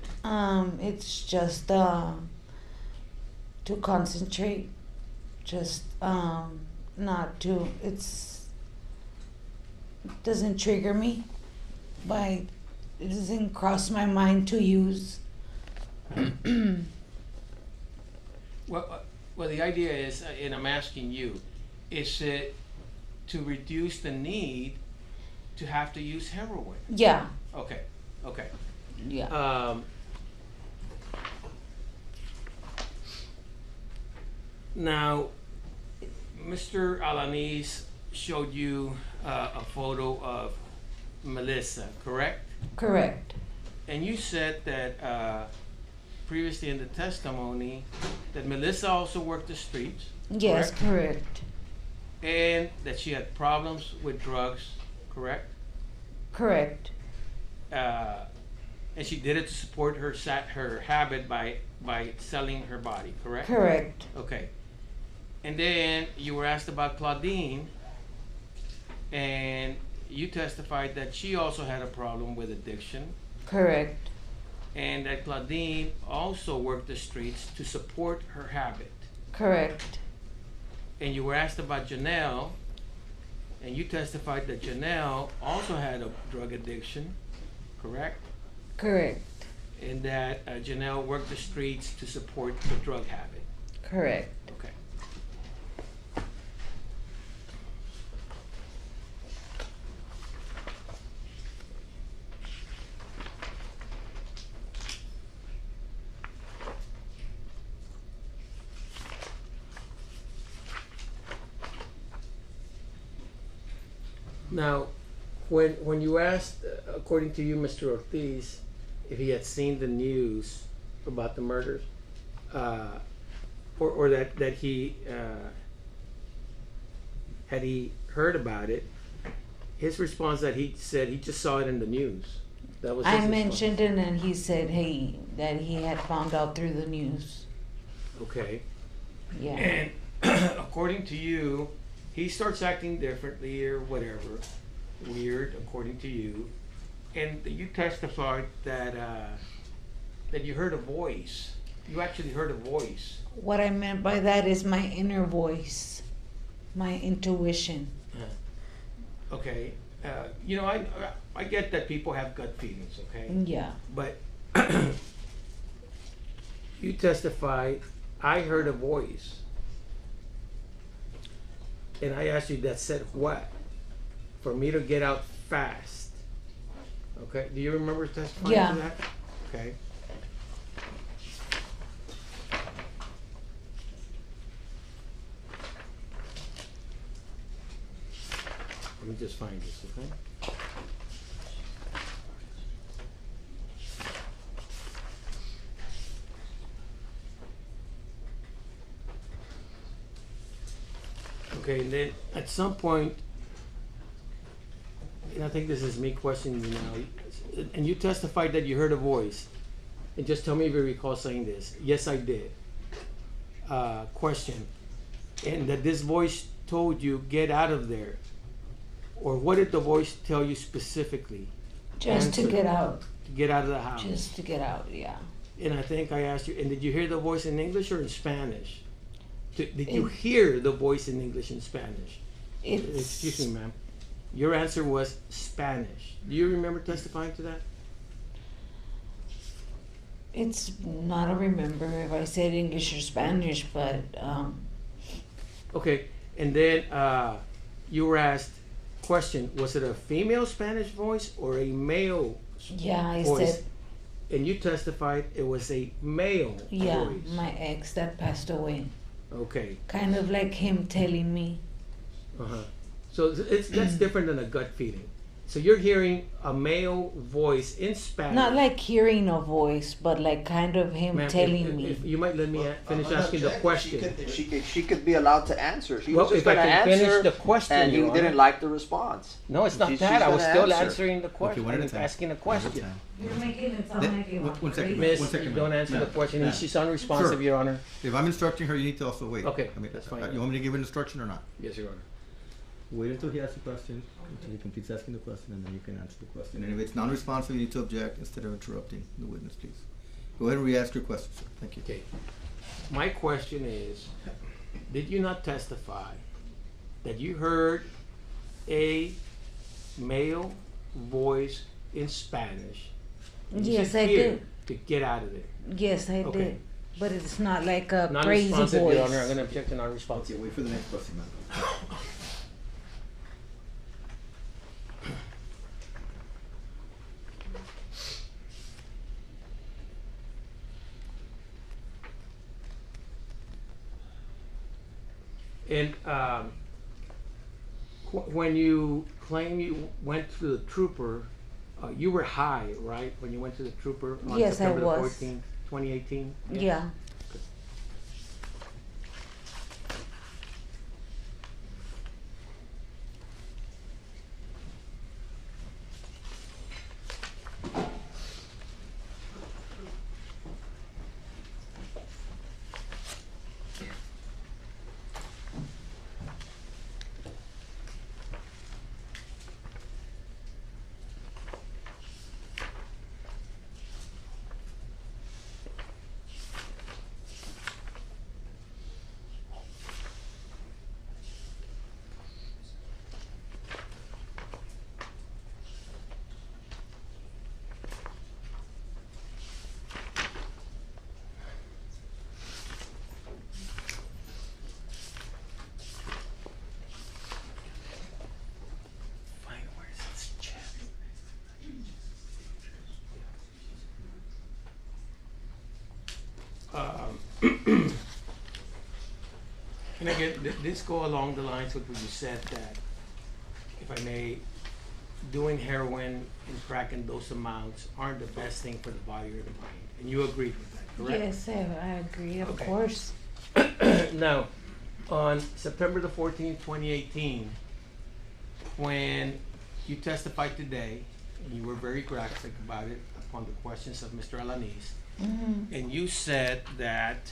It's just to concentrate, just not to. It doesn't trigger me. It doesn't cross my mind to use. Well, the idea is, and I'm asking you, is it to reduce the need to have to use heroin? Yeah. Okay. Okay. Yeah. Now, Mr. Alanis showed you a photo of Melissa, correct? Correct. And you said that previously in the testimony that Melissa also worked the streets. Yes, correct. And that she had problems with drugs, correct? Correct. And she did it to support her habit by selling her body, correct? Correct. Okay. And then you were asked about Claudine, and you testified that she also had a problem with addiction, Correct. and that Claudine also worked the streets to support her habit. Correct. And you were asked about Janelle, and you testified that Janelle also had a drug addiction, correct? Correct. And that Janelle worked the streets to support the drug habit. Correct. Okay. Now, when you asked, according to you, Mr. Ortiz, if he had seen the news about the murders, or that he had he heard about it, his response that he said he just saw it in the news. That was his I response. mentioned it, and he said, "Hey, that he had found out through the news." Okay. Yeah. And according to you, he starts acting differently or whatever, weird, according to you, and you testified that that you heard a voice. You actually heard a voice. What I meant by that is my inner voice, my intuition. Okay. You know, I get that people have gut feelings, okay? Yeah. But you testified, I heard a voice. And I asked you, that said what? For me to get out fast. Okay, do you remember testifying to that? Okay. Let me just find this, okay? Okay, and then at some point, and I think this is me questioning you now, and you testified that you heard a voice. And just tell me if you recall saying this. Yes, I did. Question. And that this voice told you, get out of there. Or what did the voice tell you specifically? Just to Answer. get out. To get out of the house. Just to get out, yeah. And I think I asked you, and did you hear the voice in English or in Spanish? Did you hear the voice in English and Spanish? Excuse me, ma'am. Your answer was Spanish. Do you remember testifying to that? It's not a remember if I said English or Spanish, but Okay, and then you were asked, question, was it a female Spanish voice or a male yeah, I voice? said, And you testified it was a male yeah, voice. my ex that passed away. Okay. Kind of like him telling me. Uh-huh. So that's different than a gut feeling. So you're hearing a male voice in Spanish. Not like hearing a voice, but like kind of him Ma'am, telling me. if you might let me finish I'm gonna asking the check if question. She could be allowed to answer. She Well, was just if I going to can finish answer, the question, and Your you didn't Honor. like the response. No, it's not She's that. I was gonna still answer. answering the question. one at a I'm time. asking a question. You're making it sound like you want One second. Miss, One second, you don't ma'am. answer the Ma'am. question. Ma'am. She's unresponsive, Sir. Your Honor. If I'm instructing her, you need to also wait. Okay, I mean, that's fine. You want me to give an instruction or not? Yes, Your Honor. Wait until he asks the question, until he completes asking the question, and then you can answer the question. And if it's non-responsive, you need to object instead of interrupting the witness, please. Go ahead and re-ask your question, sir. Thank you. Okay. My question is, did you not testify that you heard a male voice in Spanish? And you Yes, said I here did. To get out of there. Yes, I Okay. did. But it's not like a crazy Non-responsive, voice. Your Honor. I'm going to object to non-responsive. Okay, wait for the next question, ma'am. And when you claim you went to the trooper, you were high, right? When you went to the trooper on Yes, I September the was. 14th, 2018? Yes? Yeah. And again, this go along the lines with what you said that, if I may, doing heroin and crack in those amounts aren't the best thing for the body or the mind. And you agreed with that, correct? Yes, I agree, of Okay. course. Now, on September the 14th, 2018, when you testified today, and you were very graphic about it upon the questions of Mr. Alanis, Mhm. and you said that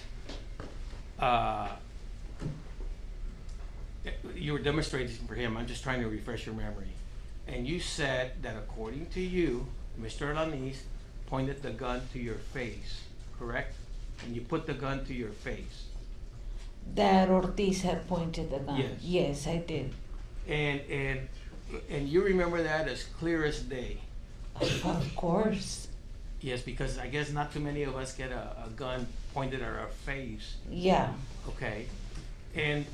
you were demonstrating for him, I'm just trying to refresh your memory, and you said that according to you, Mr. Alanis pointed the gun to your face, correct? And you put the gun to your face. That Ortiz had pointed the gun. Yes. Yes, I did. And you remember that as clear as day. Of course. Yes, because I guess not too many of us get a gun pointed at our face. Yeah. Okay. And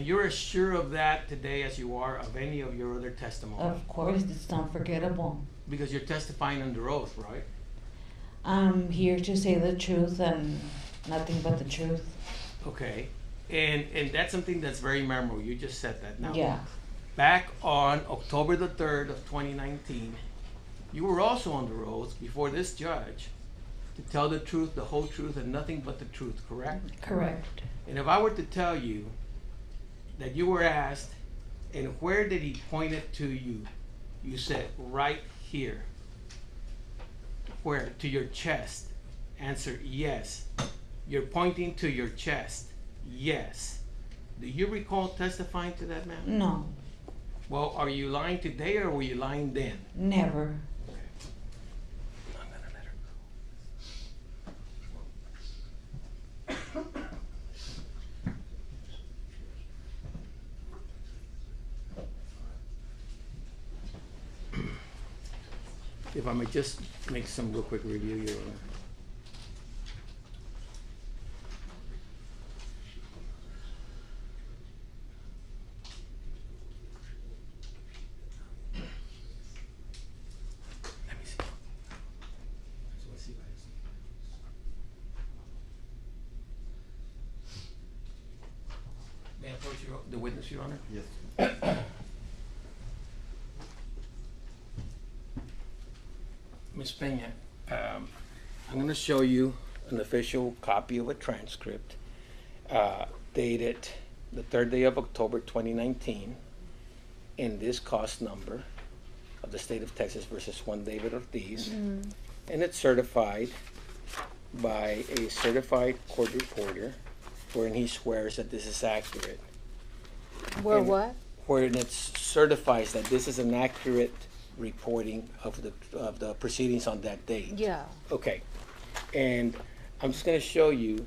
you're as sure of that today as you are of any of your other testimony. Of course, it's unforgettable. Because you're testifying under oath, right? I'm here to say the truth and nothing but the truth. Okay. And that's something that's very memorable. You just said that now. Yeah. Back on October the 3rd of 2019, you were also under oath before this judge to tell the truth, the whole truth, and nothing but the truth, correct? Correct. And if I were to tell you that you were asked, and where did he point it to you? You said, right here. Where? To your chest. Answer, yes. You're pointing to your chest. Yes. Do you recall testifying to that, ma'am? No, Well, are you lying today or were you lying then? never. I'm gonna let her go. If I may just make some real quick review, Your Honor. Let me see. So let's see, guys. May I approach the witness, Your Honor? Yes. Ms. Pena, I'm going to show you an official copy of a transcript dated the 3rd day of October 2019 in this cost number of the state of Texas versus Juan David Ortiz. And it's certified by a certified court reporter wherein he swears that this is accurate. Where And what? Wherein it certifies that this is an accurate reporting of the proceedings on that date. Yeah. Okay, and I'm just gonna show you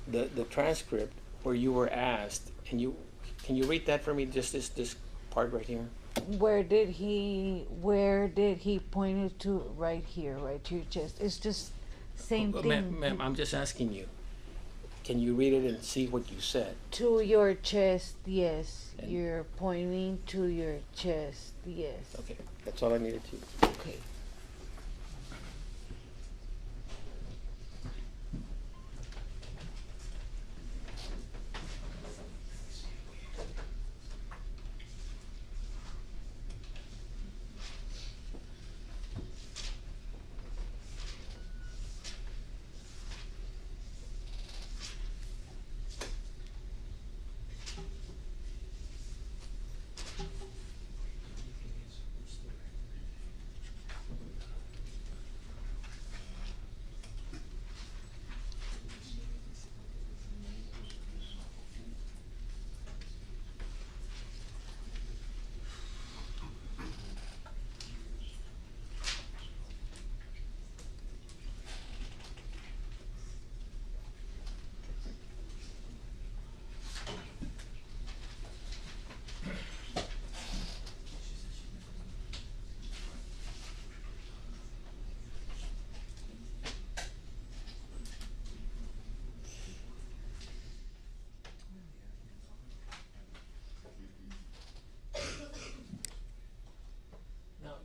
the transcript where you were asked, and can you read that for me, just this part right here? Where did he point it to? Right here, right to your chest. It's just same thing. Ma'am, I'm just asking you, can you read it and see what you said? To your chest, yes. And- You're pointing to your chest, yes. Okay, that's all I needed to. Okay.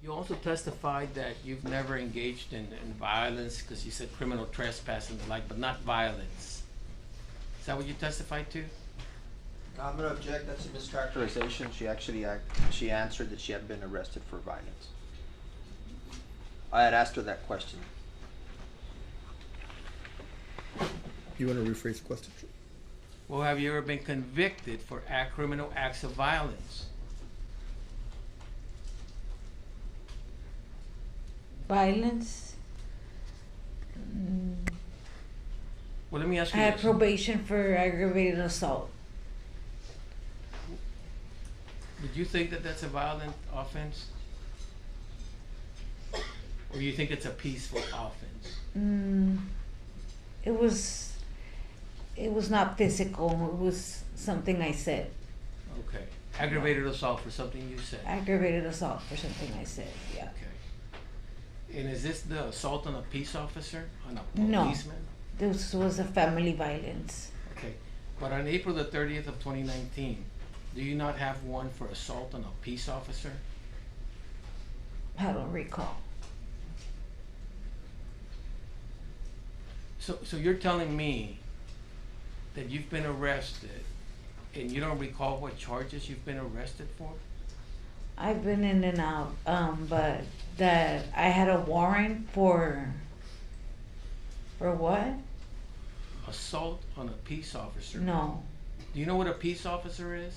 You also testified that you've never engaged in violence, because you said criminal trespass and the like, but not violence. Is that what you testified to? I'm gonna object, that's a mischaracterization. She answered that she had been arrested for violence. I had asked her that question. You want to rephrase the question? Well, have you ever been convicted for criminal acts of violence? Violence. Well, let me ask I you had this. probation for aggravated assault. Did you think that that's a violent offense? Or you think it's a peaceful offense? It was not physical. It was something I said. Okay. Aggravated assault for something you said. Aggravated assault for something I said. Yeah. Okay. And is this the assault on a peace officer? On a No. policeman? This was a family violence. Okay. But on April the 30th of 2019, do you not have one for assault on a peace officer? I don't recall. So you're telling me that you've been arrested and you don't recall what charges you've been arrested for? I've been in and out, but that I had a warrant for what? Assault on a peace officer. No. Do you know what a peace officer is?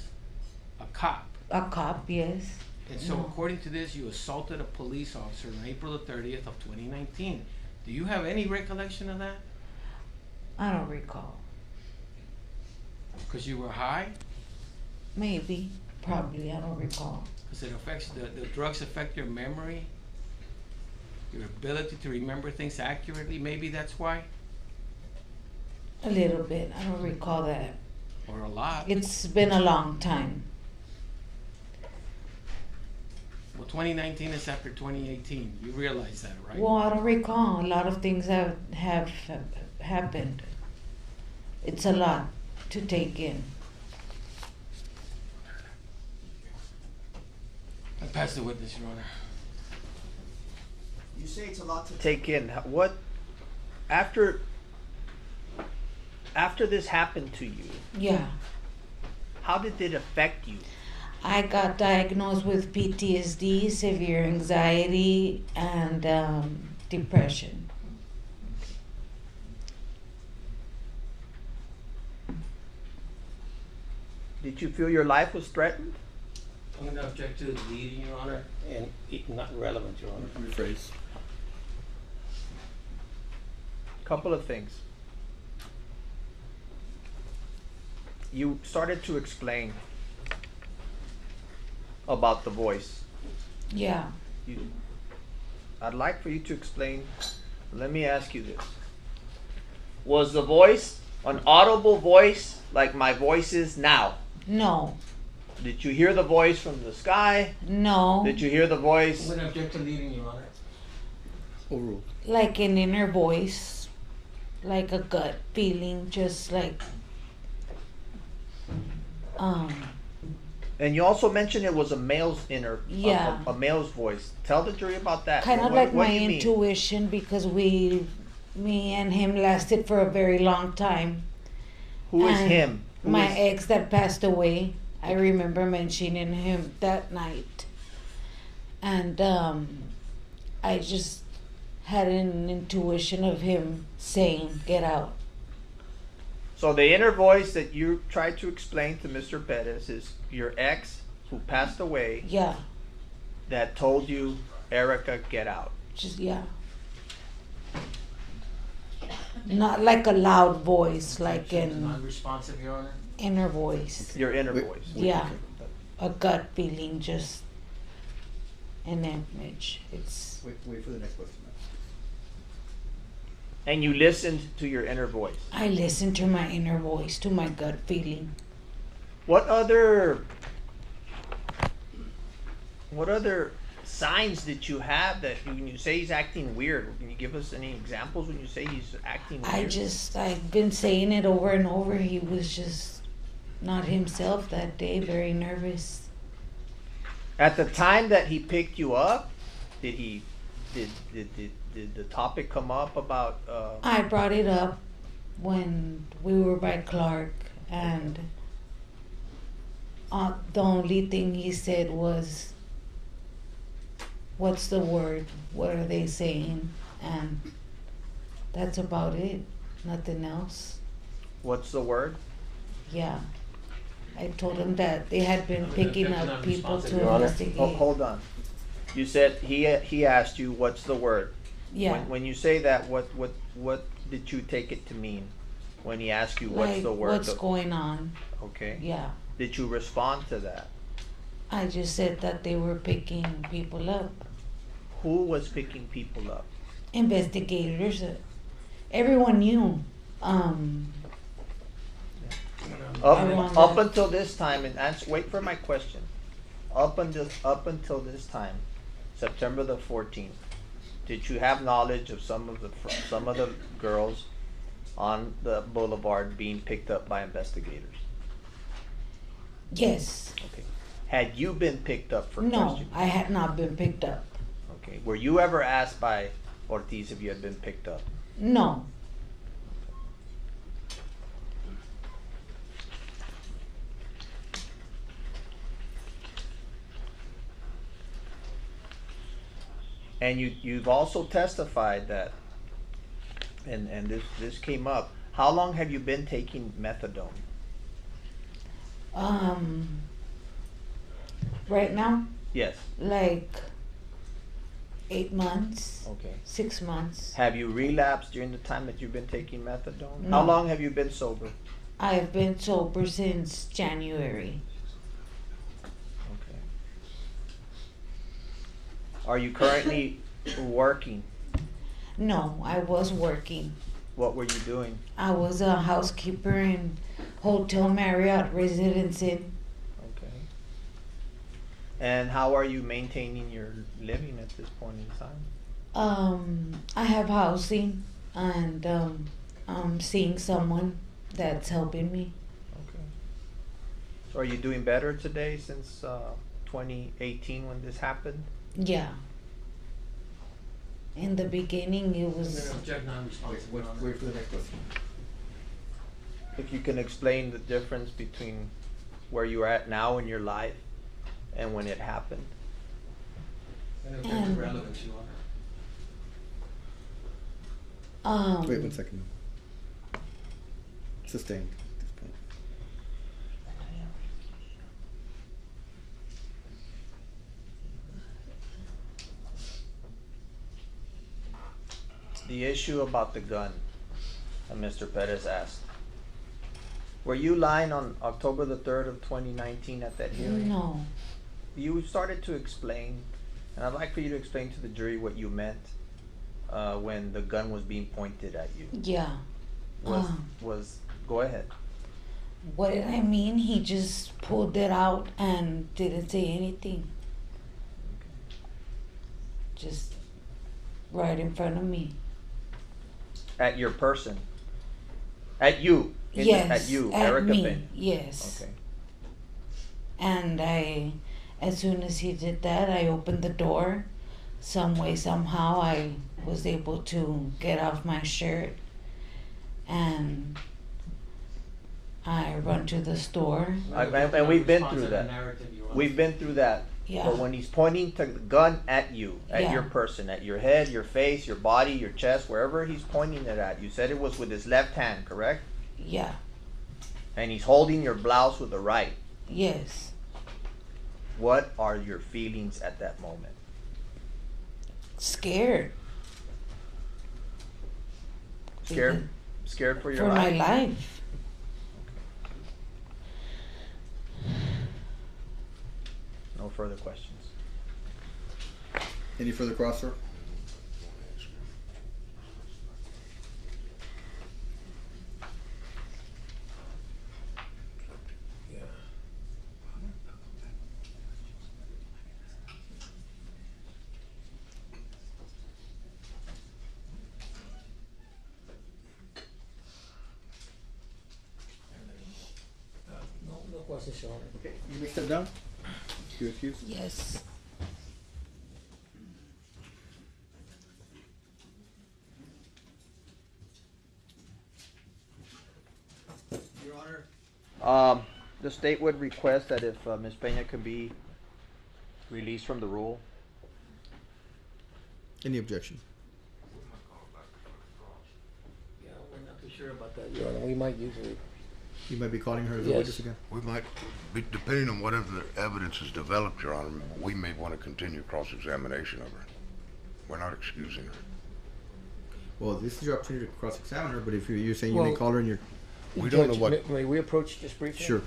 A cop. A cop, yes. And so No. according to this, you assaulted a police officer on April the 30th of 2019. Do you have any recollection of that? I don't recall. Because you were high? Maybe. Probably. I don't recall. Because it affects, the drugs affect your memory, your ability to remember things accurately. Maybe that's why? A little bit. I don't recall that. Or a lot. It's been a long time. Well, 2019 is after 2018. You realize that, right? Well, I don't recall. A lot of things have happened. It's a lot to take in. I pass the witness, Your Honor. You say it's a lot to take in. What, after this happened to you, Yeah. how did it affect you? I got diagnosed with PTSD, severe anxiety, and depression. Did you feel your life was threatened? I'm going to object to the leading, Your Honor, and not relevant, Your Honor. Rephrase. Couple of things. You started to explain about the voice. Yeah. I'd like for you to explain. Let me ask you this. Was the voice an audible voice like my voice is now? No. Did you hear the voice from the sky? No. Did you hear the I'm voice? going to object to leading, Your Honor. Overruled. Like an inner voice, like a gut feeling, just like And you also mentioned it was a male's Yeah. a male's voice. Tell the jury about that. kind of What- like what my do you mean? intuition, because me and him lasted for a very long time. Who is And him? Who my is- ex that passed away. I remember mentioning him that night, and I just had an intuition of him saying, "Get out." So the inner voice that you tried to explain to Mr. Perez is your ex who passed away Yeah, that told you, Erica, get out. just yeah. Not like a loud voice, like an Non-responsive, Your Honor. inner voice. Your inner Wait. voice. Yeah, a gut feeling, just an image. It's Wait for the next question. And you listened to your inner voice. I listen to my inner voice, to my gut feeling. What other signs did you have that when you say he's acting weird? Can you give us any examples when you say he's acting weird? I've been saying it over and over. He was just not himself that day, very nervous. At the time that he picked you up, did the topic come up about, I brought it up when we were by Clark, and the only thing he said was, "What's the word? What are they saying?" And that's about it. Nothing else. what's the word? Yeah. I told him that they had been picking up people to Your Honor. investigate. Hold on. You said he asked you, what's the word? Yeah. When you say that, what did you take it to mean? When he asked you, what's Like, the word? what's going on? Okay. Yeah. Did you respond to that? I just said that they were picking people up. Who was picking people up? Investigators. Everyone knew. Everyone Up left. until this time, and wait for my question. Up until this time, September the 14th, did you have knowledge of some of the girls on the boulevard being picked up by investigators? Yes. Okay. Had you been picked up for No, questioning? I had not been picked up. Okay. Were you ever asked by Ortiz if you had been picked up? No. And you've also testified that, and this came up. How long have you been taking methadone? Right now, Yes. like 8 months, Okay. 6 months. Have you relapsed during the time that you've been taking methadone? No. How long have you been sober? I've been sober since January. Okay. Are you currently working? No, I was working. What were you doing? I was a housekeeper in Hotel Marriott Residence Inn. Okay. And how are you maintaining your living at this point in time? I have housing, and I'm seeing someone that's helping me. Okay. So are you doing better today since 2018 when this happened? Yeah. In the beginning, it I'm was. gonna object non-responsive, Your Honor. Wait for the next question. If you can explain the difference between where you're at now in your life and when it happened. I object to And- relevance, Your Honor. Wait 1 second. Sustained at this point. The issue about the gun that Mr. Perez asked. Were you lying on October the 3rd of 2019 at that hearing? No. You started to explain, and I'd like for you to explain to the jury what you meant when the gun was being pointed at you. Yeah. Go ahead. What did I mean? He just pulled it out and didn't say anything. Just right in front of me. At your person. At you. Yes. At you, at Erica me. Pena. Yes. Okay. And as soon as he did that, I opened the door. Some way, somehow, I was able to get off my shirt, and I run to the store. And we've been through Non-responsive that. narrative, Your Honor. We've been through that. Yeah. But when he's pointing to the gun at you, at Yeah. your person, at your head, your face, your body, your chest, wherever he's pointing it at, you said it was with his left hand, correct? Yeah. And he's holding your blouse with the right. Yes. What are your feelings at that moment? Scared. Scared? Scared for your For my life? life. No further questions. Any further cross, sir? No questions, Your Honor. Okay, you may step down. You excuse? Yes. The state would request that if Ms. Pena can be released from the rule. Any objection? Yeah, we're not too sure about that, Your Honor. We might usually. You might be calling her as a Yes. witness again? We might, depending on whatever evidence is developed, Your Honor, we may want to continue cross-examination of her. We're not excusing her. Well, this is your opportunity to cross-examine her, but if you're saying you may Well- call her and you're... We don't know Judge, what, May we approach just briefly? Sure.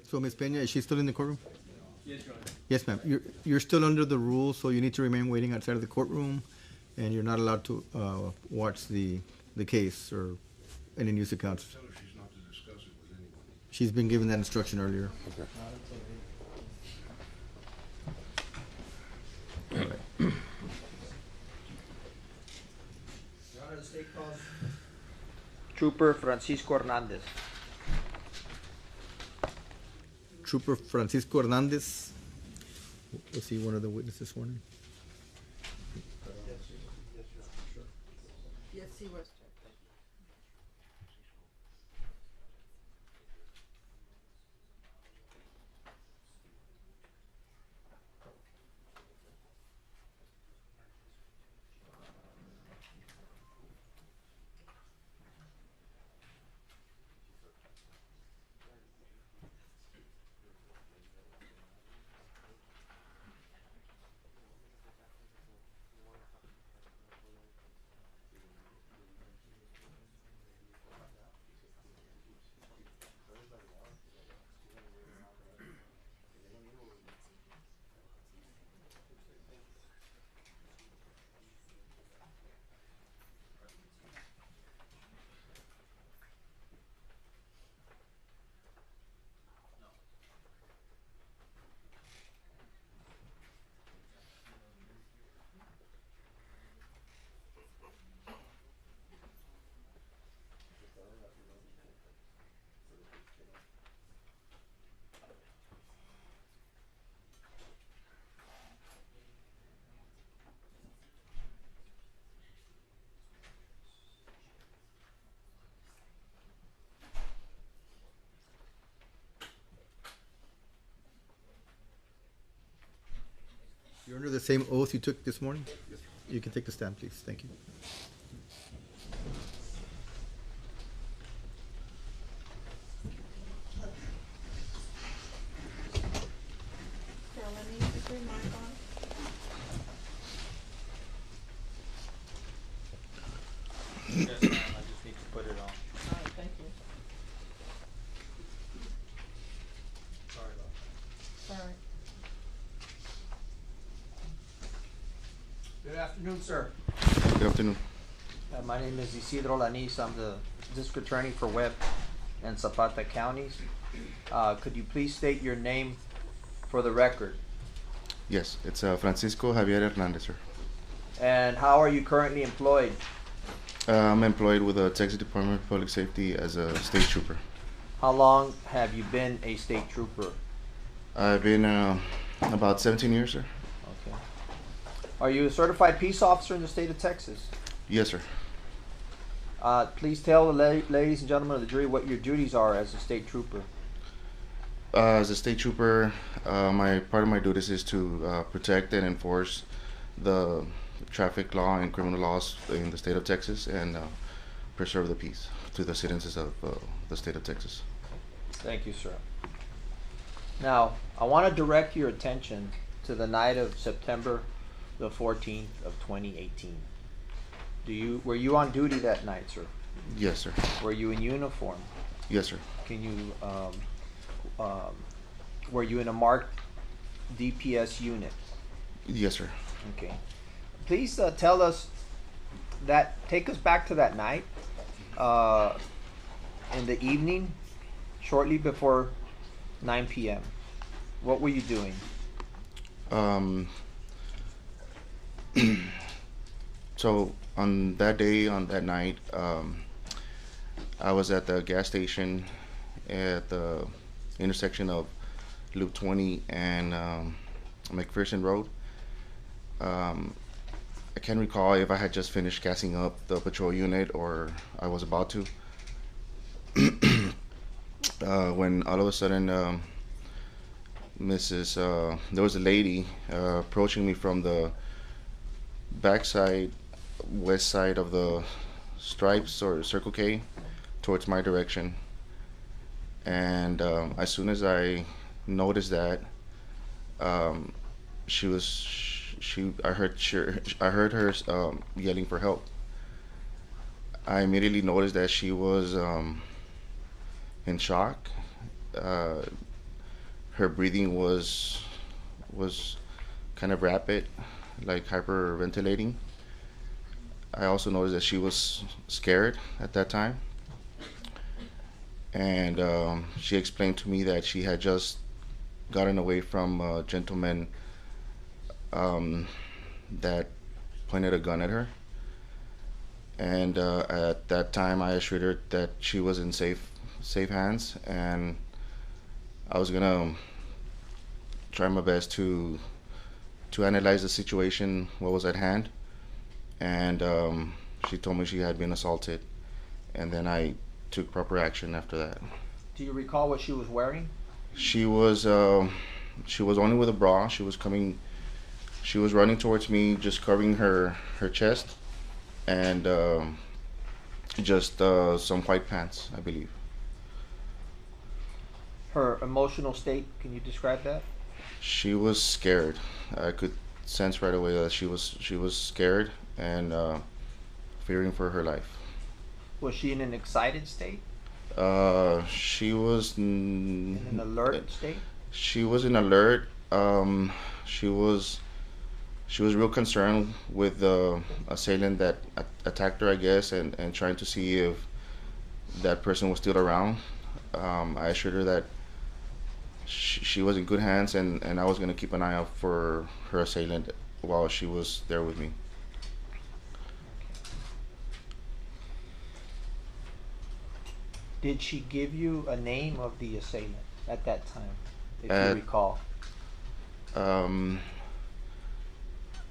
So, Ms. Pena, is she still in the courtroom? Yes, Your Honor. Yes, ma'am. You're still under the rules, so you need to remain waiting outside of the courtroom, and you're not allowed to watch the case or any news accounts. tell her she's not to discuss it with anyone. She's been given that instruction earlier. Your Honor, the state calls Trooper Francisco Hernandez. Trooper Francisco Hernandez. Was he one of the witnesses this morning? Yes, he was. You're under the same oath you took this morning? You can take the stand, please. Thank you. Felony, is your mic on? Yes, ma'am. I just need to put it on. All right, thank you. Sorry about Sorry. that. Good afternoon, sir. Good afternoon. My name is Isidro Lanis. I'm the district attorney for Webb and Zapata counties. Could you please state your name for the record? Yes, it's Francisco Javier Hernandez, sir. And how are you currently employed? I'm employed with the Texas Department of Public Safety as a state trooper. How long have you been a state trooper? I've been about 17 years, sir. Okay. Are you a certified peace officer in the state of Texas? Yes, sir. Please tell the ladies and gentlemen of the jury what your duties are as a state trooper. As a state trooper, part of my duties is to protect and enforce the traffic law and criminal laws in the state of Texas and preserve the peace to the citizens of the state of Texas. Thank you, sir. Now, I want to direct your attention to the night of September the 14th of 2018. Were you on duty that night, sir? Yes, sir. Were you in uniform? Yes, sir. Can you, were you in a marked DPS unit? Yes, sir. Okay. Please tell us take us back to that night, in the evening, shortly before 9 p.m. What were you doing? So on that day, on that night, I was at the gas station at the intersection of Loop 20 and McPherson Road. I can't recall if I had just finished gassing up the patrol unit or I was about to. When all of a sudden, there was a lady approaching me from the backside, west side of the Stripes or Circle K towards my direction. And as soon as I noticed that, I heard her yelling for help. I immediately noticed that she was in shock. Her breathing was kind of rapid, like hyperventilating. I also noticed that she was scared at that time. And she explained to me that she had just gotten away from a gentleman that pointed a gun at her. And at that time, I assured her that she was in safe hands, and I was gonna try my best to analyze the situation, what was at hand. And she told me she had been assaulted, and then I took proper action after that. Do you recall what she was wearing? She was only with a bra. She was running towards me, just covering her chest, and just some white pants, I believe. Her emotional state, can you describe that? She was scared. I could sense right away that she was scared and fearing for her life. Was she in an excited state? She was In an alert state? She was in alert. She was real concerned with the assailant that attacked her, I guess, and trying to see if that person was still around. I assured her that she was in good hands, and I was going to keep an eye out for her assailant while she was there with me. Did she give you a name of the assailant at that time, if you recall?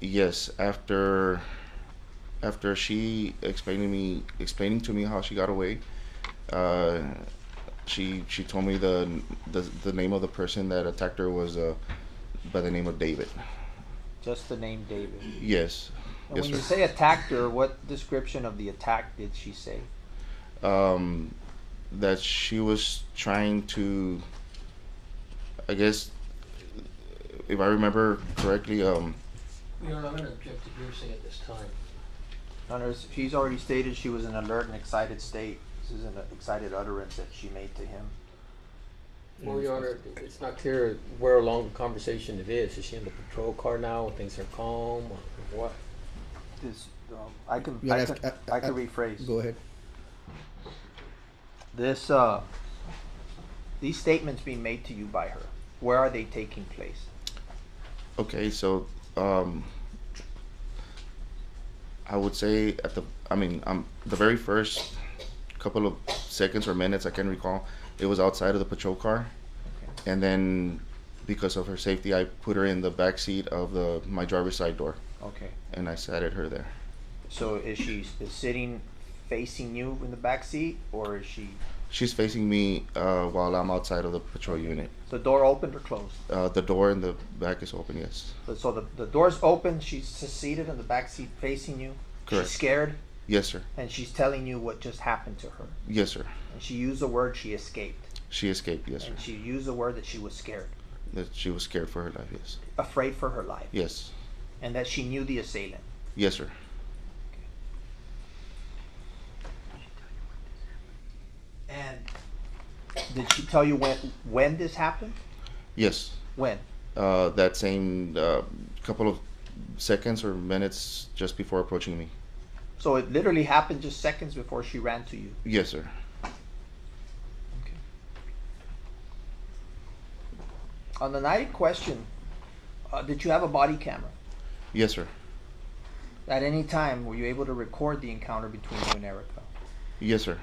Yes, after she explaining to me how she got away, she told me the name of the person that attacked her was by the name of David. Just the name David? Yes. And Yes, when you sir. say attacked her, what description of the attack did she say? That she was trying to, I guess, if I remember correctly, Your Honor, I'm going to object to hearsay at this time. Honor, she's already stated she was in an alert and excited state. This is an excited utterance that she made to him. Well, Your Honor, it's not clear where along the conversation it is. Is she in the patrol car now? Things are calm, or what? This, I can rephrase. Go ahead. This, these statements being made to you by her, where are they taking place? okay, so I would say the very first couple of seconds or minutes, I can recall, it was outside of the patrol car. Okay. And then because of her safety, I put her in the back seat of my driver's side door, Okay. and I sat at her there. So is she sitting facing you in the back seat, or is she? She's facing me while I'm outside of the patrol unit. The door opened or closed? The door in the back is open, yes. So the door's open. She's seated in the back seat facing you. Correct. She's scared, Yes, sir. and she's telling you what just happened to her. Yes, sir. And she used the word she escaped. She escaped, yes, sir. And she used the word that she was scared, That she was scared for her life, yes. afraid for her life, Yes. and that she knew the assailant. Yes, sir. And Did she tell you when this happened? Yes. When? That same couple of seconds or minutes just before approaching me. So it literally happened just seconds before she ran to you. Yes, sir. Okay. On the night in question, did you have a body camera? Yes, sir. At any time, were you able to record the encounter between you and Erica? Yes, sir.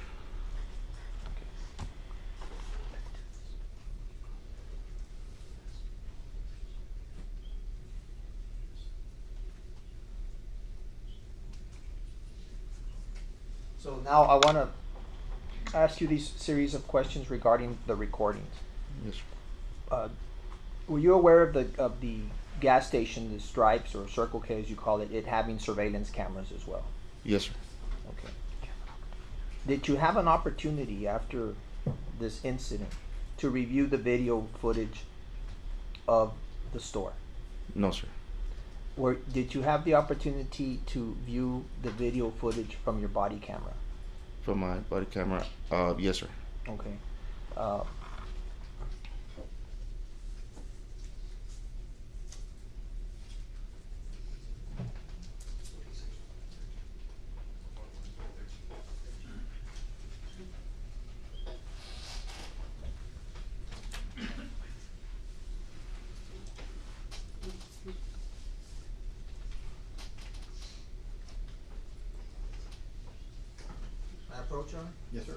So now I want to ask you these series of questions regarding the recordings. Yes, sir. Were you aware of the gas station, the Stripes or Circle K as you call it having surveillance cameras as well? Yes, sir. Okay. Did you have an opportunity after this incident to review the video footage of the store? No, sir. Or did you have the opportunity to view the video footage from your body camera? From my body camera, yes, sir. Okay. May I approach, Your Honor? Yes, sir.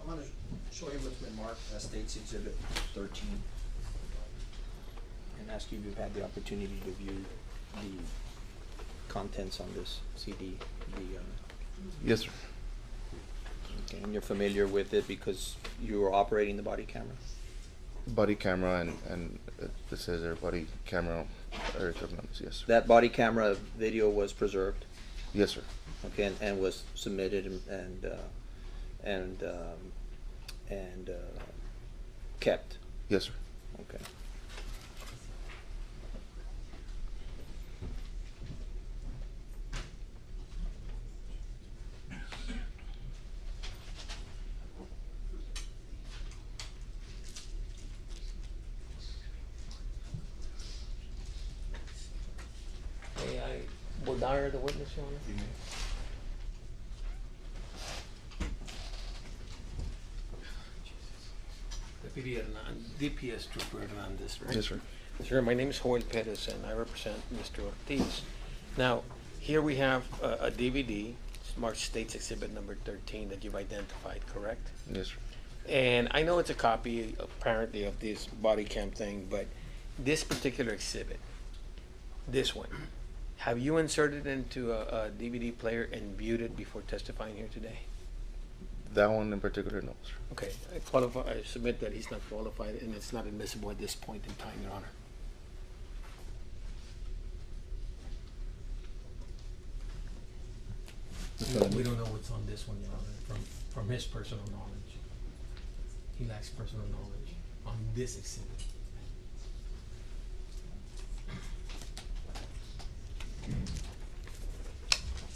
I'm gonna show you what's been marked as State's Exhibit 13. And ask you if you've had the opportunity to view the contents on this CD. Yes, sir. Okay, and you're familiar with it because you were operating the body camera? Body camera and it says there body camera, Eric Hernandez, yes, sir. That body camera video was preserved? Yes, sir. Okay, and was submitted and kept? Yes, sir. Okay. May I desired the witness, Your Honor? Deputy DPS Trooper Hernandez, right? Yes, sir. Sir, my name is Joel Perez and I represent Mr. Ortiz. Now, here we have a DVD, Smart States Exhibit number 13 that you've identified, correct? Yes, sir. And I know it's a copy apparently of this body cam thing, but this particular exhibit, this one, have you inserted into a DVD player and viewed it before testifying here today? That one in particular, no, sir. Okay, I submit that he's not qualified and it's not admissible at this point in time, Your Honor. We don't know what's on this one, Your Honor, from his personal knowledge. He lacks personal knowledge on this exhibit.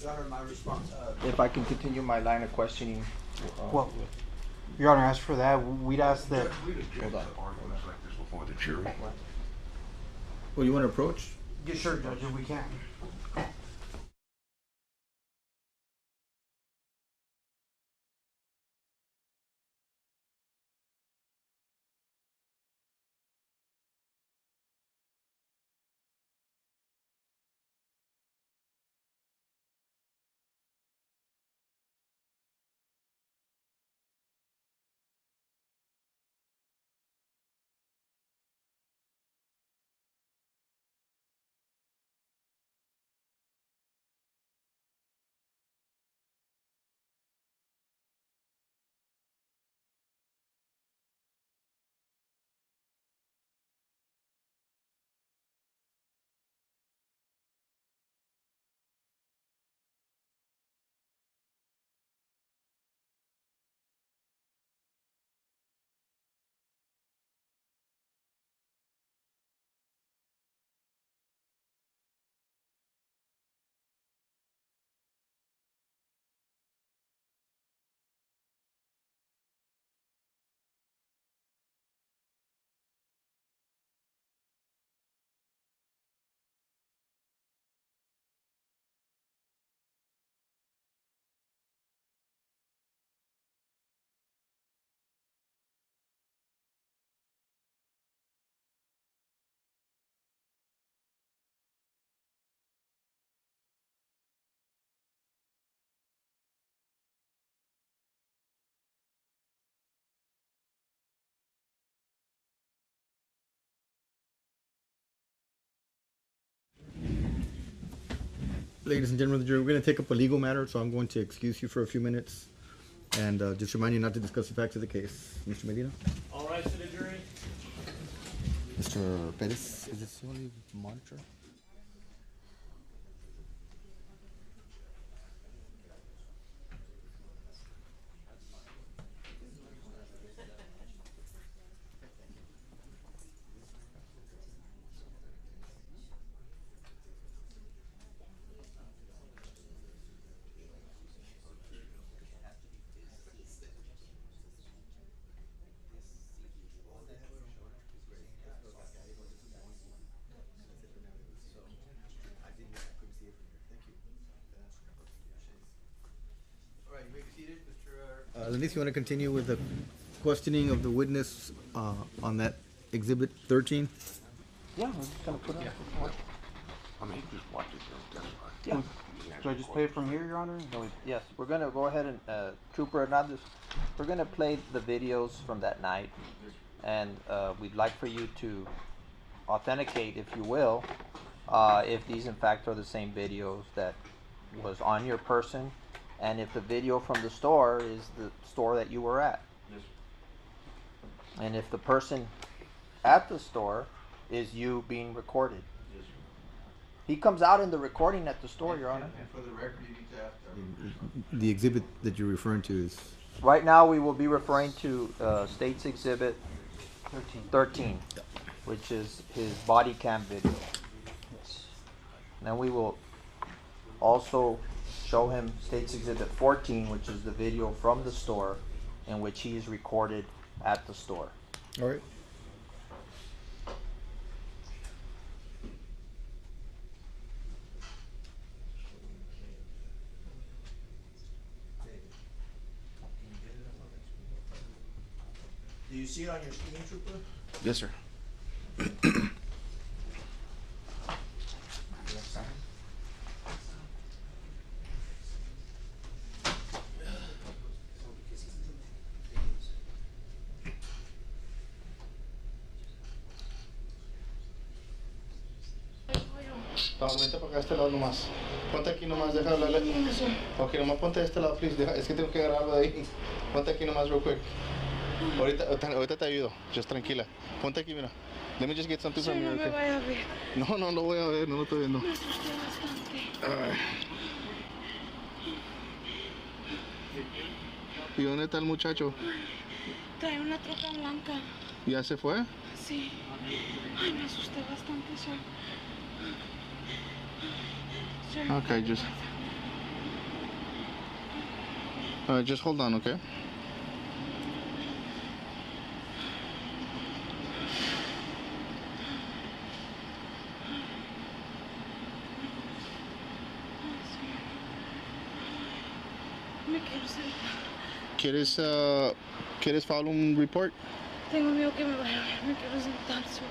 Your Honor, my response, If I can continue my line of questioning. Well, Your Honor, as for that, we'd ask that. Hold on. Arguments like this before the jury. Well, you want to approach? Yeah, sure, Judge, if we can. ladies and gentlemen of the jury, we're going to take up a legal matter, so I'm going to excuse you for a few minutes and just remind you not to discuss the facts of the case. Mr. Medina? All rise to the jury. Mr. Perez, is this the only monitor? Lenise, you want to continue with the questioning of the witness on that exhibit 13? Yeah, I'm just gonna put it on. I mean, he just watches them testify. Yeah. So I just play it from here, Your Honor? Yes, we're gonna go ahead and, Trooper Hernandez, we're gonna play the videos from that night, and we'd like for you to authenticate, if you will, if these in fact are the same videos that was on your person, and if the video from the store is the store that you were at. Yes. And if the person at the store is you being recorded. Yes. He comes out in the recording at the store, Your Honor. And for the record, you need to have The exhibit that you're referring to is... Right now, we will be referring to State's Exhibit 13, which is his body cam video. Then we will also show him State's Exhibit 14, which is the video from the store in which he is recorded at the store. All right. Do you see it on your screen, Trooper? Yes, sir. Vamos, vente para acá, este lado nomás. Ponte aquí nomás, deja hablarle. Ok, nomás ponte de este lado, please. Es que tengo que agarrar algo de ahí. Ponte aquí nomás, real quick. Ahorita te ayudo. Just tranquila. Ponte aquí, mira. Let me just get something from you. No me vaya a ver. No, no lo voy a ver, no lo estoy viendo. Me asusté bastante. ¿Y dónde está el muchacho? Trae una troca blanca. ¿Ya se fue? Sí. Ay, me asusté bastante, sir. Sir, Okay, just hold on, okay? me quiero sentar. ¿Quieres file un report? Tengo miedo que me vaya a ver. Me quiero sentar, sir.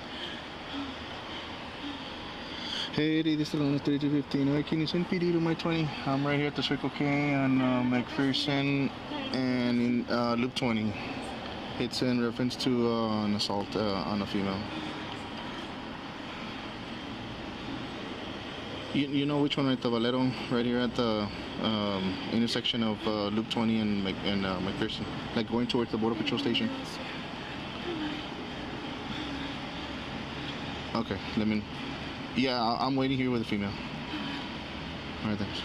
Hey, this is 3215. Can you send PD to my 20? I'm right here at the Circle K on McPherson and in Loop 20. It's in reference to an assault on a female. You know which one, right? The Valero, right here at the intersection of Loop 20 and McPherson, like going towards the Border Patrol station. Okay, let me. Yeah, I'm waiting here with the female. All right, thanks.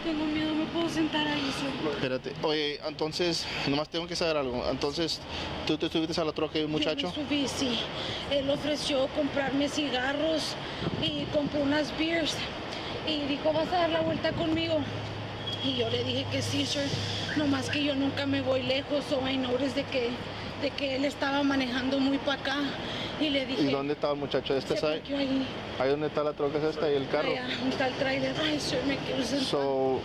Tengo miedo, me puedo sentar ahí, sir. Espérate. Oye, entonces, nomás tengo que saber algo. Entonces, ¿tú te subiste a la troca de un muchacho? Yo me subí, sí. Él ofreció comprarme cigarros y compró unas beers. Y dijo, ¿vas a dar la vuelta conmigo? Y yo le dije que sí, sir. Nomás que yo nunca me voy lejos, so I noticed de que él estaba manejando muy para acá. Y le dije... ¿Y dónde estaba el muchacho? ¿Este side? Ahí. Ahí donde está la troca, es esta y el carro. Allá, donde está el trailer. Ay, sir, me quiero sentar. So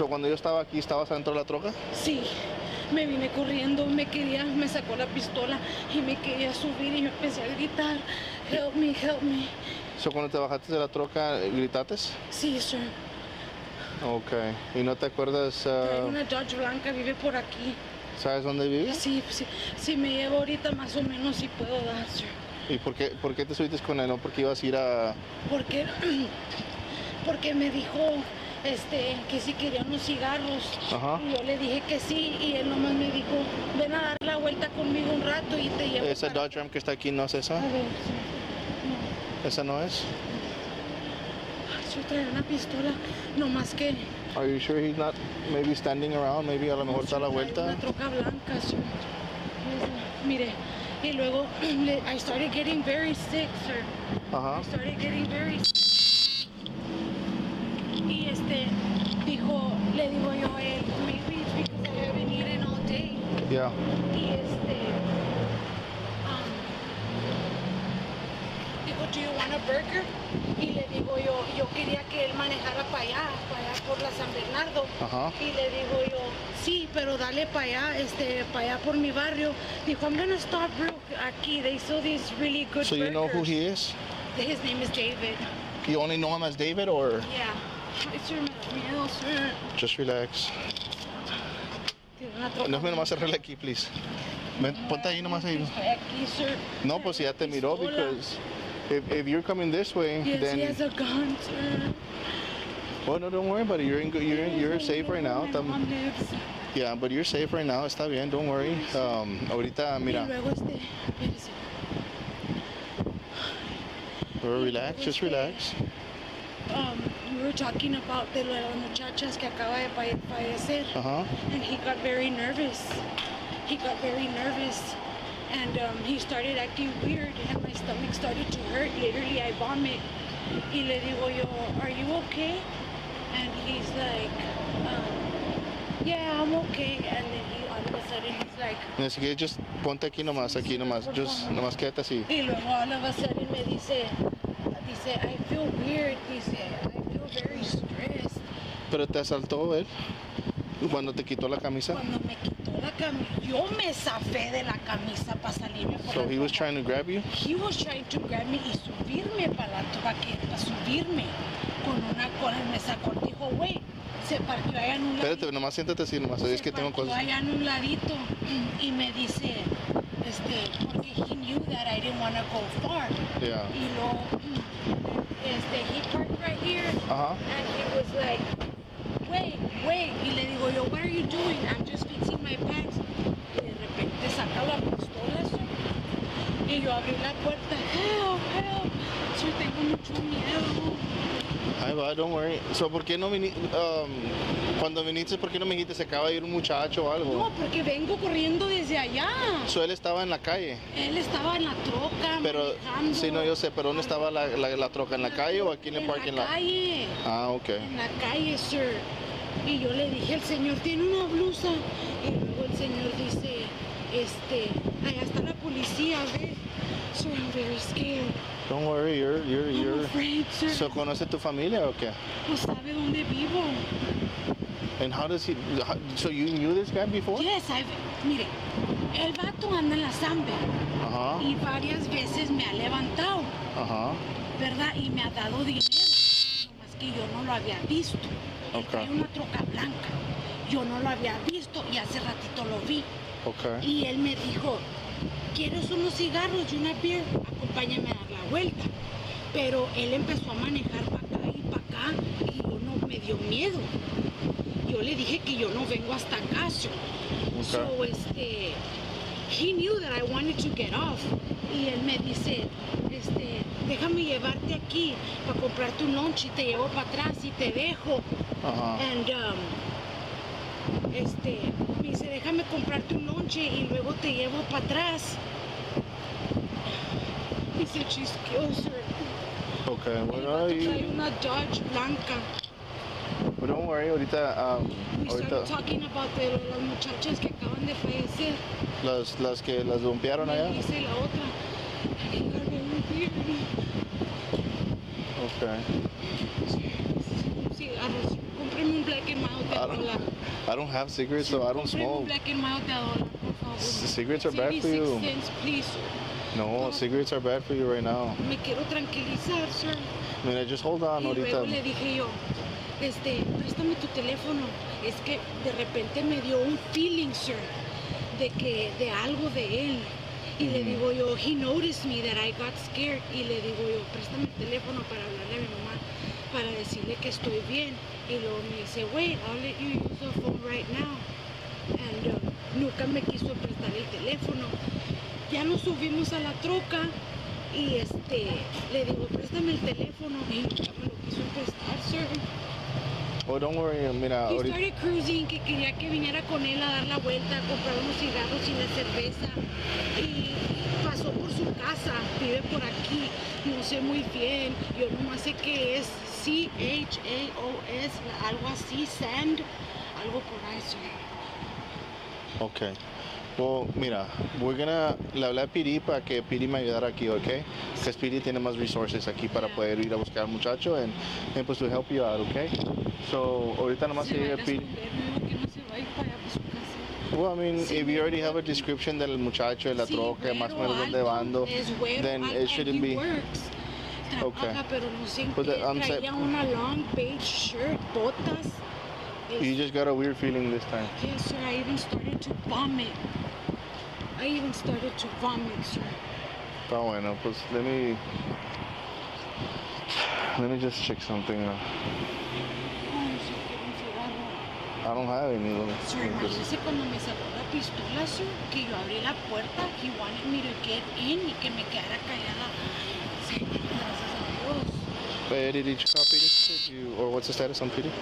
cuando yo estaba aquí, ¿estabas adentro de la troca? Sí, me vine corriendo, me sacó la pistola y me quería subir y me empecé a gritar, help me, help me. So cuando te bajaste de la troca, ¿gritaste? Sí, sir. Okay. ¿Y no te acuerdas? Hay una Dodge blanca, vive por aquí. ¿Sabes dónde vive? Sí, sí, si me llevo ahorita más o menos sí puedo dar, sir. ¿Y por qué te subiste con él? ¿No? Porque ibas a ir a... porque me dijo que si quería unos cigarros. Ajá. Y yo le dije que sí, y él nomás me dijo, ven a dar la vuelta conmigo un rato y te llevo. ¿Esa Dodge Ram que está aquí no es esa? A ver, ¿Esa no es? yo traía una pistola, nomás que... Are you sure he's not maybe standing around? Maybe a lo mejor está a la vuelta. Una troca blanca, sir. Mire, y luego I started getting very sick, sir. Ajá. I started getting very sick. Y dijo, le digo yo a él, maybe it's because I haven't eaten all day. Yeah. Y dijo, do you want a burger? Y le digo yo quería que él manejara para allá por la San Bernardo. Ajá. Y le digo yo, sí, pero dale para allá por mi barrio. Dijo, I'm gonna stop real aquí. They saw these really good So you know who he is? His name is David. You only know him as David, or Yeah. It's your miedo, sir. just relax? Tiene una troca. Déjame nomás cerrarle aquí, please. Ven, ponte ahí nomás ahí. Estoy aquí, sir. No, pues ya te miró, Pistola. because if you're coming this way, Yes, then he has a gun, sir. well, no, don't worry about it. You're safe right now. My mom lives. Yeah, but you're safe right now. Está bien, don't worry. Ahorita, Y mira, luego espérese. relax, just relax. We were talking about de las muchachas que acaba de fallecer. Ajá. And he got very nervous. And he started acting weird, and my stomach started to hurt. Literally, I vomit. Y le digo yo, are you okay? And he's like, yeah, I'm okay. And then all of a sudden he's like, Así que just ponte aquí nomás, just nomás quédate así. y luego all of a sudden me dice, I feel weird. Dice, I feel very stressed. Pero te asaltó él cuando te quitó la camisa. Cuando me quitó la camisa, yo me zafé de la camisa para salirme por So la he was troca. trying to grab you. He was trying to grab me y subirme para subirme me sacó, dijo, güey, se partió allá en un ladito. Espérate, nomás siéntate así, nomás. Es que tengo Partió cosas. allá en un ladito y me dice, porque he knew that I didn't want to go far. Yeah. Y luego, he parked right here. Ajá. And he was like, wait. Y le digo yo, what are you doing? I'm just fixing my pants. Y de repente saca la pistola, sir. Y yo abrí la puerta, help. Sir, tengo mucho miedo. Ahí va, don't worry. So, ¿por qué no viniste? Cuando viniste, ¿por qué no me dijiste se acaba de ir un muchacho o algo? No, porque vengo corriendo desde allá. So, él estaba en la calle. Él estaba en la troca, Pero, manejando. sí, no, yo sé, pero ¿dónde estaba la troca? ¿En la calle o aquí en el parking lot? En la calle. Ah, ok. En la calle, sir. Y yo le dije, el señor tiene una blusa. Y luego el señor dice, allá está la policía, ve. Sir, I'm very scared. Don't worry, I'm afraid, sir. So, ¿conoce tu familia o qué? No sabe dónde vivo. And how does he? So you knew this guy before? Yes, mire, el vato anda en la Zambe. Ajá. Y varias veces me ha levantado, Ajá. ¿verdad? Y me ha dado dinero. Nomás que yo no lo había visto. Okay. Hay una troca blanca. Yo no lo había visto y hace ratito lo vi. Okay. Y él me dijo, ¿quieres unos cigarros y una beer? Acompáñame a dar la vuelta. Pero él empezó a manejar para acá y para acá y yo no me dio miedo. Yo le dije que yo no vengo hasta acá. So, he knew that I wanted to get off. Y él me dice, déjame llevarte aquí para comprarte un lunch y te llevo para atrás y te dejo. Ajá. And, me dice, déjame comprarte un lonche y luego te llevo para atrás. Dice, she's closer. Okay. El Bueno, vato trae una Dodge blanca. but don't worry, ahorita, We started talking about las muchachas que acaban de fallecer. las que las bombearon allá. Y dice la otra, I got very weird. Okay. Cigarros. Cómprame un Black and Mild de $1. I don't have cigarettes, so I don't Cómprame un smoke. Black and Mild de $1, por favor. Cigarettes are bad for 86 you. cents, please. No, cigarettes are bad for you right now. Me quiero tranquilizar, sir. Mira, just hold on Y luego le ahorita. dije yo, préstame tu teléfono. Es que de repente me dio un feeling, sir, de algo de él. Y le digo yo, he noticed me that I got scared. Y le digo yo, préstame el teléfono para hablarle a mi mamá. para decirle que estoy bien. Y luego me dice, wait, I'll let you use the phone right now. And nunca me quiso prestar el teléfono. Ya nos subimos a la troca y le digo, préstame el teléfono. Y nunca me lo quiso prestar, sir. Oh, don't worry, mira, He started cruising, que quería que viniera con él a dar la vuelta, a comprar unos cigarros y la cerveza. Y pasó por su casa, vive por aquí, no sé muy bien. Yo nomás sé que es CHAOS, algo así, Sand, algo por ahí, sir. Okay. Well, mira, le hablé a Piri para que Piri me ayudara aquí, ¿ok? Because Piri tiene más resources aquí para poder ir a buscar al muchacho and pues to help you out, ¿ok? So, ahorita nomás que Piri... Well, I mean, if you already have a description del muchacho, de la troca, más o menos donde ando, then it shouldn't be... Okay. Pero no sé, But traía una long beige shirt, botas. You just got a weird feeling this time. Yes, sir, I even started to vomit. Sir. Está bueno, pues let me just check something. I don't have any. Sir, imagínese cuando me sacó la pistola, sir, que yo abrí la puerta, he wanted me to get in y que me quedara callada. Sí, gracias a Dios. Did you call Piri? Or what's the status on Piri?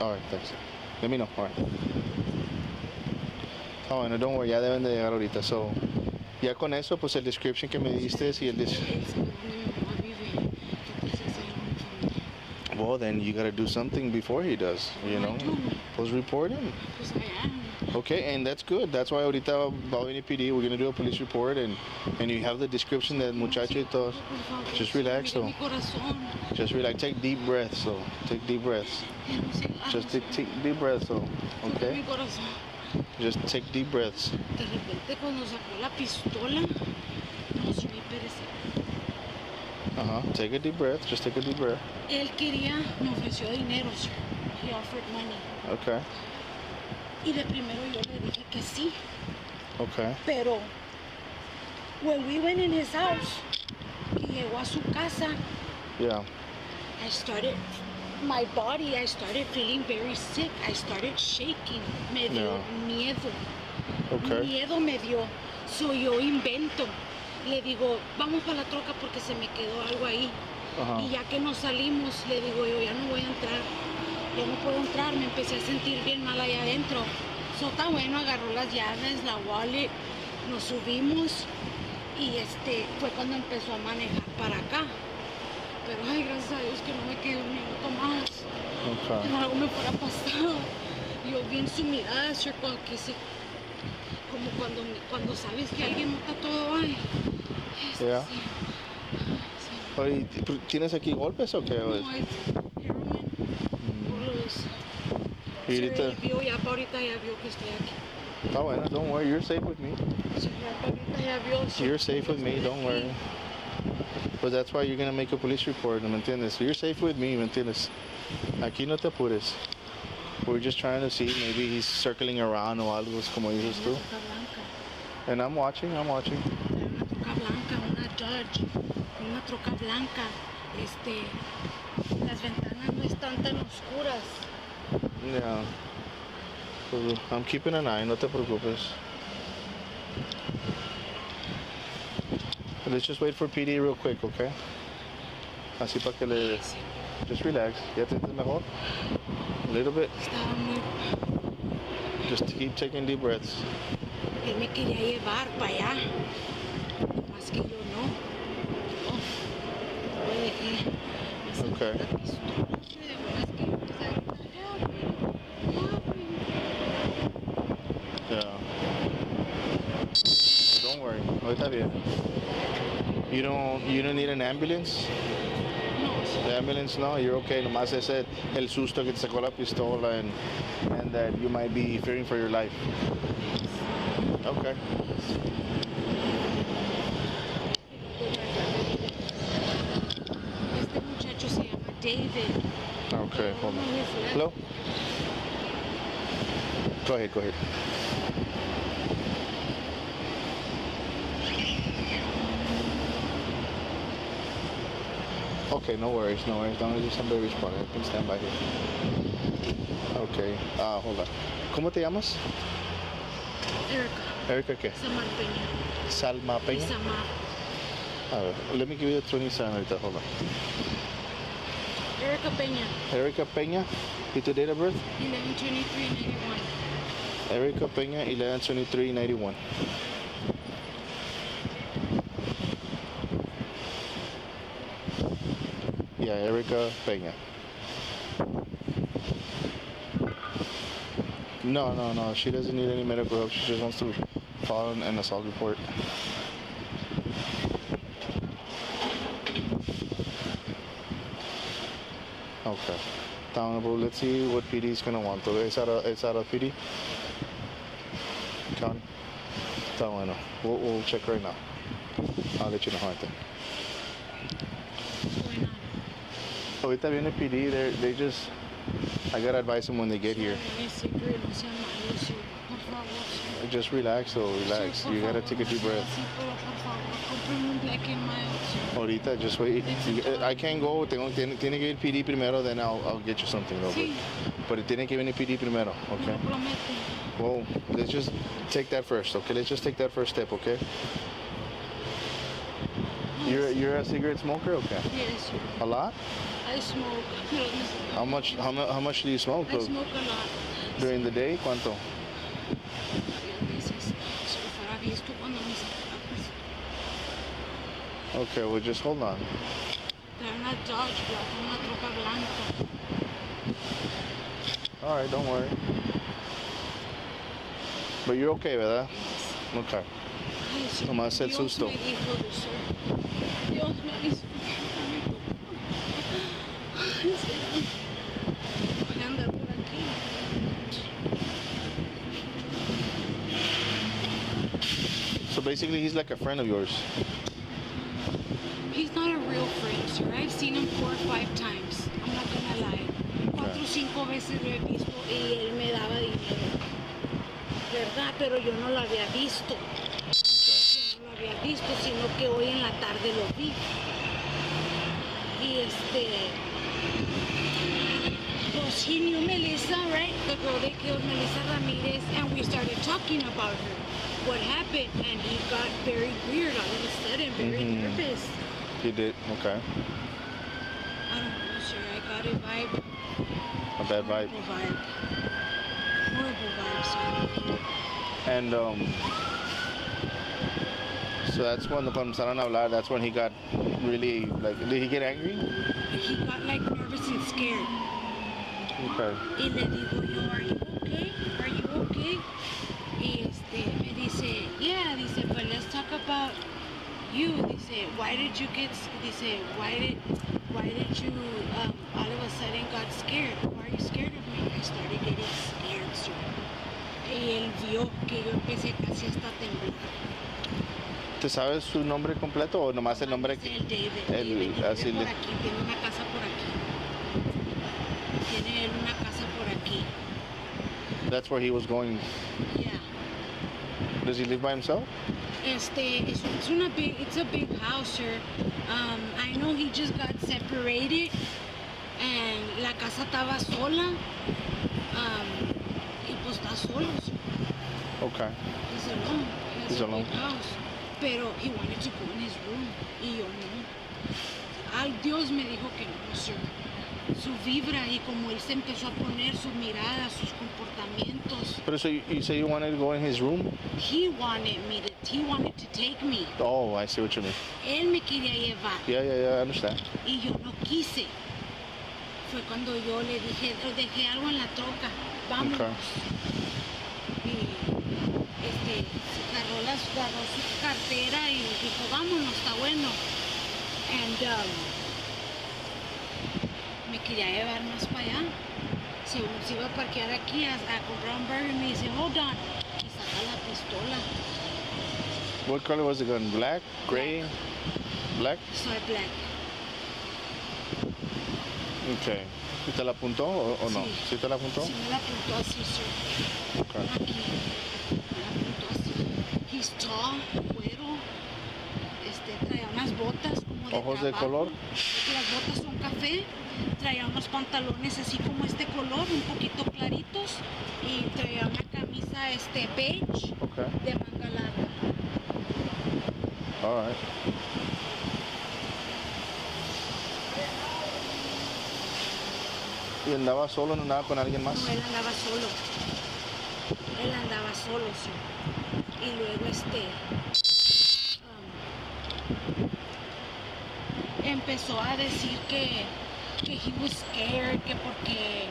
Alright, thanks. Let me know. Alright. Ah, bueno, don't worry, ya deben de llegar ahorita. So, ya con eso, pues el description que me diste y el Well, then you gotta do something before he does, you know? Pues report him. Okay, and that's good. That's why ahorita va a venir PD. We're gonna do a police report and you have the description del muchacho y todo. Just relax, though. Just relax. Take deep breaths, so take deep breaths. Just take deep breaths, though. Okay. Just take deep breaths. De repente cuando sacó la pistola, no subí perecer. Take a deep breath. Just take a deep breath. Él me ofreció dinero, sir. He offered money. Okay. Y de primero yo le dije que sí. Okay. Pero when we went in his house, y llegó a su casa, Yeah. I started feeling very sick. I started shaking. Me dio miedo. Okay. Miedo me dio. So yo invento. Le digo, vamos para la troca porque se me quedó algo ahí. Y ya que nos salimos, le digo yo, ya no voy a entrar. Ya no puedo entrar, me empecé a sentir bien mal allá adentro. So, está bueno, agarró las llaves, la wallet, nos subimos y fue cuando empezó a manejar para acá. Pero ay, gracias a Dios que no me quedé un minuto más. Okay. Que algo me fuera pasado. Yo vi en su mirada, como cuando sabes que alguien no está todo ahí. Yeah. Oye, ¿tienes aquí golpes o qué? No, es heroin. Y ahorita... ahorita ya vio que estoy aquí. Está bueno, don't worry, you're safe with me. Ahorita ya vio. You're safe with me, don't worry. But that's why you're gonna make a police report, ¿me entiendes? So you're safe with me, ¿me entiendes? Aquí no te apures. We're just trying to see, maybe he's circling around o algo, como dices tú. And I'm watching. Una troca blanca, una Dodge, una troca blanca. Las ventanas no están tan oscuras. Yeah. So I'm keeping an eye, no te preocupes. Let's just wait for PD real quick, okay? Así para que le... Just relax. ¿Ya te sientes mejor? A little bit? Estaba muy... Just keep taking deep breaths. Él me quería llevar para allá. Más que yo no. Yo dejé. Okay. Yeah. Well, don't worry. Ahorita bien. You don't need an ambulance? The ambulance, no, you're okay. Nomás ese el susto que te sacó la pistola and that you might be fearing for your life. Okay. Este muchacho se llama David. Okay, hold on. Hello? Go ahead. Okay, no worries, no worries. As long as somebody responded, I can stand by here. Okay, hold on. ¿Cómo te llamas? Erica. Erica, ¿qué? Samar Peña. Salma Peña? Samar. Let me give you the 27 ahorita, hold on. Erica Peña. Erica Peña, ¿y tu date of birth? 11/23/91. Erica Peña, 11/23/91. Yeah, Erica Peña. No, she doesn't need any medical help. She just wants to file an assault report. Okay. Down, bro. Let's see what PD is gonna want. It's out of PD? County? Está bueno. We'll check right now. I'll let you know how I think. Ahorita viene PD. They just... I gotta advise them when they get here. Just relax, though. Relax. You gotta take a deep breath. Ahorita, just wait. I can't go. Tiene que ir PD primero, then I'll get you something, though. But tiene que venir PD primero, okay? Well, let's just take that first, okay? Let's just take that first step, okay? You're a cigarette smoker, okay? Yes. A lot? I smoke. How much do you smoke? I smoke a lot. During the day, ¿cuánto? Okay, well, just hold on. All right, don't worry. But you're okay, ¿verdad? Okay. Nomás el susto. Dios me hizo. Voy a andar por aquí. So basically, he's like a friend of yours. He's not a real friend, sir. I've seen him 4 or 5 times. I'm not gonna lie. 4 o 5 veces lo he visto y él me daba dinero. ¿Verdad? Pero yo no lo había visto. Yo no lo había visto, sino que hoy en la tarde lo vi. Y pues he knew Melissa, right? The girl they killed, Melissa Ramirez, and we started talking about her. What happened, and he got very weird all of a sudden, very nervous. He did, okay. I don't know, sir. I got a vibe. A bad vibe. Horrible vibe, sir. And so that's when cuando empezaron a hablar, that's when he got really, like, did he get angry? He got like nervous and scared. Okay. Y le digo yo, are you okay? Are you okay? Y me dice, yeah, dice, but let's talk about you. Dice, why did you get, dice, why did you all of a sudden got scared? Why are you scared of me? I started getting scared, sir. Y él vio que yo empecé casi hasta temblar. ¿Te sabes su nombre completo o nomás el nombre? El David. Así Vive por aquí, tiene una casa por aquí. Tiene él una casa por aquí. That's where he was going. Yeah. Does he live by himself? It's a big house, sir. I know he just got separated and la casa estaba sola. Y pues está solo, sir. Okay. He's alone. He's alone. Big house. Pero he wanted to go in his room. Y yo no. Ay, Dios me dijo que no, sir. Su vibra y como él se empezó a poner su mirada, sus comportamientos. But so you say you wanted to go in his room? He wanted to take me. Oh, I see what you mean. Él me quería llevar. Yeah, I understand. Y yo no quise. Fue cuando yo le dejé algo en la troca. Vámonos. Okay. Y agarró su cartera y dijo, vámonos, está bueno. And me quería llevar más para allá. Se iba a parquear aquí a comprar un burger y me dice, hold on. Y saca la pistola. What color was the gun? Black? Gray? Black? Soy black. Okay. ¿Y te la apuntó o no? ¿Sí te la apuntó? Sí, me la apuntó así, sir. Okay. Aquí. Me la apuntó así. He's tall, güero. Traía unas botas como como de Ojos de trabajo. color. Las botas son café, traía unos pantalones así como este color, un poquito claritos, y traía una camisa beige Okay. de manga larga. All right. ¿Y andaba solo, no andaba con alguien más? No, él andaba solo. Él andaba solo, sí. Y luego empezó a decir que he was scared, que porque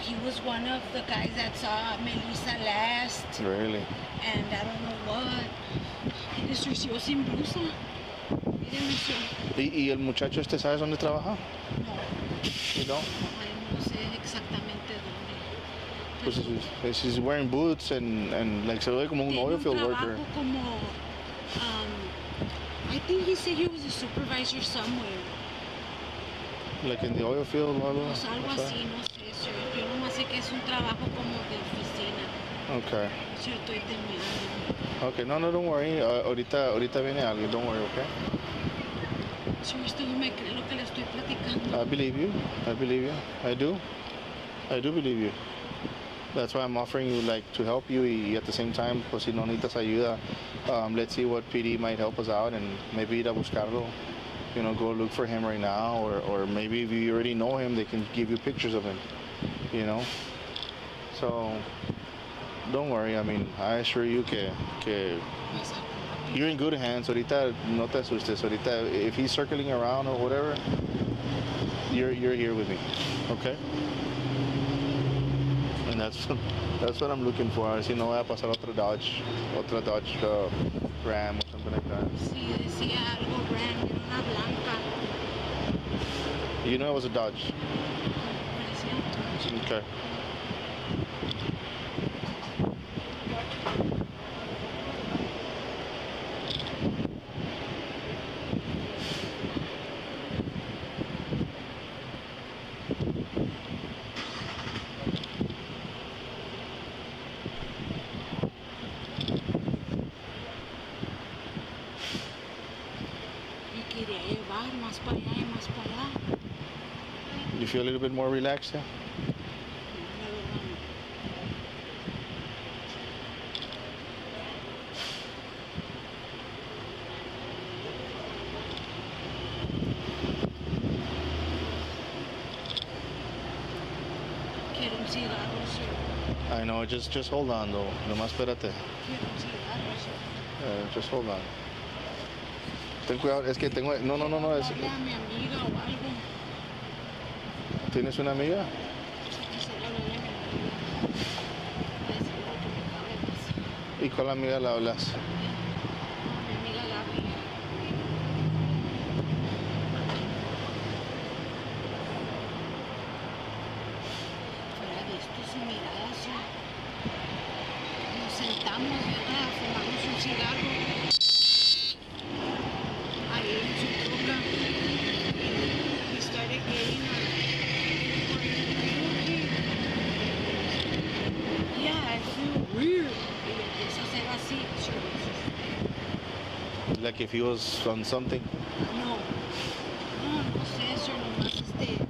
he was one of the guys that saw Melissa last. Really? And I don't know what. Y destrució sin blusa. Miren eso. ¿Y el muchacho sabes dónde trabaja? No, ¿Y no? no sé exactamente dónde. Pues he's wearing boots and like se ve como un Tiene oil field trabajo worker. como, I think he said he was a supervisor somewhere. Like in the oil field o algo. Pues algo así, no sé, sir. Yo nomás sé que es un trabajo como de oficina. Okay. Yo estoy terminando. Okay, no, don't worry. Ahorita viene alguien, don't worry, okay? Sir, usted no me cree lo que le estoy platicando. I believe you. I do believe you. That's why I'm offering you like to help you y at the same time, pues si no necesitas ayuda, let's see what PD might help us out and maybe ir a buscarlo. You know, go look for him right now, or maybe if you already know him, they can give you pictures of him. You know, so don't worry. I mean, I assure you que you're in good hands. Ahorita no te asustes. Ahorita, if he's circling around or whatever, you're here with me, okay? And that's what I'm looking for. A ver si no voy a pasar otra Dodge Ram or something like that. Sí, decía algo Ram, era una blanca. You know it was a Dodge. Parecía un Dodge. Okay. Y quería llevar más para allá y más para allá. You feel a little bit more relaxed, yeah? La verdad no. Quiero un cigarro, sir. I know. Just hold on, though. Nomás espérate. Quiero un cigarro, sir. Just hold on. Ten cuidado. Es que tengo. No. Hablarle a mi amiga o algo. ¿Tienes una amiga? Quisiera hablarle a mi amiga. Decirle lo que me acaba de pasar. ¿Y cuál amiga la hablas? Mi amiga Gaby. Fuera de esto, su mirada, sir. Nos sentamos, ¿verdad? Fumamos un cigarro. Ahí en su troca. We started getting yeah, I feel weird. Y empieza a hacer así, sir. Like if he was on something. No sé, sir, nomás dijo,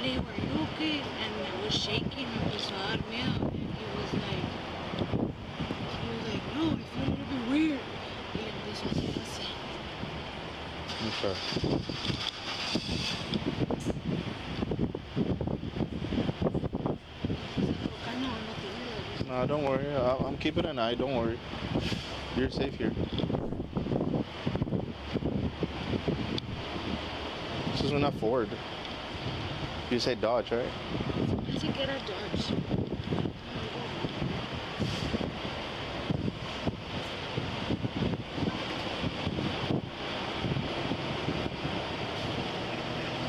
le digo, are you okay? And I was shaking, me empezó a dar miedo. He was like, no, I feel a little bit weird. Y le empezó a hacer así. Okay. Acá no tiene la luz. No, don't worry. I'm keeping an eye. Don't worry. You're safe here. This is una Ford. You say Dodge, right? Pensé que era Dodge.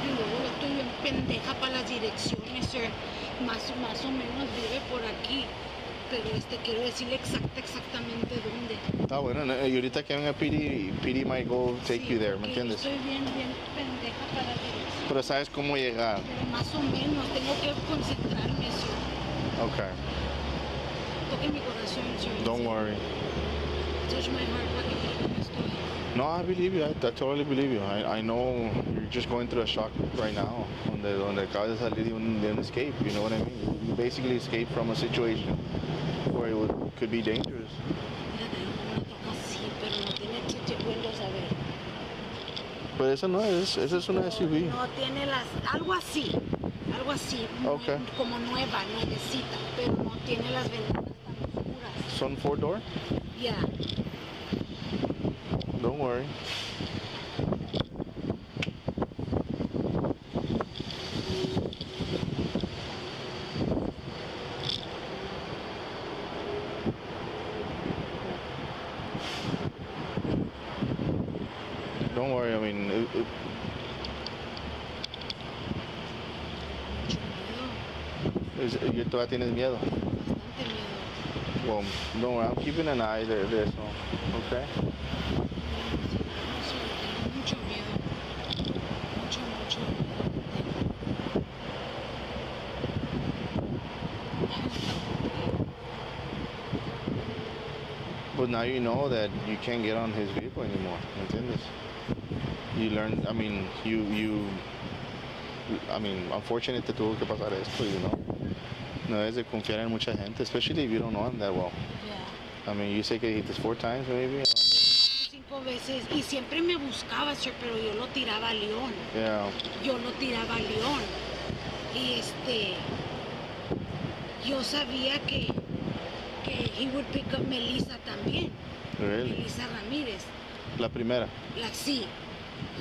Y luego yo estoy bien pendeja para las direcciones, sir. Más o menos vive por aquí. Pero quiero decirle exactamente dónde. Ah, bueno. Y ahorita que venga PD might go take you there, ¿me Porque entiendes? Estoy bien pendeja para las direcciones. Pero sabes cómo llegar. Pero más o menos, tengo que concentrarme, sir. Okay. Toque mi corazón, sir. Don't worry. Touch my heart para que mire cómo estoy. No, I believe you. I totally believe you. I know you're just going through a shock right now. Donde acabas de salir de un escape. You know what I mean? You basically escaped from a situation where could be dangerous. Sí, pero no tiene windows, a ver. Pero esa no es. Esa es una SUV. No tiene algo así, Okay. como nuevecita, pero no tiene las ventanas tan oscuras. Son 4-door? Yeah. Don't worry. Don't worry, I mean, ¿y todavía tienes miedo? Bastante miedo. Well, don't worry, I'm keeping an eye de eso, okay? Mucho miedo. Mucho. But now you know that you can't get on his vehicle anymore, ¿entiendes? You learn, I mean, I mean, unfortunately te tuvo que pasar esto, you know? No debes de confiar en mucha gente, especially if you don't know him that well. Yeah. I mean, you say que hit this 4 times maybe? 5 veces y siempre me buscaba, sir, pero yo lo tiraba a León. Yeah. Yo lo tiraba a León. Y yo sabía que he would pick up Melissa también. Really? Melissa Ramírez. La primera. Sí.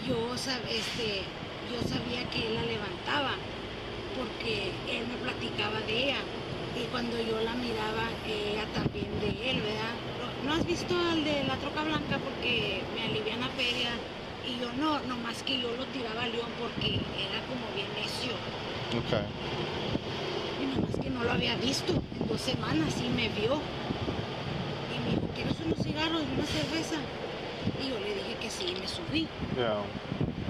Yo sabía que él la levantaba porque él me platicaba de ella. Y cuando yo la miraba, ella también de él, ¿verdad? ¿No has visto al de la troca blanca? Porque me alivian la feria. Y yo no, nomás que yo lo tiraba a León porque era como bien necio. Okay. Y nomás que no lo había visto en 2 semanas y me vio. Y me dijo, ¿quieres unos cigarros y una cerveza? Y yo le dije que sí, y me subí. Yeah.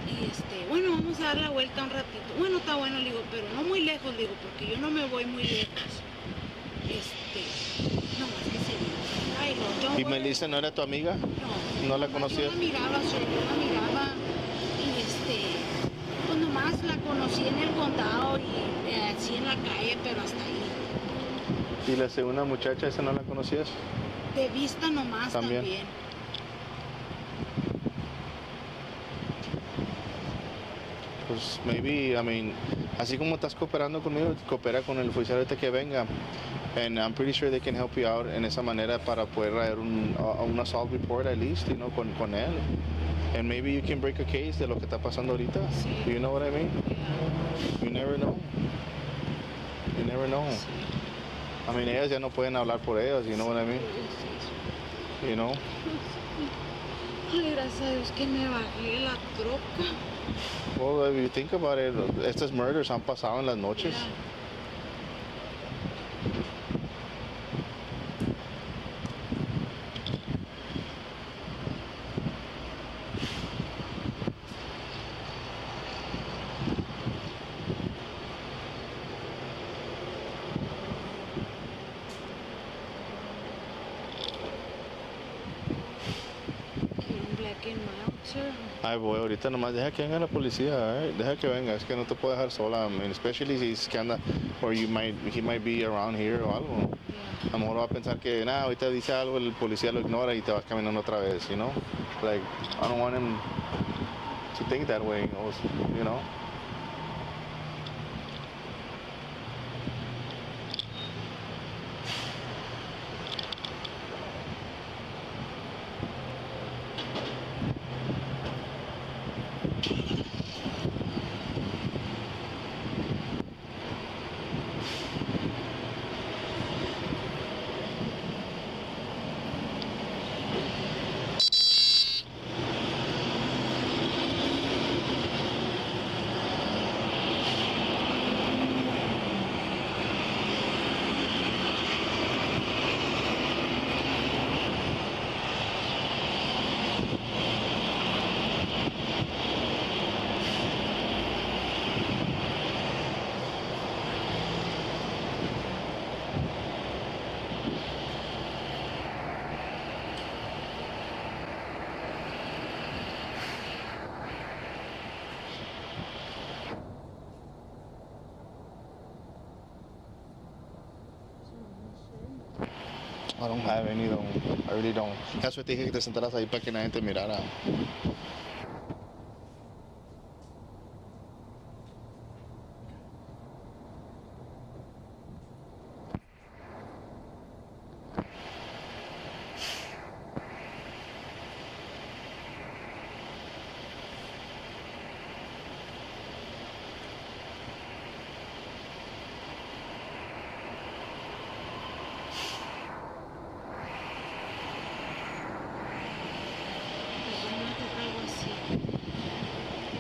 Y bueno, vamos a dar la vuelta un ratito. Bueno, está bueno, le digo, pero no muy lejos, le digo, porque yo no me voy muy lejos. Nomás que se dijo. Ay, no, yo ¿Y Melissa no era tu amiga? No. ¿No la conocías? Yo la miraba, solo la miraba. Y pues nomás la conocí en el condado y así en la calle, pero hasta ahí. ¿Y la segunda muchacha, esa no la conocías? De vista nomás también. Pues maybe, I mean, así como estás cooperando conmigo, coopera con el oficial ahorita que venga. And I'm pretty sure they can help you out en esa manera para poder traer un assault report at least, you know, con él. And maybe you can break a case de lo que está pasando ahorita. Sí. Do you know what I mean? Yeah. You never know. You never know. Sí. I mean, ellas ya no pueden hablar por ellas, you know what I mean? You know? Ay, gracias a Dios que me bajé la troca. Well, if you think about it, estas murders han pasado en las noches. Yeah. Ay, voy, ahorita nomás deja que venga la policía, deja que venga, es que no te puedo dejar sola, I mean, especially si es que anda, or he might be around here o algo. A lo mejor va a pensar que, nada, ahorita dice algo, el policía lo ignora y te vas caminando otra vez, you know? Like, I don't want him to think that way, you know? I don't have any though. I really don't. That's what te dije que te sentaras ahí para que nadie te mirara. Algo así.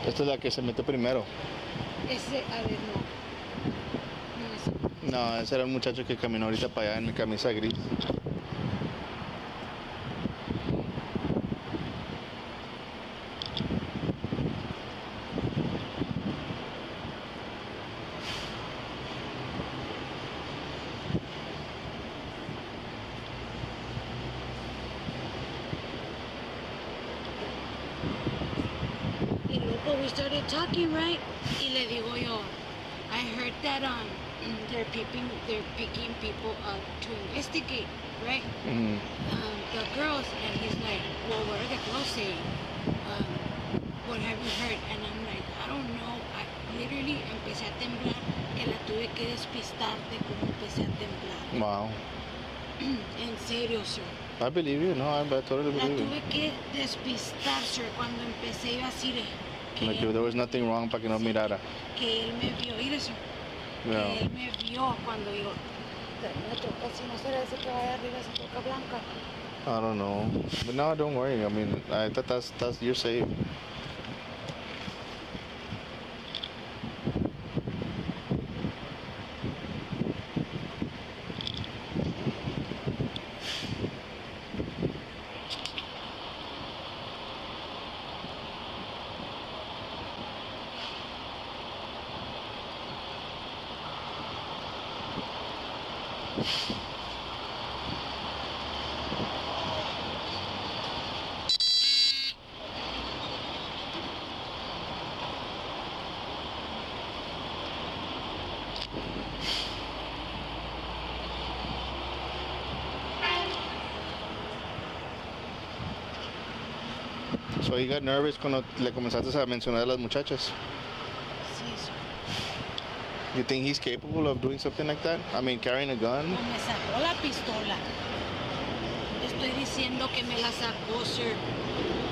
Esta es la que se metió primero. Ese, a ver, no. No, ese. No, ese era el muchacho que caminó ahorita para allá en mi camisa gris. Y luego we started talking, right? Y le digo yo, I heard that they're picking people up to investigate, right? The girls, and he's like, well, what are the girls saying? What have you heard? And I'm like, I don't know. I literally empecé a temblar, que la tuve que despistar de cómo empecé a temblar. Wow. En serio, sir. I believe you. No, I totally La believe you. tuve que despistar, sir, cuando empecé yo a decir Like there was nothing wrong para que no mirara. que él me vio, mire, sir, Yeah. que él me vio cuando yo, la troca, si no será ese que vaya arriba, esa troca blanca. I don't know. But no, don't worry. I mean, I thought that's you're safe. So you got nervous cuando le comenzaste a mencionar a las muchachas. Sí, sir. You think he's capable of doing something like that? I mean, carrying a gun? No me sacó la pistola. Estoy diciendo que me la sacó, sir.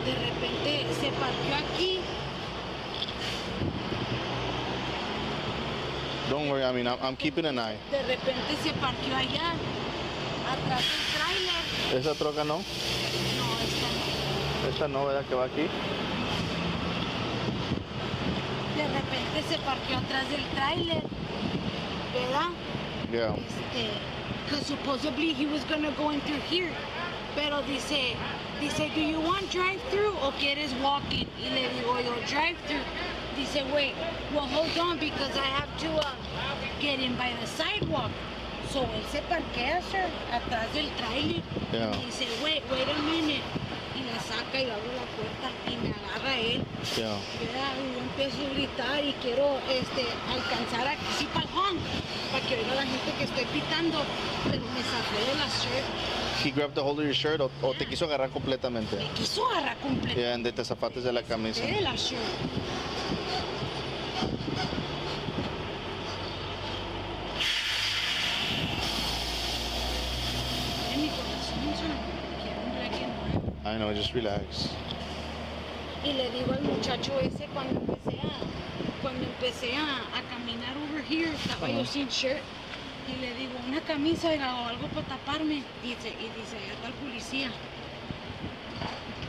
De repente se partió aquí. Don't worry. I mean, I'm keeping an eye. De repente se partió allá, atrás del tráiler. ¿Esa troca no? No, esta no. Esta no, ¿verdad? Que va aquí. De repente se partió atrás del tráiler, ¿verdad? Yeah. Because supposedly he was gonna go in through here. Pero dice, do you want drive-through o quieres walk-in? Y le digo yo, drive-through. Dice, wait, well hold on because I have to get in by the sidewalk. So él se parquea, sir, atrás del tráiler. Yeah. Y dice, wait a minute. Y la saca y abre la puerta y me agarra él. Yeah. ¿Verdad? Y yo empiezo a gritar y quiero alcanzar aquí sí para el honk, para que oiga la gente que estoy pitando, pero me sacó de la shirt. He grabbed the hold of your shirt o te quiso agarrar completamente. Me quiso agarrar completamente. Yeah, and te zapates de la camisa. De la shirt. En mi corazón, sir, quiero un black and white. I know, just relax. Y le digo al muchacho ese cuando empecé a caminar over here, estaba yo sin shirt. Y le digo, una camisa o algo para taparme. Y dice, allá está el policía.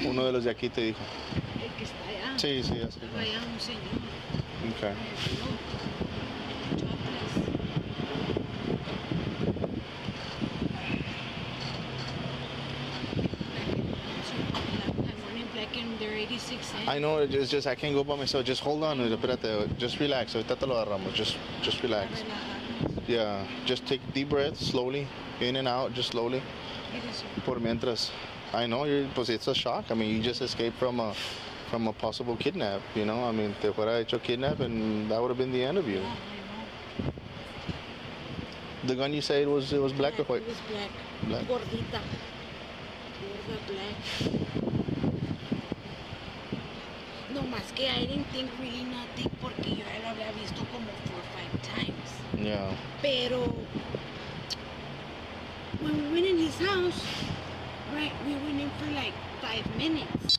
Uno de los de aquí te dijo. El que está allá. Sí, sí, así. Estaba allá un señor. Okay. I know, it's just I can't go by myself. Just hold on, espérate, just relax. Ahorita te lo agarramos. Just relax. Yeah, just take deep breaths slowly, in and out, just slowly. Por mientras, I know pues it's a shock. I mean, you just escaped from a possible kidnap. You know, I mean, te fuera hecho kidnap, and that would have been the end of you. The gun you say it was black or white? It was black. Black. Gordita. Gorda, black. No más que I didn't think really nothing porque yo ya lo había visto como 4 or 5 times. Yeah. Pero when we went in his house, right, we went in for like 5 minutes.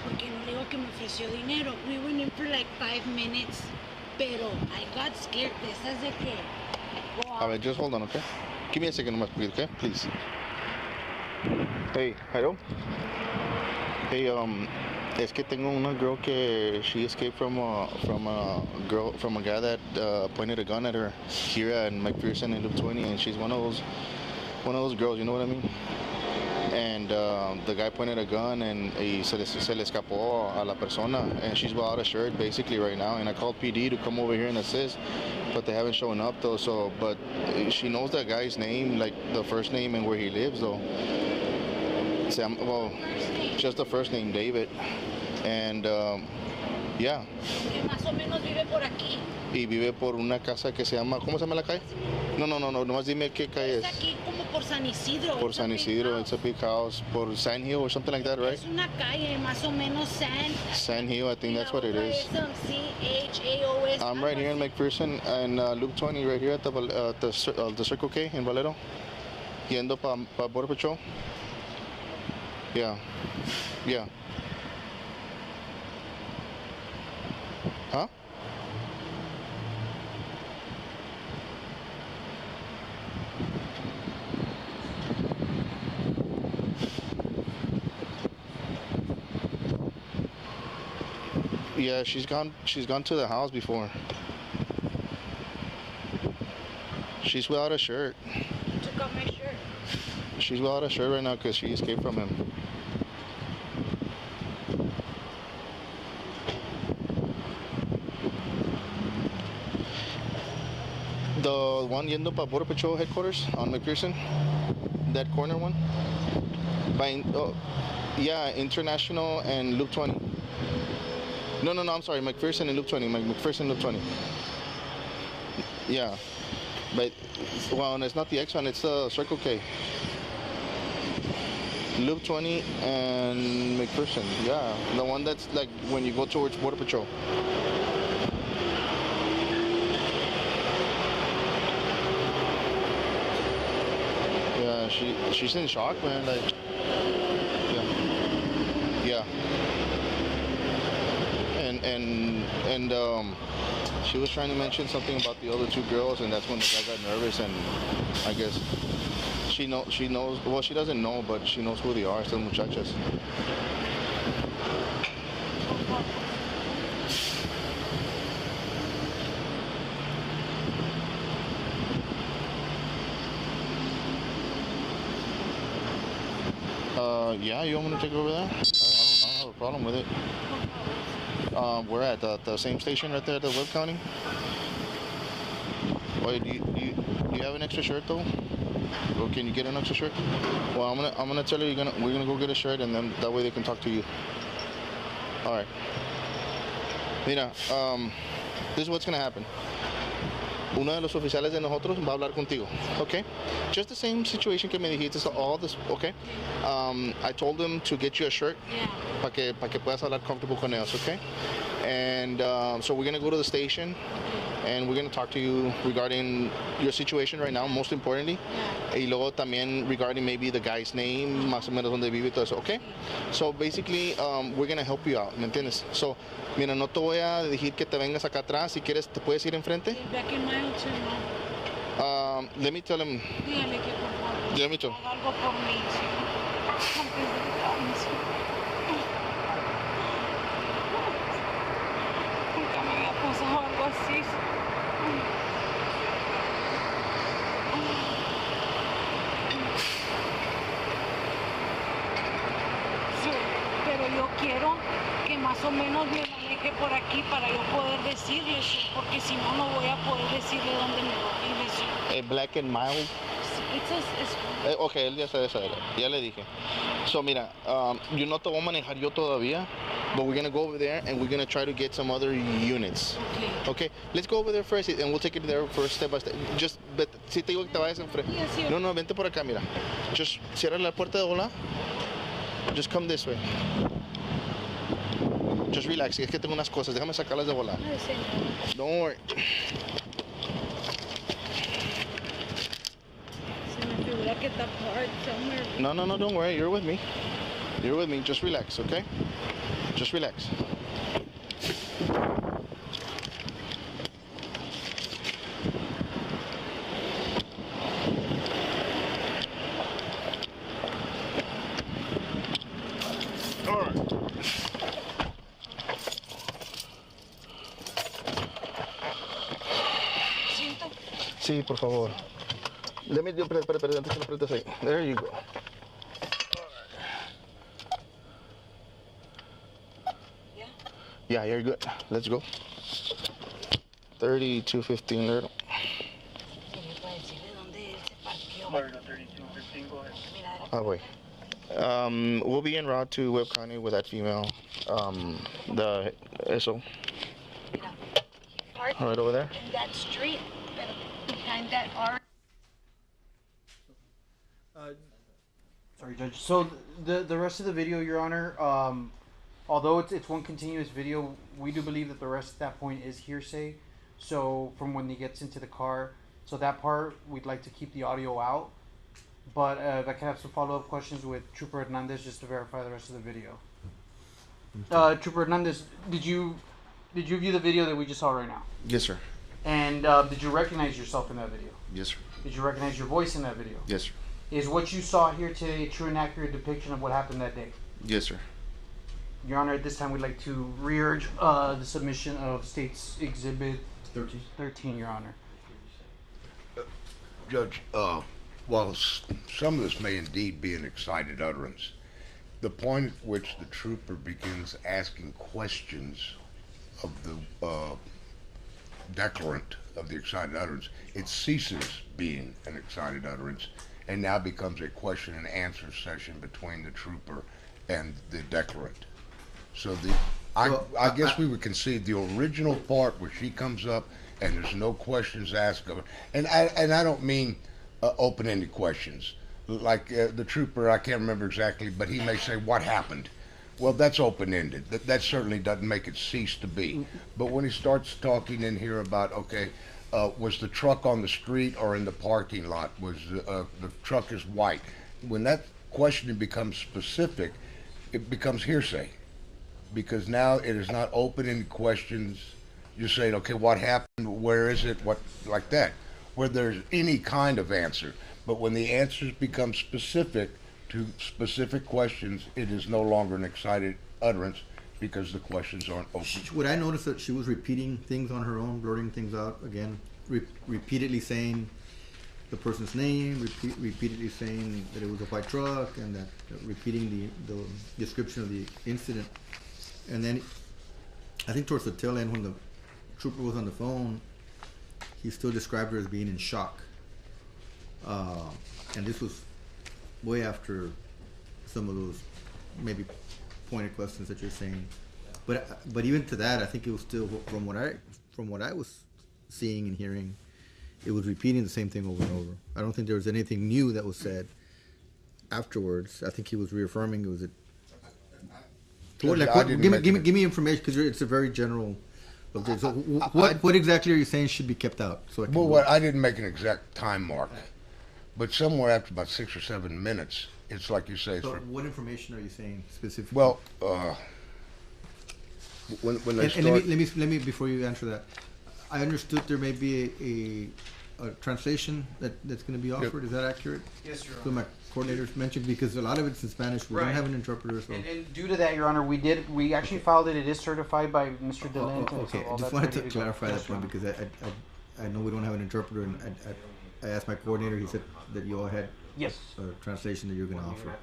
Porque no digo que me ofreció dinero. We went in for like 5 minutes. Pero I got scared de esas de que go out. A ver, just hold on, okay? Give me a second, nomás, okay? Please. Hey, hello? Hey, es que tengo una girl que she escaped from a guy that pointed a gun at her here at McPherson in Loop 20, and she's one of those girls, you know what I mean? And the guy pointed a gun and se le escapó a la persona, and she's without a shirt basically right now. And I called PD to come over here and assist, but they haven't shown up though. So, but she knows that guy's name, like the first name and where he lives though. Well, just the first name, David. And yeah. Que más o menos vive por aquí. Y vive por una casa que se llama, ¿cómo se llama la calle? No, nomás dime qué calle es. Es aquí como por San Isidro. Por San Isidro, it's a big house. Por Sand Hill or something like that, right? Es una calle más o menos Sand Hill, I think that's what it is. CHAOS. I'm right here in McPherson and Loop 20, right here at the Circle K in Laredo. Yendo pa Border Patrol. Yeah. Huh? Yeah, she's gone to the house before. She's without a shirt. Took off my shirt. She's without a shirt right now because she escaped from him. The one yendo pa Border Patrol headquarters on McPherson, that corner one. Yeah, International and Loop 20. No, I'm sorry, McPherson and Loop 20. McPherson Loop 20. Yeah, but well, it's not the X one, it's the Circle K. Loop 20 and McPherson. Yeah, the one that's like when you go towards Border Patrol. Yeah, she's in shock, man. Like, yeah. And she was trying to mention something about the other two girls, and that's when the guy got nervous, and I guess she knows. Well, she doesn't know, but she knows who they are. Estas muchachas. Yeah, you want me to take it over there? I don't have a problem with it. We're at the same station right there at the Webb County. Wait, do you have an extra shirt though? Or can you get an extra shirt? Well, I'm gonna tell her we're gonna go get a shirt, and then that way they can talk to you. All right. Mira, this is what's gonna happen. Uno de los oficiales de nosotros va a hablar contigo, okay? Just the same situation que me dijiste, all this, okay? I told them to get you a shirt, para que puedas hablar comfortable con ellos, okay? And so we're gonna go to the station, and we're gonna talk to you regarding your situation right now, most importantly, y luego también regarding maybe the guy's name, más o menos donde vive y todo eso, okay? So basically, we're gonna help you out, ¿me entiendes? So, mira, no te voy a decir que te vengas acá atrás, si quieres te puedes ir enfrente. Back in my hotel, no. Let me tell him. Dígale que por favor. Let me tell. Haga algo por mí, sí. Nunca me había pasado algo así. Sí, pero yo quiero que más o menos me maneje por aquí para yo poder decirles, porque si no, no voy a poder decirle dónde me voy. Black and mild. Ok, él ya sabe, ya le dije. So, mira, yo no te voy a manejar yo todavía. but we're gonna go over there and we're gonna try to get some other units. Okay, let's go over there first and we'll take it there first step by step. Just, si te digo que te vayas enfrente. No, no, vente por acá, mira. Just cierra la puerta de volar. Just come this way. Just relax, es que tengo unas cosas, déjame sacarlas de volar. Don't worry. No, no, no, don't worry, you're with me. You're with me, just relax, okay? Just relax. All right. Sí, por favor. Let me do, espera, antes que lo apretes ahí. There you go. Yeah, you're good. Let's go. 3215 Laredo. Laredo 3215, go ahead. Oh, wait. We'll be en route to Webb County with that female. The SO. Right over there. In that street, behind that arch. Sorry, Judge. So the rest of the video, Your Honor, although it's one continuous video, we do believe that the rest of that point is hearsay. So from when he gets into the car, so that part we'd like to keep the audio out. But if I can have some follow-up questions with Trooper Hernandez just to verify the rest of the video. Trooper Hernandez, did you view the video that we just saw right now? Yes, sir. And did you recognize yourself in that video? Yes, sir. Did you recognize your voice in that video? Yes, sir. Is what you saw here today a true and accurate depiction of what happened that day? Yes, sir. Your Honor, at this time we'd like to re-urge the submission of State's Exhibit 13, Your Honor. Judge, while some of this may indeed be an excited utterance, the point at which the trooper begins asking questions of the declarant of the excited utterance, it ceases being an excited utterance and now becomes a question and answer session between the trooper and the declarant. So I guess we would concede the original part where she comes up and there's no questions asked of her, and I don't mean open-ended questions like the trooper, I can't remember exactly, but he may say, what happened? Well, that's open-ended. That certainly doesn't make it cease to be. But when he starts talking in here about, okay, was the truck on the street or in the parking lot? Was the truck is white? When that question becomes specific, it becomes hearsay, because now it is not open-ended questions. You're saying, okay, what happened? Where is it? What, like that, where there's any kind of answer. But when the answers become specific to specific questions, it is no longer an excited utterance because the questions aren't open. Would I notice that she was repeating things on her own, blurting things out again, repeatedly saying the person's name, repeatedly saying that it was a white truck, and that repeating the description of the incident. And then I think towards the tail end, when the trooper was on the phone, he still described her as being in shock. And this was way after some of those maybe pointed questions that you're saying. But even to that, I think it was still, from what I was seeing and hearing, it was repeating the same thing over and over. I don't think there was anything new that was said afterwards. I think he was reaffirming it was a. Give me information, because it's a very general. Okay, so what exactly are you saying should be kept out? So I didn't make an exact time mark, but somewhere after about 6 or 7 minutes, it's like you say. So what information are you saying specifically? Well, when they start. Let me before you answer that, I understood there may be a translation that's going to be offered. Yep. Is that accurate? Yes, Your Honor. So my coordinators mentioned, because a lot of it's in Spanish. We don't have an interpreter. So. And due to that, Your Honor, we actually filed it. It is certified by Mr. Delente. Okay, I just wanted to clarify that point, because I know we don't have an interpreter, and I asked my coordinator. He said that you all had a translation that you're going to offer.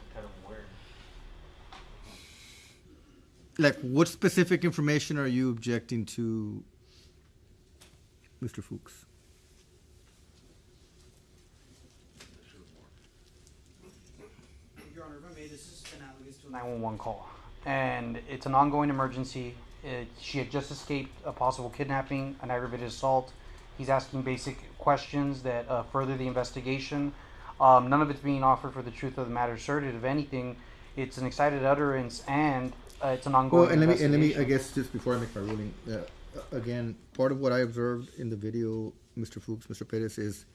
Like, what specific information are you objecting to, Mr. Fuchs? Your Honor, if I may, this is analogous to a 911 call. and it's an ongoing emergency. She had just escaped a possible kidnapping, an aggravated assault. He's asking basic questions that further the investigation. None of it's being offered for the truth of the matter asserted. If anything, it's an excited utterance, and it's an ongoing Well, and investigation. let me, I guess, just before I make my ruling, again, part of what I observed in the video, Mr. Fuchs, Mr. Perez, is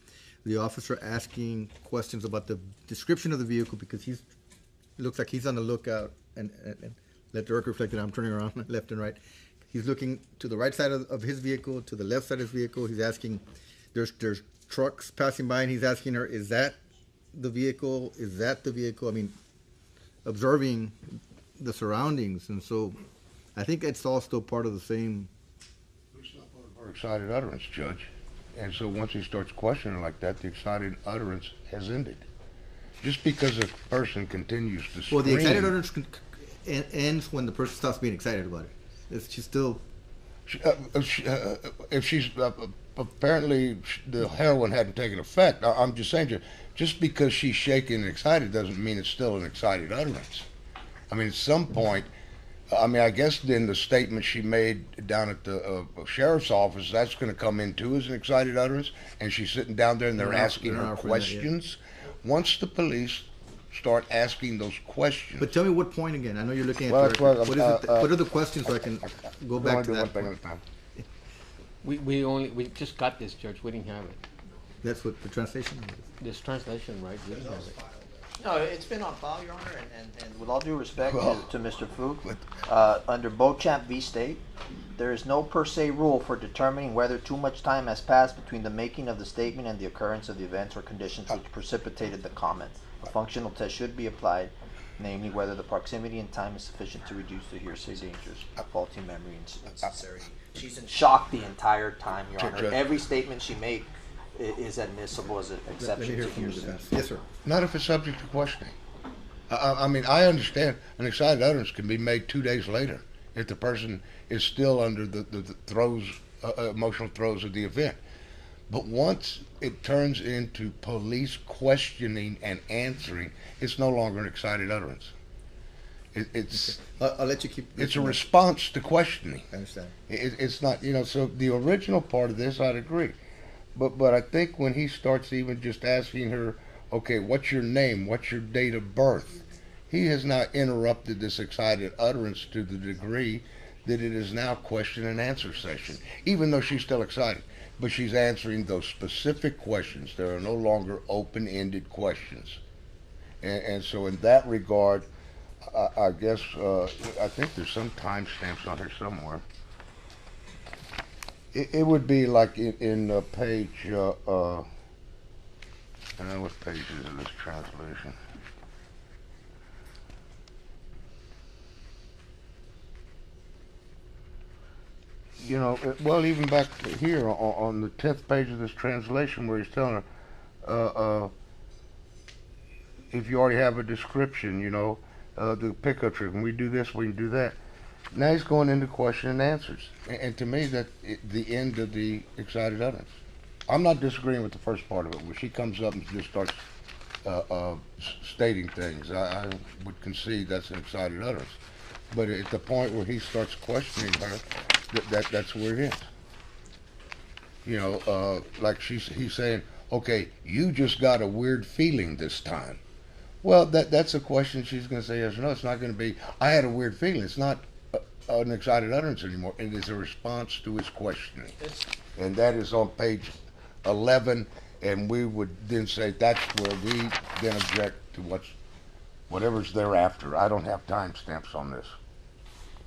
the officer asking questions about the description of the vehicle because it looks like he's on the lookout, and let the record reflect that I'm turning around left and right. He's looking to the right side of his vehicle, to the left side of his vehicle. He's asking, there's trucks passing by, and he's asking her, is that the vehicle? Is that the vehicle? I mean, observing the surroundings, and so I think it's all still part of the same. It's not part of our excited utterance, Judge. And so once he starts questioning like that, the excited utterance has ended. Just because a person continues to scream. Well, the excited utterance ends when the person stops being excited about it. She's still. If she's apparently the heroin hadn't taken effect, I'm just saying, just because she's shaking and excited doesn't mean it's still an excited utterance. I mean, at some point, I guess in the statement she made down at the sheriff's office, that's going to come in too as an excited utterance, and she's sitting down there and they're asking her questions. Once the police start asking those questions. But tell me what point again? I know you're looking at Well, the record. What are the questions so I can go back to that point? We just got this, Judge. We didn't have it. That's what the translation is. This translation, right? We didn't have it. No, it's been on file, Your Honor, and with all due respect to Mr. Fuchs, under Beauchamp v. State, there is no per se rule for determining whether too much time has passed between the making of the statement and the occurrence of the events or conditions which precipitated the comment. A functional test should be applied, namely whether the proximity and time is sufficient to reduce the hearsay dangers, faulty memory, and sincerity. She's in shock the entire time, Your Honor. Every statement she made is admissible as an exception to hearsay. Yes, sir. Not if it's subject to questioning. I mean, I understand an excited utterance can be made 2 days later if the person is still under the throes, emotional throes of the event. But once it turns into police questioning and answering, it's no longer an excited utterance. It's I'll let you keep. It's a response to questioning. I understand. It's not, so the original part of this, I'd agree. But I think when he starts even just asking her, okay, what's your name? What's your date of birth? He has now interrupted this excited utterance to the degree that it is now question and answer session, even though she's still excited. But she's answering those specific questions. There are no longer open-ended questions. And so in that regard, I guess, I think there's some timestamps on here somewhere. It would be like in page, I don't know what page is in this translation. Well, even back here on the 10th page of this translation where he's telling her, if you already have a description, the pickup truck, when we do this, we can do that. Now he's going into question and answers. And to me, that's the end of the excited utterance. I'm not disagreeing with the first part of it, where she comes up and just starts stating things. I would concede that's an excited utterance. But at the point where he starts questioning her, that's where it ends. Like he's saying, okay, you just got a weird feeling this time. Well, that's a question she's going to say yes or no. It's not going to be, I had a weird feeling. It's not an excited utterance anymore. It is a response to his questioning. And that is on page 11, and we would then say that's where we then object to whatever's thereafter. I don't have timestamps on this.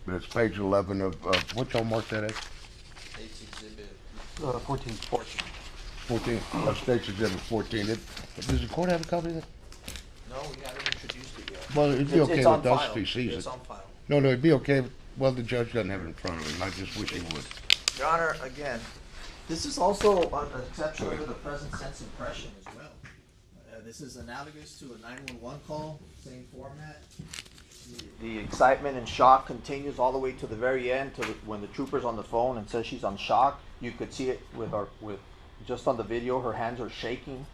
But it's page 11 of what y'all marked that as? State's Exhibit 14. 14. State's Exhibit 14. Does the court have a copy of that? No, we haven't introduced it yet. Well, it'd be okay It's with on us file. if he sees it. It's on file. No, it'd be okay. Well, the judge doesn't have it in front of him. I just wish he would. Your Honor, again, this is also an exception under the present sense impression as well. This is analogous to a 911 call, same format. The excitement and shock continues all the way to the very end, to when the trooper's on the phone and says she's on shock. You could see it with just on the video. Her hands are shaking.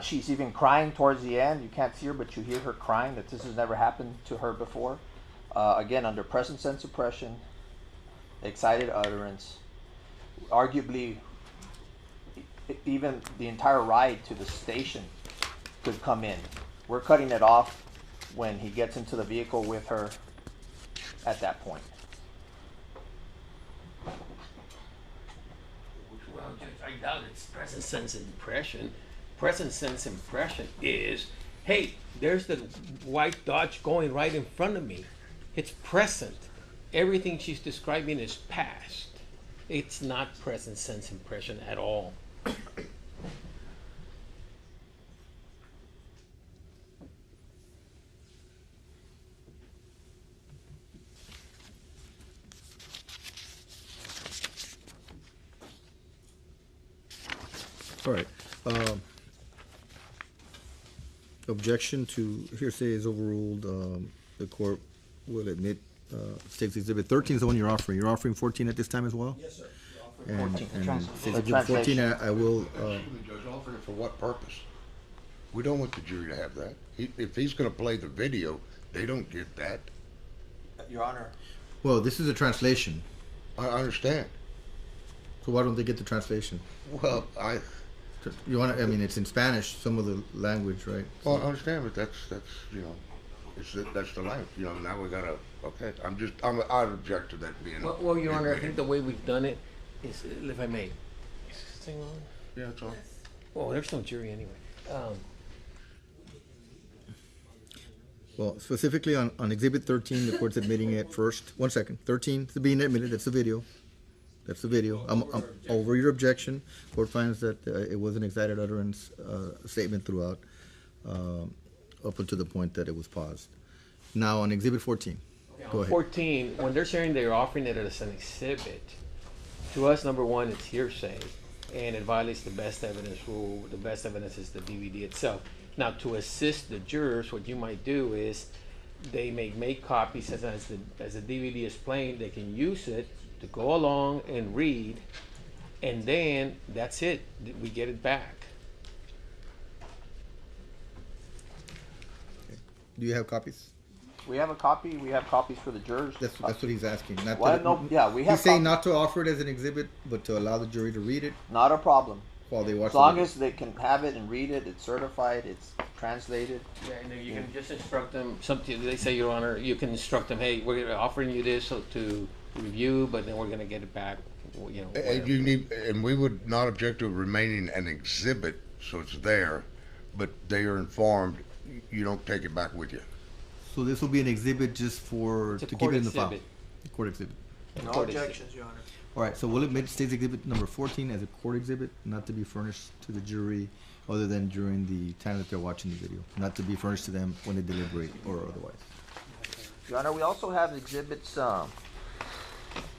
She's even crying towards the end. You can't see her, but you hear her crying. That this has never happened to her before. Again, under present sense suppression, excited utterance, arguably even the entire ride to the station could come in. We're cutting it off when he gets into the vehicle with her at that point. Well, Judge, I doubt it's present sense impression. Present sense impression is, hey, there's the white Dodge going right in front of me. It's present. Everything she's describing is past. It's not present sense impression at all. All right. Objection to hearsay is overruled. The court will admit State's Exhibit 13 is the one you're offering. You're offering 14 at this time as well? Yes, sir. And, 14. and State's Exhibit 14, I will. Judge, offering it for what purpose? We don't want the jury to have that. If he's going to play the video, they don't get that. Your Honor. Well, this is a translation. I understand. So why don't they get the translation? Well, You want to? I mean, it's in Spanish, some of the language, right? Well, I understand, but that's you know, that's the language. You know, now we gotta. Okay, I object to that being. Well, Your Honor, I think the way we've done it is, if I may. Is this thing on? Yeah, it's on. Well, there's no jury anyway. Well, specifically on Exhibit 13, the court's admitting it first. 1 second. 13 is being admitted. That's the video. That's the video. I'm over your objection. Court finds that it was an excited utterance statement throughout, up until the point that it was paused. Now on Exhibit 14. Go ahead. 14, when they're saying they're offering it as an exhibit, to us, number one, it's hearsay, and it violates the best evidence rule. The best evidence is the DVD itself. Now, to assist the jurors, what you might do is they may make copies as the DVD is playing. They can use it to go along and read, and then that's it. We get it back. Do you have copies? We have a copy. We have copies for the jurors. That's what he's asking. Not Well, to, no, yeah, we have He's saying copies. not to offer it as an exhibit, but to allow the jury to read it Not a problem. while they watch As long the as they can have it and read it, it's certified, it's translated. Yeah, and then you can just instruct them. Something they say, Your Honor, you can instruct them. Hey, we're offering you this to review, but then we're going to get it back. You know. And we would not object to it remaining an exhibit, so it's there, but they are informed you don't take it back with you. So this will be an exhibit just for It's a to keep court it in the file. exhibit. Court exhibit. No Court objections, Your Honor. All right. So we'll admit State's Exhibit number 14 as a court exhibit, not to be furnished to the jury, other than during the time that they're watching the video, not to be furnished to them when they deliberate or otherwise. Your Honor, we also have exhibits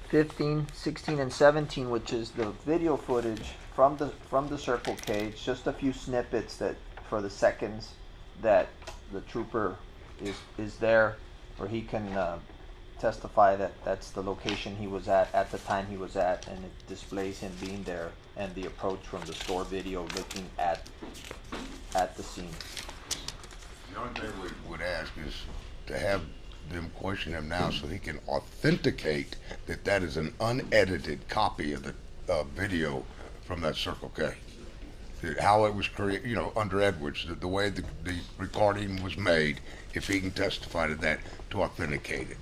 15, 16, and 17, which is the video footage from the circle cage. Just a few snippets that for the seconds that the trooper is there, where he can testify that that's the location he was at the time he was at, and it displays him being there and the approach from the store video looking at the scene. The only thing we would ask is to have them question him now so he can authenticate that that is an unedited copy of the video from that Circle K. How it was created, you know, under Edwards, the way the recording was made, if he can testify to that to authenticate it.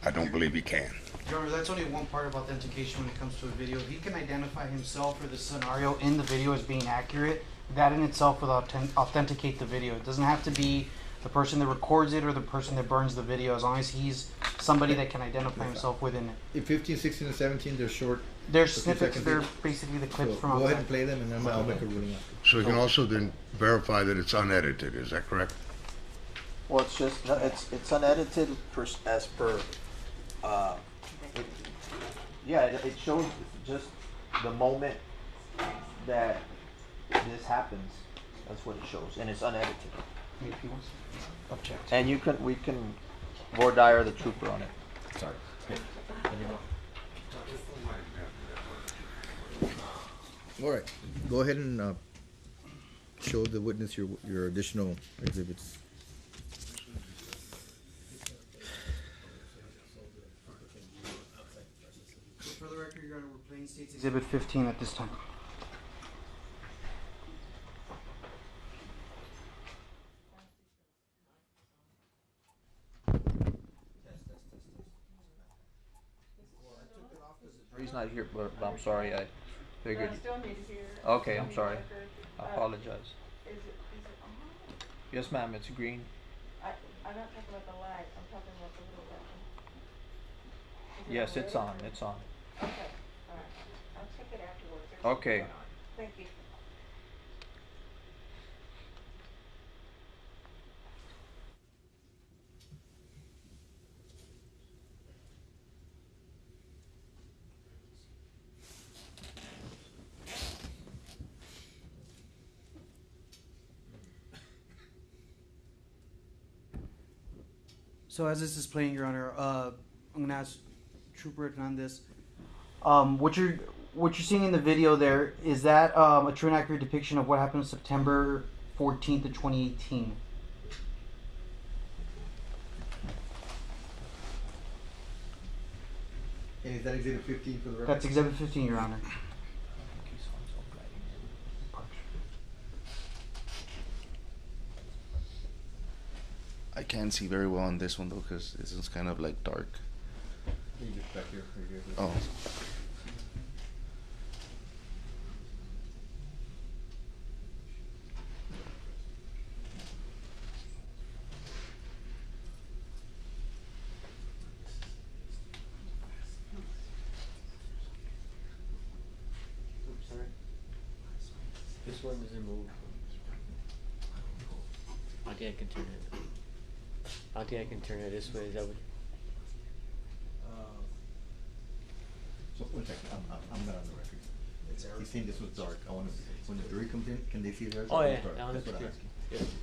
I don't believe he can. Your Honor, that's only one part of authentication when it comes to a video. If he can identify himself or the scenario in the video as being accurate, that in itself will authenticate the video. It doesn't have to be the person that records it or the person that burns the video, as long as he's somebody that can identify himself within it. In 15, 16, and 17, they're short. They're a few snippets, seconds they're each. basically the clips So from go ahead outside. and play them, and then I'll make a ruling after. So he can also then verify that it's unedited, is that correct? Well, it's just it's unedited as per. It shows just the moment that this happens. That's what it shows, and it's unedited. If he wants to object. And we can voir dire the trooper on it. Sorry. All right. Go ahead and show the witness your additional exhibits. State's Exhibit 15 at this time. He's not here, but I'm sorry. I figured. But I still need to hear. Okay, I'm sorry. I apologize. Is it on? Yes, ma'am. It's green. I'm not talking about the light, I'm talking about the little button. Is it Yes, on it's red on. or- It's on. Okay, alright, I'll check it afterwards. There's Okay. something going on. Thank you. So as this is playing, Your Honor, I'm gonna ask Trooper Hernandez. What you're seeing in the video there, is that a true and accurate depiction of what happened September 14th of 2018? And is that exhibit 15 for the record? That's Exhibit 15, Your Honor. I can't see very well on this one though, because this is kind of like dark. You just back here, right here. Oh. This one doesn't move. I think I can turn it. I think I can turn it this way. Is that what? So, one second, I'm not on the record. He's saying this was dark. I want to, when the jury comes in, can they see theirs? Oh or yeah, it's dark? that one's That's what I'm clear. asking. Yeah.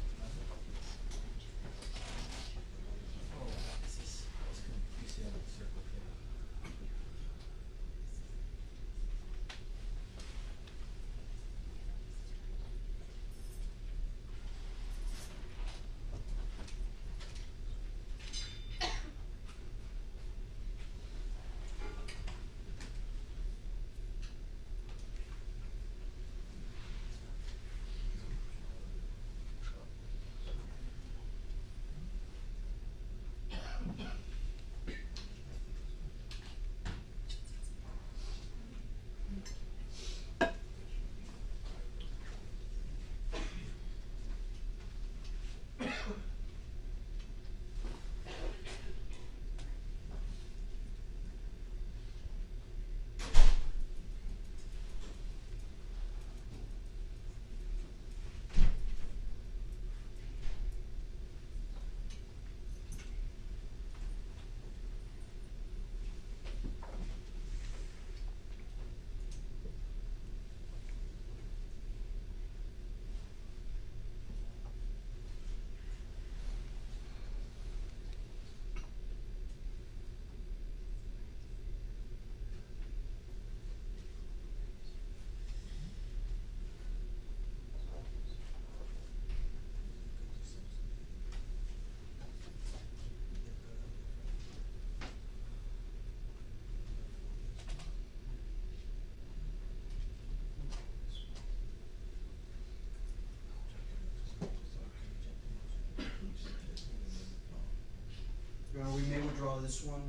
We may withdraw this one.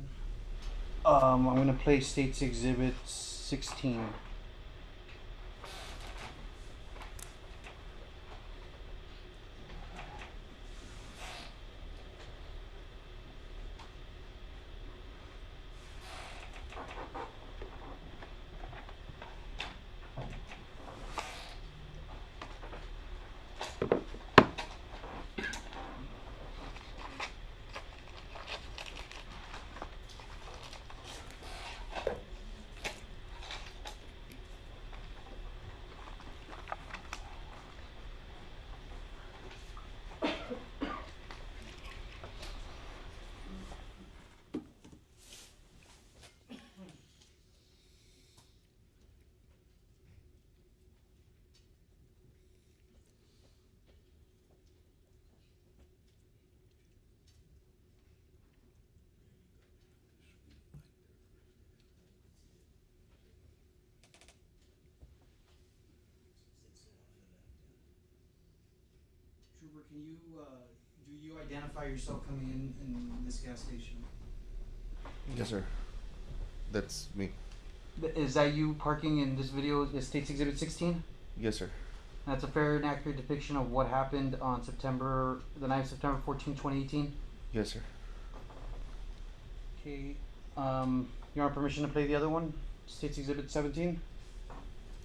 I'm gonna play State's Exhibit 16. Trooper, can you, do you identify yourself coming in this gas station? Yes, sir. That's me. Is that you parking in this video, the State's Exhibit 16? Yes, sir. That's a fair and accurate depiction of what happened on the night of September 14, 2018? Yes, sir. Okay, you want permission to play the other one? State's Exhibit 17?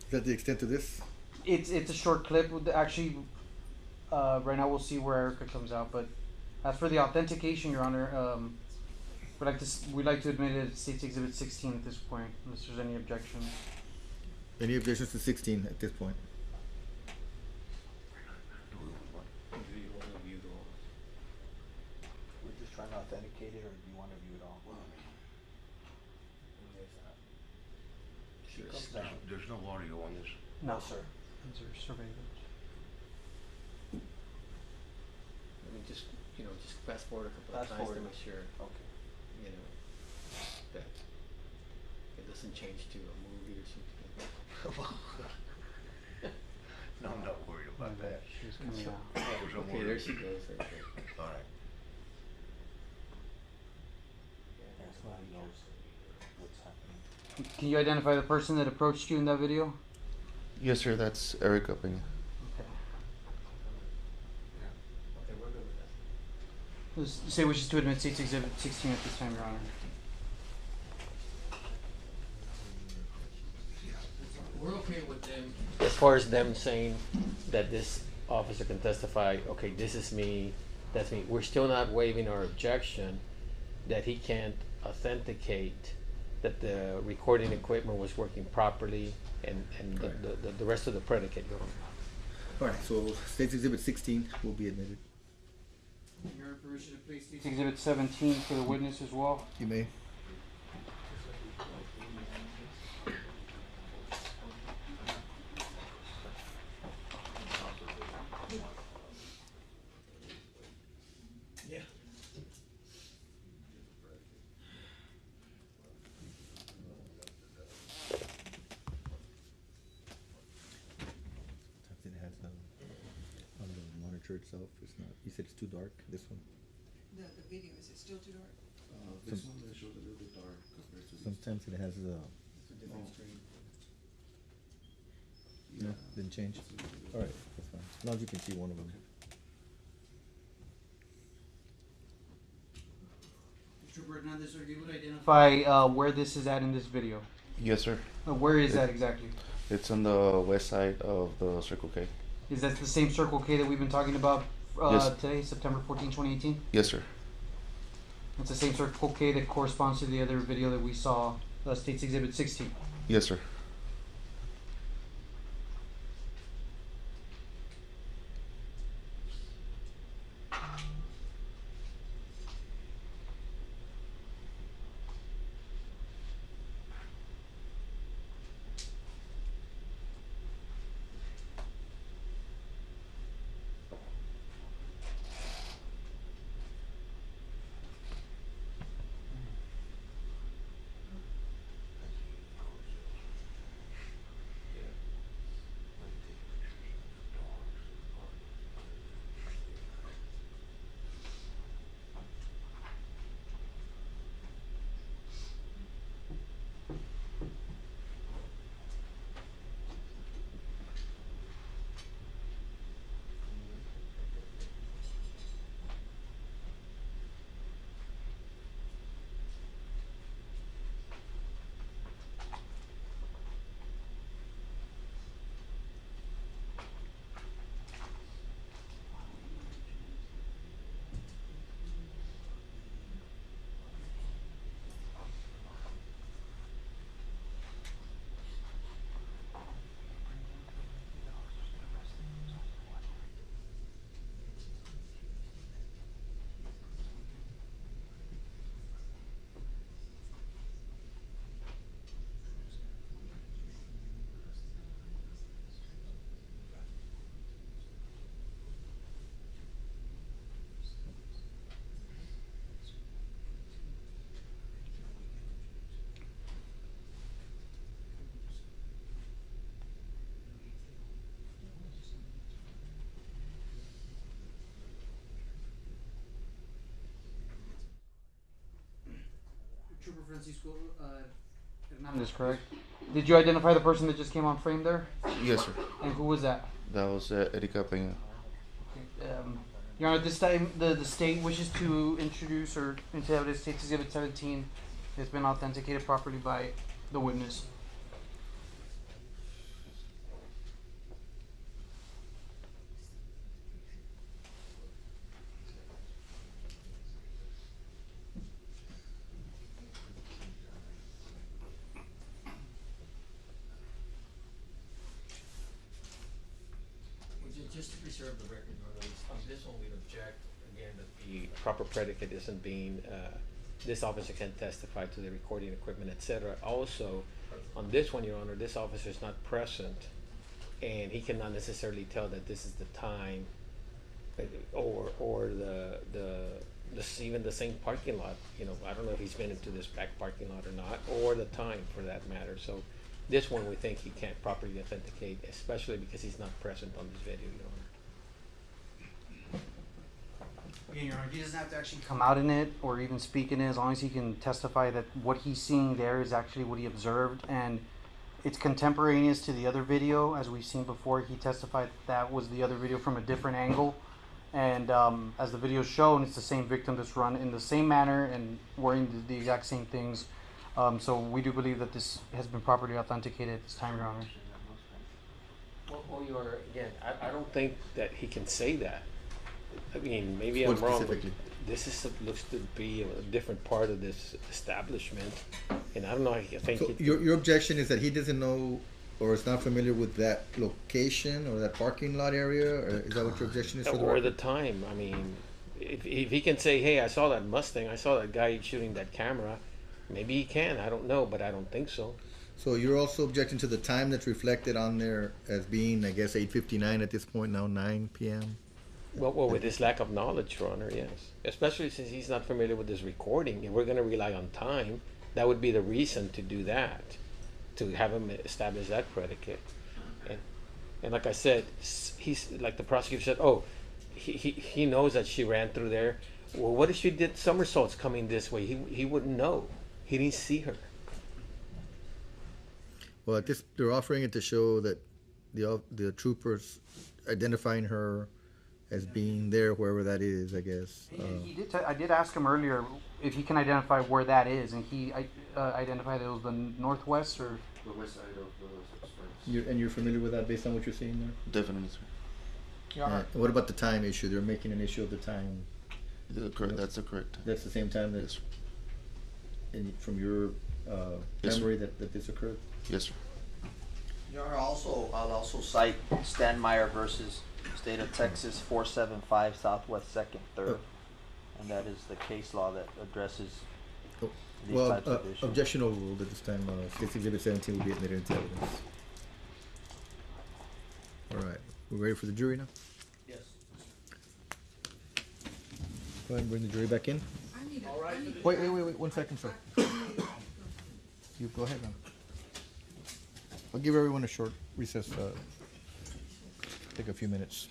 Is that the extent of this? It's a short clip. Actually, right now we'll see where Erica comes out. But as for the authentication, Your Honor, we'd like to admit it as State's Exhibit 16 at this point, unless there's any objections. Any objections to 16 at this point? We're just trying to authenticate it, or do you want to view it all? There's no audio on this. No, sir. These are surveillance. I mean, just fast forward a couple of times to make sure. Okay. That it doesn't change to a movie or something. No, I'm not worried about that. She's coming out. Okay, there she goes. Right there. All right. That's why he knows what's happening. Can you identify the person that approached you in that video? Yes, sir. That's Erica Pena. Okay. Okay, we're good with that. The State wishes to admit State's Exhibit 16 at this time, Your Honor. We're okay with them. As far as them saying that this officer can testify, okay, this is me, that's me. We're still not waiving our objection that he can't authenticate that the recording equipment was working properly and the rest of the predicate, Your Honor. All right, so State's Exhibit 16 will be admitted. Your Honor, permission to place State's Exhibit 17 for the witness as well? You may. Yeah. Sometimes it has on the monitor itself. It's not. You said it's too dark. This one. The video, is it still too dark? This one shows a little bit dark compared to Sometimes it has It's a different screen. no, didn't change. All right, that's fine. As long as you can see one of them. Trooper Hernandez, are you able to identify where this is at in this video? Yes, sir. Where is that exactly? It's on the west side of the Circle K. Is that the same Circle K that we've been talking about Yes. today, September 14, 2018? Yes, sir. It's the same Circle K that corresponds to the other video that we saw, State's Exhibit 16. Yes, sir. Francisco Hernandez, correct? Did you identify the person that just came on frame there? Yes, sir. And who was that? That was Erika Pena. Your Honor, at this time, the state wishes to introduce or into evidence State's Exhibit 17. It's been authenticated properly by the witness. Just to preserve the record, on this one, we'd object, again, that the proper predicate isn't being, this officer can testify to the recording equipment, et cetera. Also, on this one, Your Honor, this officer is not present, and he cannot necessarily tell that this is the time, or even the same parking lot. You know, I don't know if he's been into this back parking lot or not, or the time for that matter. So this one we think he can't properly authenticate, especially because he's not present on this video, Your Honor. Again, Your Honor, he doesn't have to actually come out in it or even speak in it, as long as he can testify that what he's seeing there is actually what he observed, and it's contemporaneous to the other video. As we've seen before, he testified that was the other video from a different angle, and as the video is shown, it's the same victim that's run in the same manner and wearing the exact same things. So we do believe that this has been properly authenticated at this time, Your Honor. Well, Your Honor, again, I don't think that he can say that. I mean, maybe What I'm wrong, but specifically? looks to be a different part of this establishment, and I don't know. I think So your objection is that he doesn't know or is not familiar with that location or that parking lot area, or is that what your objection is for the or the record? time. I mean, if he can say, "Hey, I saw that Mustang. I saw that guy shooting that camera," maybe he can. I don't know, but I don't think so. So you're also objecting to the time that's reflected on there as being, I guess, 8:59 at this point, now 9 p.m.? Well, with his lack of knowledge, Your Honor, yes. Especially since he's not familiar with this recording. If we're going to rely on time, that would be the reason to do that, to have him establish that predicate. And like I said, he's like the prosecutor said, oh, he knows that she ran through there. Well, what if she did somersaults coming this way? He wouldn't know. He didn't see her. Well, they're offering it to show that the troopers identifying her as being there, wherever that is, I guess. I did ask him earlier if he can identify where that is, and he identified it was the northwest or the west side of the And you're familiar with that based on what you're seeing there? Definitely, sir. Yeah. And what about the time issue? They're making an issue of the time. Correct. That's the correct time. That's the same time that, from your Yes, memory, that this occurred? Yes, sir. Your Honor, I'll also cite Stanmeyer versus State of Texas 475 Southwest 2nd 3rd, and that is the case law that addresses these Well, types of issues. objection overruled at this time. State's Exhibit 17 will be admitted into evidence. All right, we're ready for the jury now? Yes. Go ahead and bring the jury back in. Wait, 1 second, sir. You go ahead now. I'll give everyone a short recess, take a few minutes.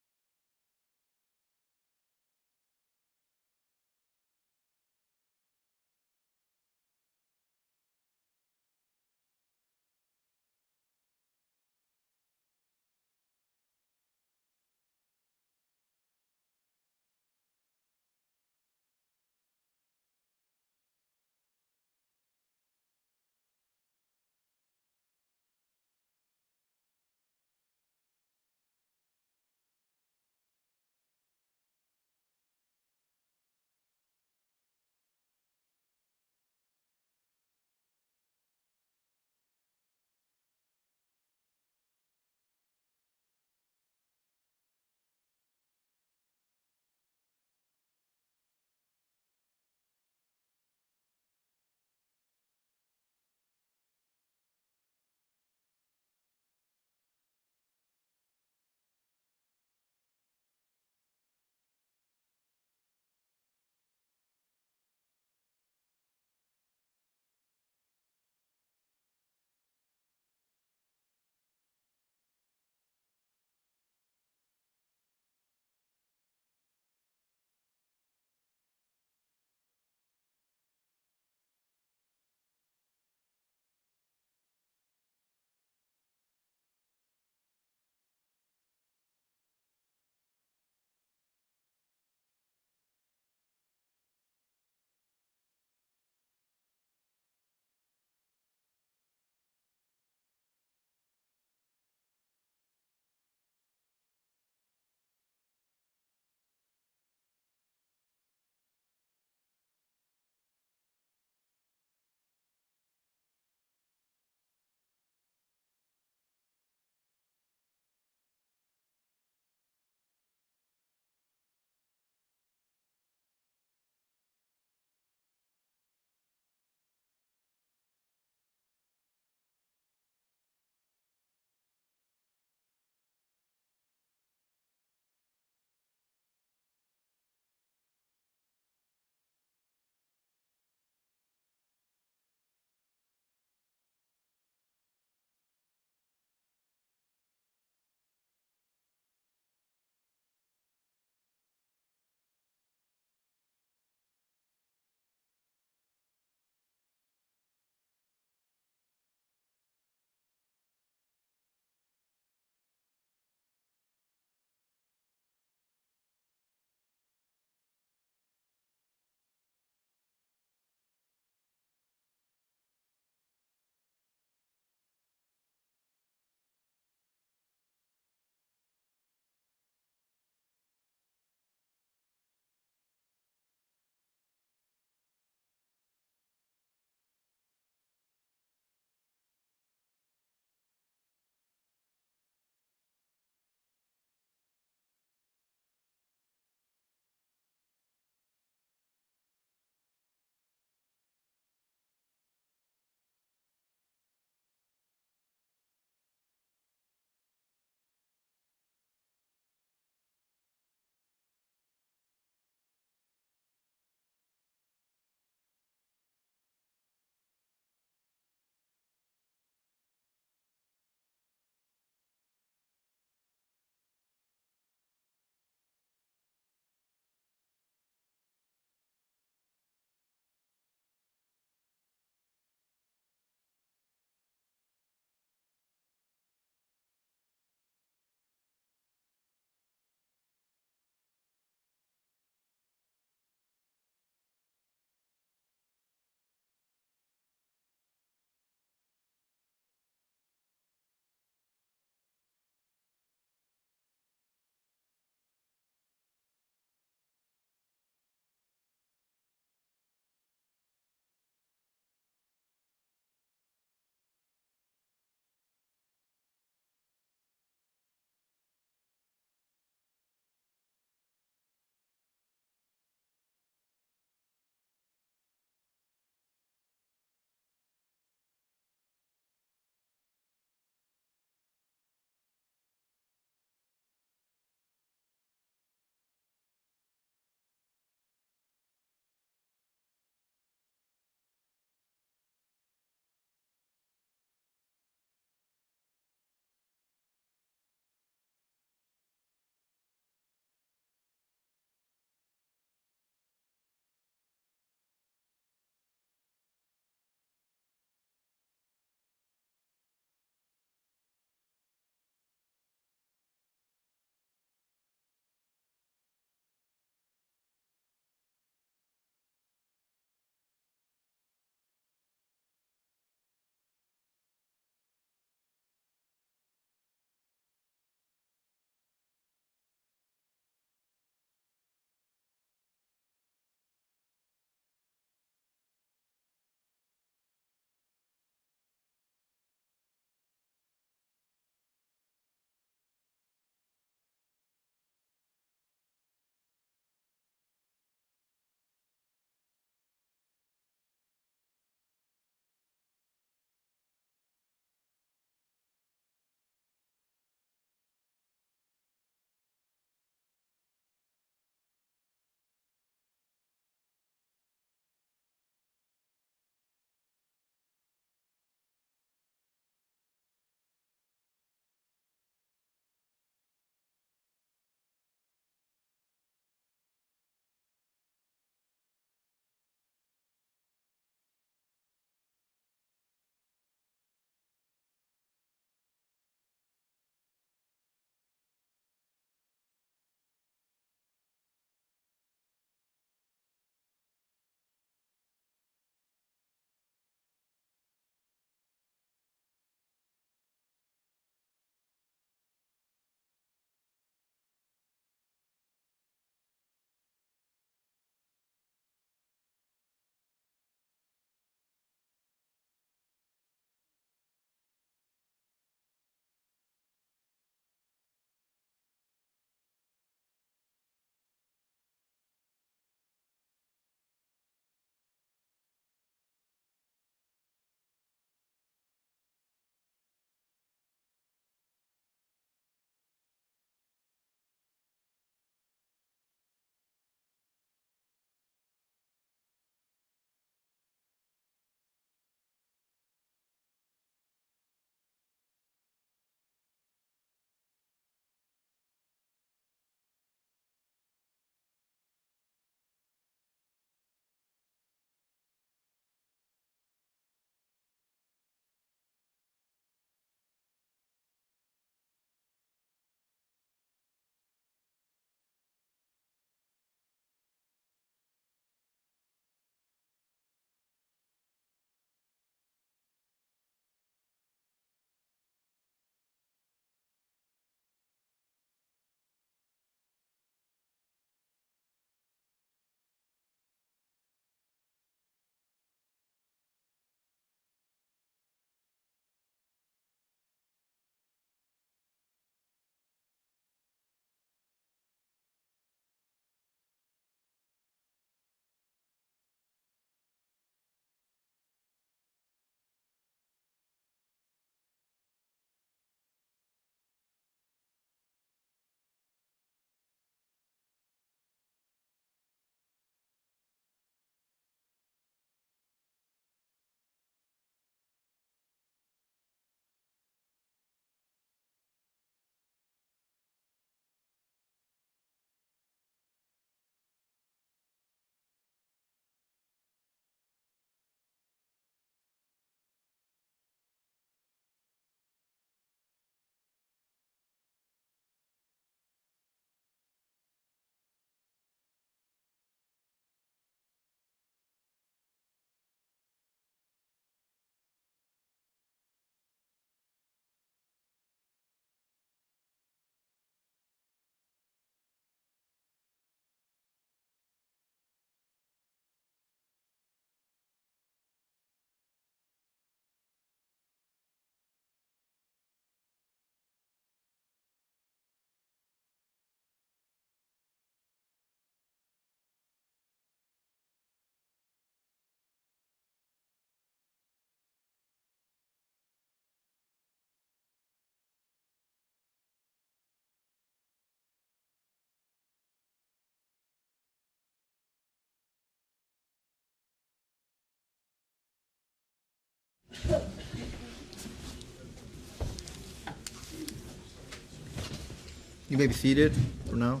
You may be seated for now.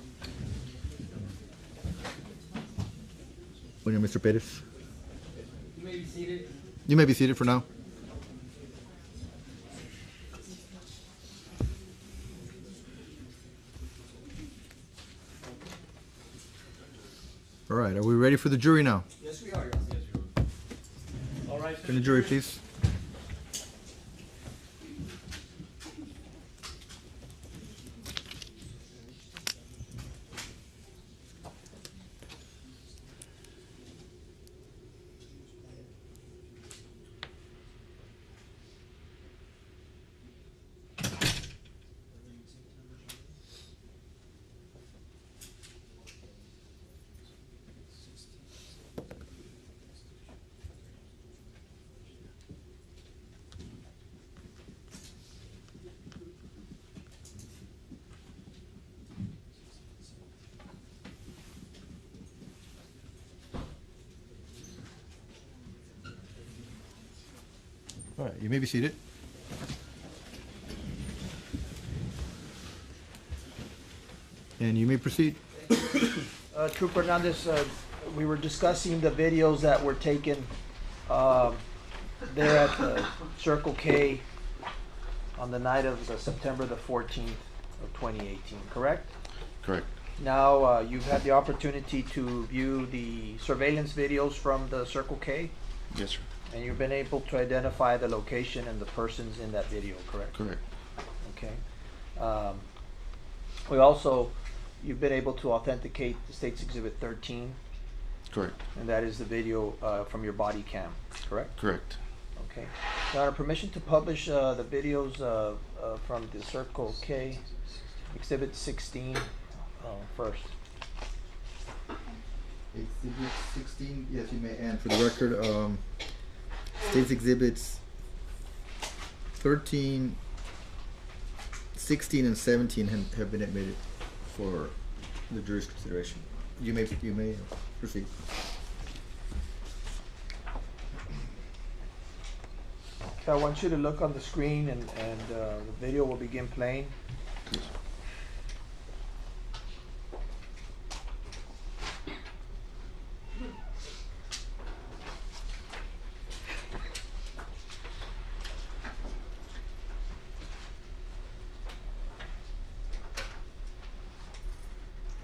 Bueno, Mr. Perez. You may be seated. You may be seated for now. All right, are we ready for the jury now? Yes, we are. All right. Can the jury please? All right, you may be seated. And you may proceed. Trooper Hernandez, we were discussing the videos that were taken there at the Circle K on the night of September the 14th of 2018, correct? Correct. Now, you've had the opportunity to view the surveillance videos from the Circle K, Yes, sir. and you've been able to identify the location and the persons in that video, correct? Correct. Okay. We also, you've been able to authenticate the State's Exhibit 13, Correct. and that is the video from your body cam, correct? Correct. Okay. Now, permission to publish the videos from the Circle K, Exhibit 16 first. Exhibit 16, yes, you may. And for the record, State's Exhibits 13, 16, and 17 have been admitted for the jury's consideration. You may proceed. Okay, I want you to look on the screen, and the video will begin playing.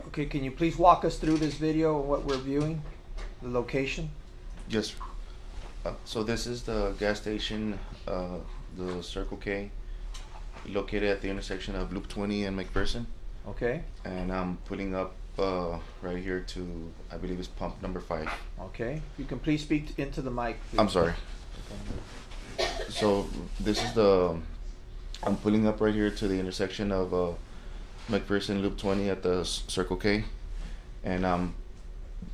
Okay, can you please walk us through this video and what we're viewing, the location? Yes, sir. So this is the gas station, the Circle K, located at the intersection of Loop 20 and McPherson. Okay. And I'm pulling up right here to, I believe it's pump number 5. Okay. You can please speak into the mic, please. I'm sorry. So this is the, I'm pulling up right here to the intersection of McPherson Loop 20 at the Circle K, and I'm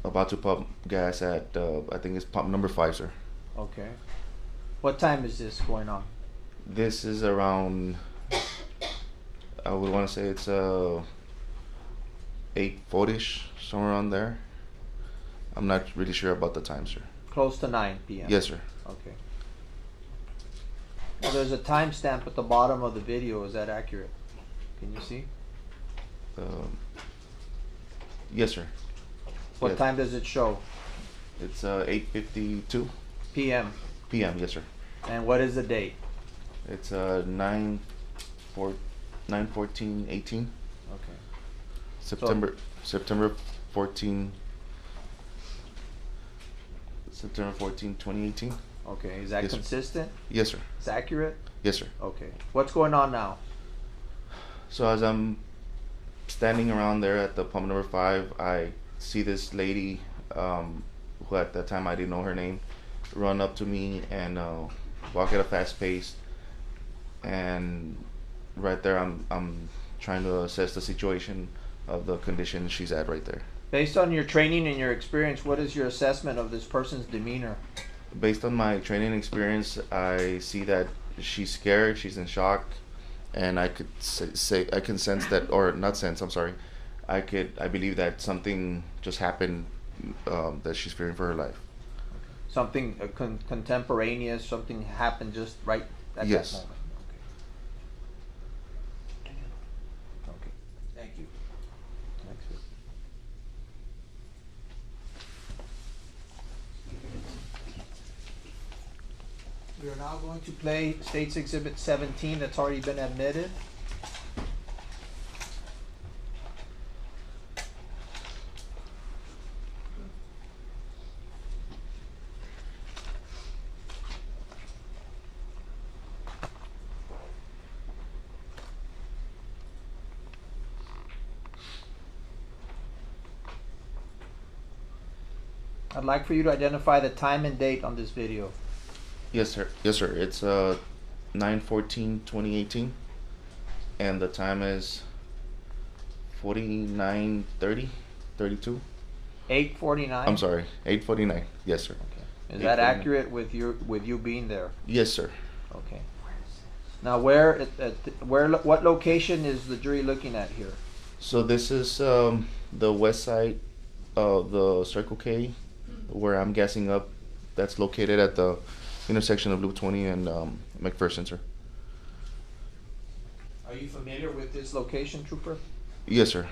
about to pump gas at I think it's pump number 5, sir. Okay. What time is this going on? This is around, I would want to say it's 8:40ish, somewhere around there. I'm not really sure about the time, sir. Close to 9 p.m. Yes, sir. Okay. Well, there's a timestamp at the bottom of the video. Is that accurate? Can you see? Yes, sir. What Yes. time does it show? It's 8:52 p.m. p.m. Yes, sir. And what is the date? It's 9/14/18. Okay. September 14, 2018. Okay. Is that Yes, sir. consistent? Yes, sir. It's accurate? Yes, sir. Okay. What's going on now? So as I'm standing around there at the pump number 5, I see this lady, who at that time I didn't know her name, run up to me and walk at a fast pace. And right there, I'm trying to assess the situation of the condition she's at right there. Based on your training and your experience, what is your assessment of this person's demeanor? Based on my training experience, I see that she's scared, she's in shock, and I could say I can sense that, or not sense, I'm sorry, I believe that something just happened, that she's fearing for her life. Something contemporaneous, something happened just right at Yes. that moment. Okay. Okay. Thank We are now going to play State's Exhibit 17 that's already been admitted. I'd like for you to identify the time and date on this video. Yes, sir. Yes, sir. It's 9/14/2018, and the time is 49:30, 32. 8:49. I'm sorry, 8:49. Yes, sir. Okay. Is that accurate with you being there? Yes, sir. Okay. Now, what location is the jury looking at here? So this is the west side of the Circle K, where I'm gassing up. That's located at the intersection of Loop 20 and McPherson, sir. Are you familiar with this location, Trooper? Yes, sir.